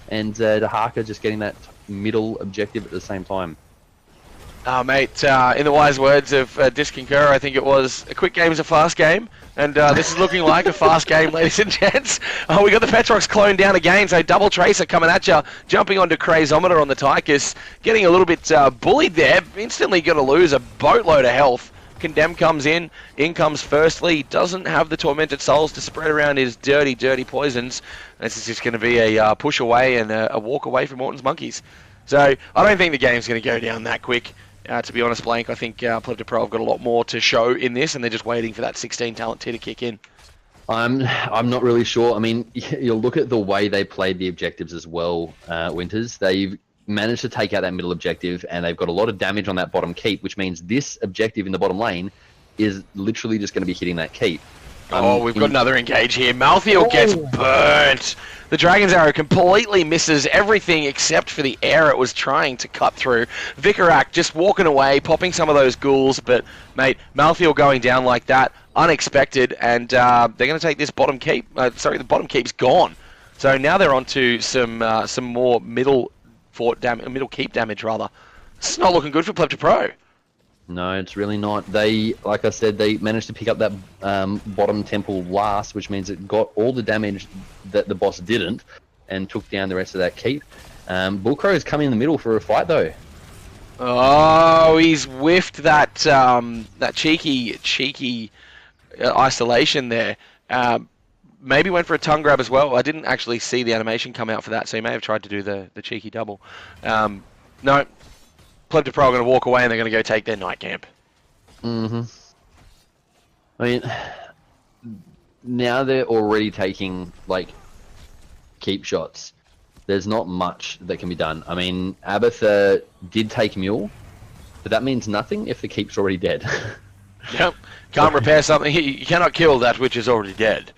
and Dahaka just getting that middle objective at the same time. Mate, in the wise words of Disconcur, I think it was a quick game is a fast game, and this is looking like a fast game, ladies and gents. We got the Petrox clone down again, so Double Tracer coming at you, jumping onto Crazometer on the Tychus, getting a little bit bullied there, instantly going to lose a boatload of health. Condemn comes in comes Firstly, doesn't have the Tormented Souls to spread around his dirty, dirty poisons. This is just going to be a push away and a walk away from Morton's Monkeys. So I don't think the game's going to go down that quick. To be honest, Blank, I think Pleb to Pro have got a lot more to show in this, and they're just waiting for that 16 talent tier to kick in. I'm not really sure. I mean, you look at the way they played the objectives as well, Winters. They've managed to take out that middle objective, and they've got a lot of damage on that bottom keep, which means this objective in the bottom lane is literally just going to be hitting that keep. We've got another engage here. Malthiel gets burnt. The Dragon's Arrow completely misses everything except for the air it was trying to cut through. Vicarak just walking away, popping some of those ghouls, but, mate, Malthiel going down like that, unexpected, and they're going to take this bottom keep. The bottom keep's gone. So now they're on to some more middle keep damage, rather. It's not looking good for Pleb to Pro. No, it's really not. They, like I said, they managed to pick up that bottom temple last, which means it got all the damage that the boss didn't, and took down the rest of that keep. Bullcrow's coming in the middle for a fight, though. Oh, he's whiffed that that cheeky isolation there. Maybe went for a tongue grab as well. I didn't actually see the animation come out for that, so he may have tried to do the cheeky double. No. Pleb to Pro are going to walk away and they're going to go take their night camp. I mean, now they're already taking, like, keep shots. There's not much that can be done. I mean, Abatha did take Mule, but that means nothing if the keep's already dead. Yep. Can't repair something. You cannot kill that which is already dead.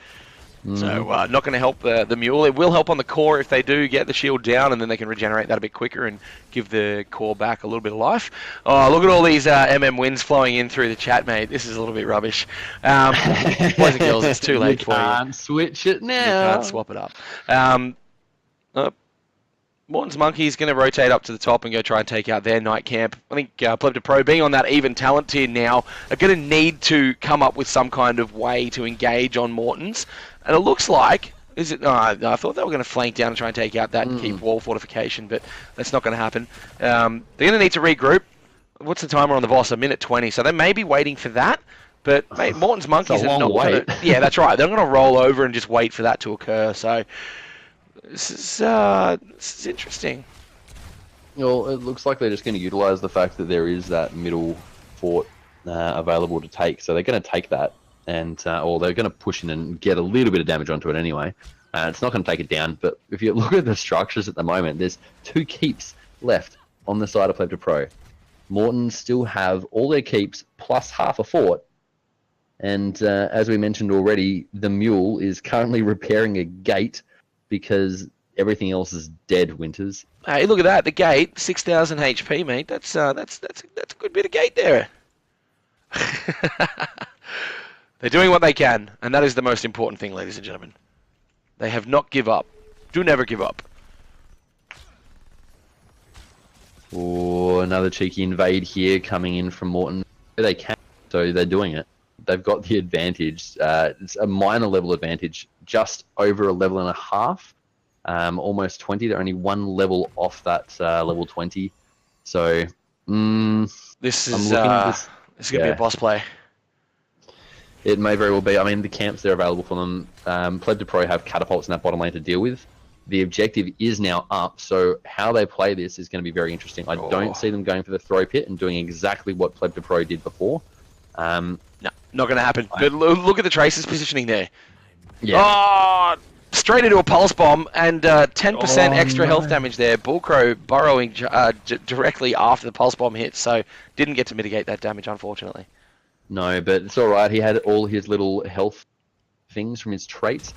So not going to help the Mule. It will help on the core if they do get the shield down, and then they can regenerate that a bit quicker and give the core back a little bit of life. Oh, look at all these wins flowing in through the chat, mate. This is a little bit rubbish. Boys and girls, it's too late for you. You can't switch it now. You can't swap it up. Morton's Monkey is going to rotate up to the top and go try and take out their night camp. I think Pleb to Pro, being on that even talent tier now, are going to need to come up with some kind of way to engage on Morton's. And it looks like, I thought they were going to flank down and try and take out that keep wall fortification, but that's not going to happen. They're going to need to regroup. What's the timer on the boss? 1:20. So they may be waiting for that. But mate, Morton's Monkeys are not going to. Yeah, that's right. They're going to roll over and just wait for that to occur. So this is interesting. Well, it looks like they're just going to utilize the fact that there is that middle fort available to take. So they're going to take that. And or they're going to push in and get a little bit of damage onto it anyway. It's not going to take it down, but if you look at the structures at the moment, there's 2 keeps left on the side of Pleb to Pro. Morton still have all their keeps plus half a fort, and as we mentioned already, the Mule is currently repairing a gate because everything else is dead, Winters. Hey, look at that! The gate, 6,000 HP, mate. That's a good bit of gate there. They're doing what they can, and that is the most important thing, ladies and gentlemen. They have not give up. Do never give up. Oh, another cheeky invade here coming in from Morton. They can, so they're doing it. They've got the advantage. It's a minor level advantage, just over a level and a half. Almost 20. They're only 1 level off that level 20. So, this is going to be a boss play. It may very well be. I mean, the camps, they're available for them. Pleb to Pro have catapults in that bottom lane to deal with. The objective is now up, so how they play this is going to be very interesting. I don't see them going for the throw pit and doing exactly what Pleb to Pro did before. No, not going to happen. But look at the Tracer's positioning there. Yeah. Oh, straight into a pulse bomb and 10% extra health damage there. Bullcrow burrowing directly after the pulse bomb hit, so didn't get to mitigate that damage, unfortunately. No, but it's all right. He had all his little health things from his traits.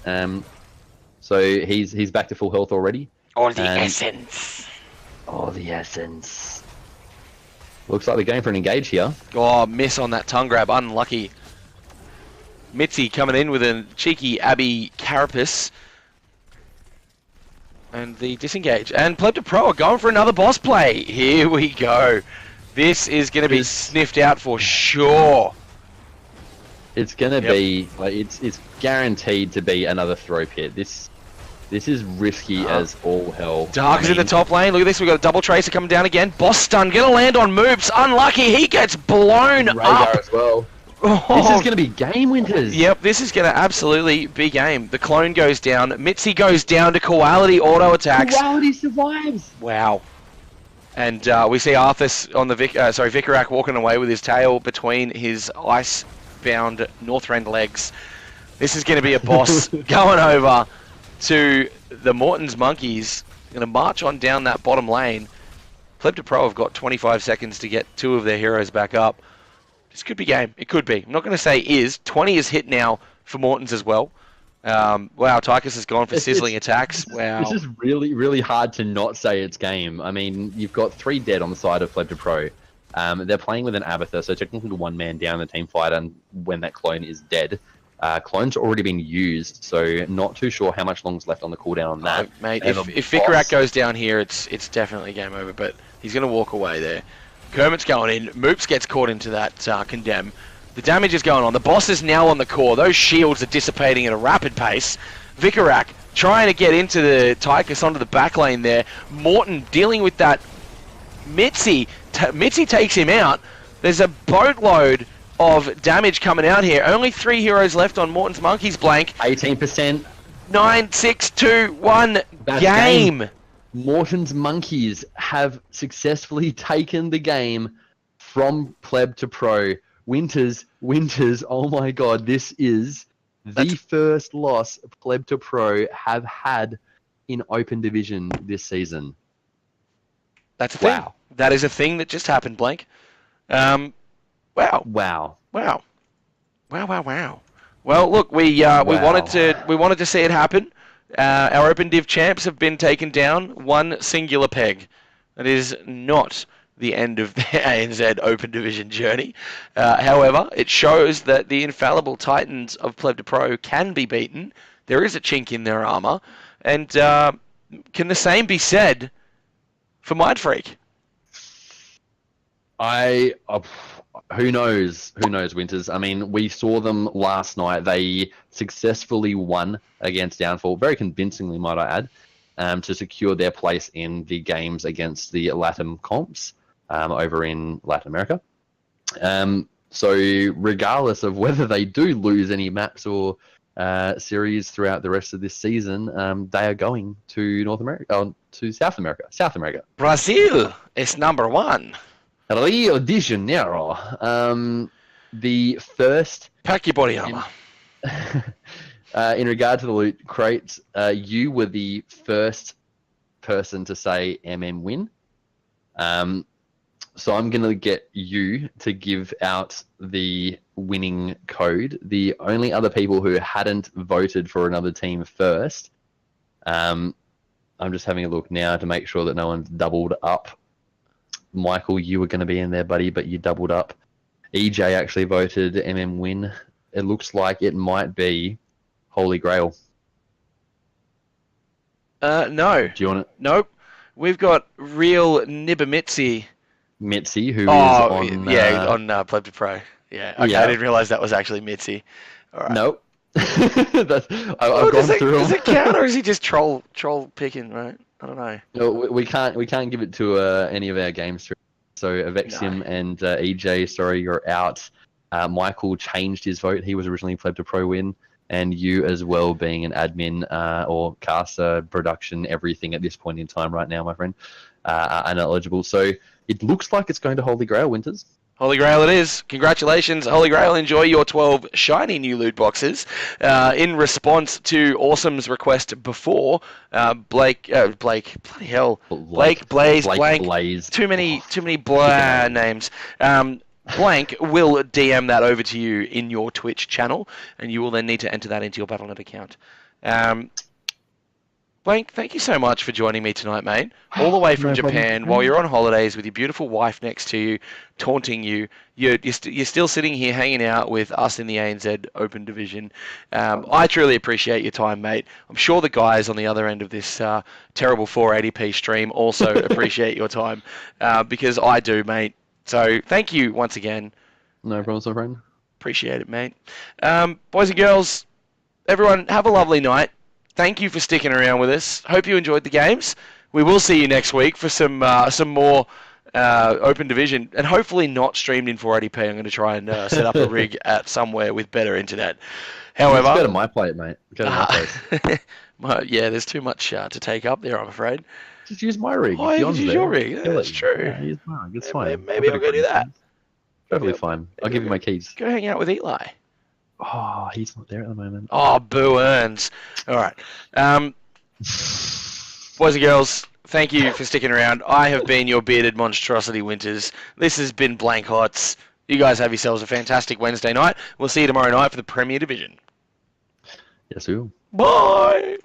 So he's back to full health already. Or the essence. Oh, the essence. Looks like they're going for an engage here. Oh, miss on that tongue grab. Unlucky. Mitzi coming in with a cheeky Abby Carapace. And the disengage. And Pleb to Pro are going for another boss play. Here we go. This is going to be sniffed out for sure. It's going to be, like, it's guaranteed to be another throw pit. This is risky as all hell. Dark is in the top lane. Look at this. We've got a double tracer coming down again. Boss stun. Going to land on Moops. Unlucky. He gets blown Radar up. as well. Oh. This is going to be game, Winters. Yep, this is going to absolutely be game. The clone goes down. Mitzi goes down to Quality auto attacks. Quality survives. Wow. And we see Arthas on the Vicarak walking away with his tail between his ice-bound Northrend legs. This is going to be a boss going over to the Morton's Monkeys. Going to march on down that bottom lane. Pleb to Pro have got 25 seconds to get 2 of their heroes back up. This could be game. It could be. I'm not going to say is. 20 is hit now for Morton's as well. Wow, Tychus has gone for sizzling attacks. Wow. This is really, really hard to not say it's game. I mean, you've got 3 dead on the side of Pleb to Pro. They're playing with an Abathur, so technically 1 man down the team fight, and when that clone is dead. Clone's already been used, so not too sure how much long's left on the cooldown on that. Mate, if Vicarak goes down here, it's definitely game over, but he's going to walk away there. Kermit's going in. Moops gets caught into that condemn. The damage is going on. The boss is now on the core. Those shields are dissipating at a rapid pace. Vicarak trying to get into the Tychus onto the back lane there. Morton dealing with that. Mitzi takes him out. There's a boatload of damage coming out here. Only 3 heroes left on Morton's Monkeys. Blank. 18%. 9, 6, 2, 1. Game. Morton's Monkeys have successfully taken the game from Pleb to Pro. Winters, oh my god, this is the first loss Pleb to Pro have had in Open Division this season. That's a thing. Wow. That is a thing that just happened, Blank. Wow. Wow. Well, look, we wanted to see it happen. Our Open Div champs have been taken down one singular peg. That is not the end of their ANZ Open Division journey. However, it shows that the infallible Titans of Pleb to Pro can be beaten. There is a chink in their armor. And can the same be said for Mind Freak? Who knows, Winters? I mean, we saw them last night. They successfully won against Downfall, very convincingly, might I add, to secure their place in the games against the Latin comps over in Latin America. So regardless of whether they do lose any maps or series throughout the rest of this season, they are going to North America, to South America. Brazil is number 1. Rio de Janeiro. The first... Pack your body armor. In regard to the loot crates, you were the first person to say MM win. So I'm going to get you to give out the winning code. The only other people who hadn't voted for another team first, I'm just having a look now to make sure that no one's doubled up. Michael, you were going to be in there, buddy, but you doubled up. EJ actually voted MM win. It looks like it might be Holy Grail. No. Do you want it? Nope. We've got real Nibamitsi. Mitzi, who is on... on Pleb to Pro. Yeah, okay, Yeah. I didn't realise that was actually Mitzi. All right. Nope. I've gone through Does it count, or is he just troll picking, right? I don't know. No, we can't give it to any of our games. So Avexium and EJ, sorry, you're out. Michael changed his vote. He was originally Pleb to Pro win. And you as well, being an admin or caster, production, everything at this point in time right now, my friend, are ineligible. So it looks like it's going to Holy Grail, Winters. Holy Grail it is. Congratulations, Holy Grail. Enjoy your 12 shiny new loot boxes. In response to Awesome's request before, Blake, bloody hell. Blake, Blaze, Blank. Blaze. Too many blah names. Blank will DM that over to you in your Twitch channel, and you will then need to enter that into your Battle.net account. Blank, thank you so much for joining me tonight, mate. All the way from No problem. Japan, while you're on holidays with your beautiful wife next to you, taunting you. You're still sitting here hanging out with us in the ANZ Open Division. I truly appreciate your time, mate. I'm sure the guys on the other end of this terrible 480p stream also appreciate your time, because I do, mate. So thank you once again. No problem, my friend. Appreciate it, mate. Boys and girls, everyone, have a lovely night. Thank you for sticking around with us. Hope you enjoyed the games. We will see you next week for some more Open Division, and hopefully not streamed in 480p. I'm going to try and set up a rig at somewhere with better internet. However, go to my plate, mate. Go to my place. Yeah, there's too much to take up there, I'm afraid. Just use my rig. Oh, you can use your rig. Yeah, that's true. Yeah, use my rig. It's fine. Maybe I'll go do that. Perfectly fine. I'll give you my keys. Go hang out with Eli. Oh, he's not there at the moment. Oh, boo earns. All right. Boys and girls, thank you for sticking around. I have been your bearded monstrosity Winters. This has been Blank HotS. You guys have yourselves a fantastic Wednesday night. We'll see you tomorrow night for the Premier Division. Yes, we will. Bye.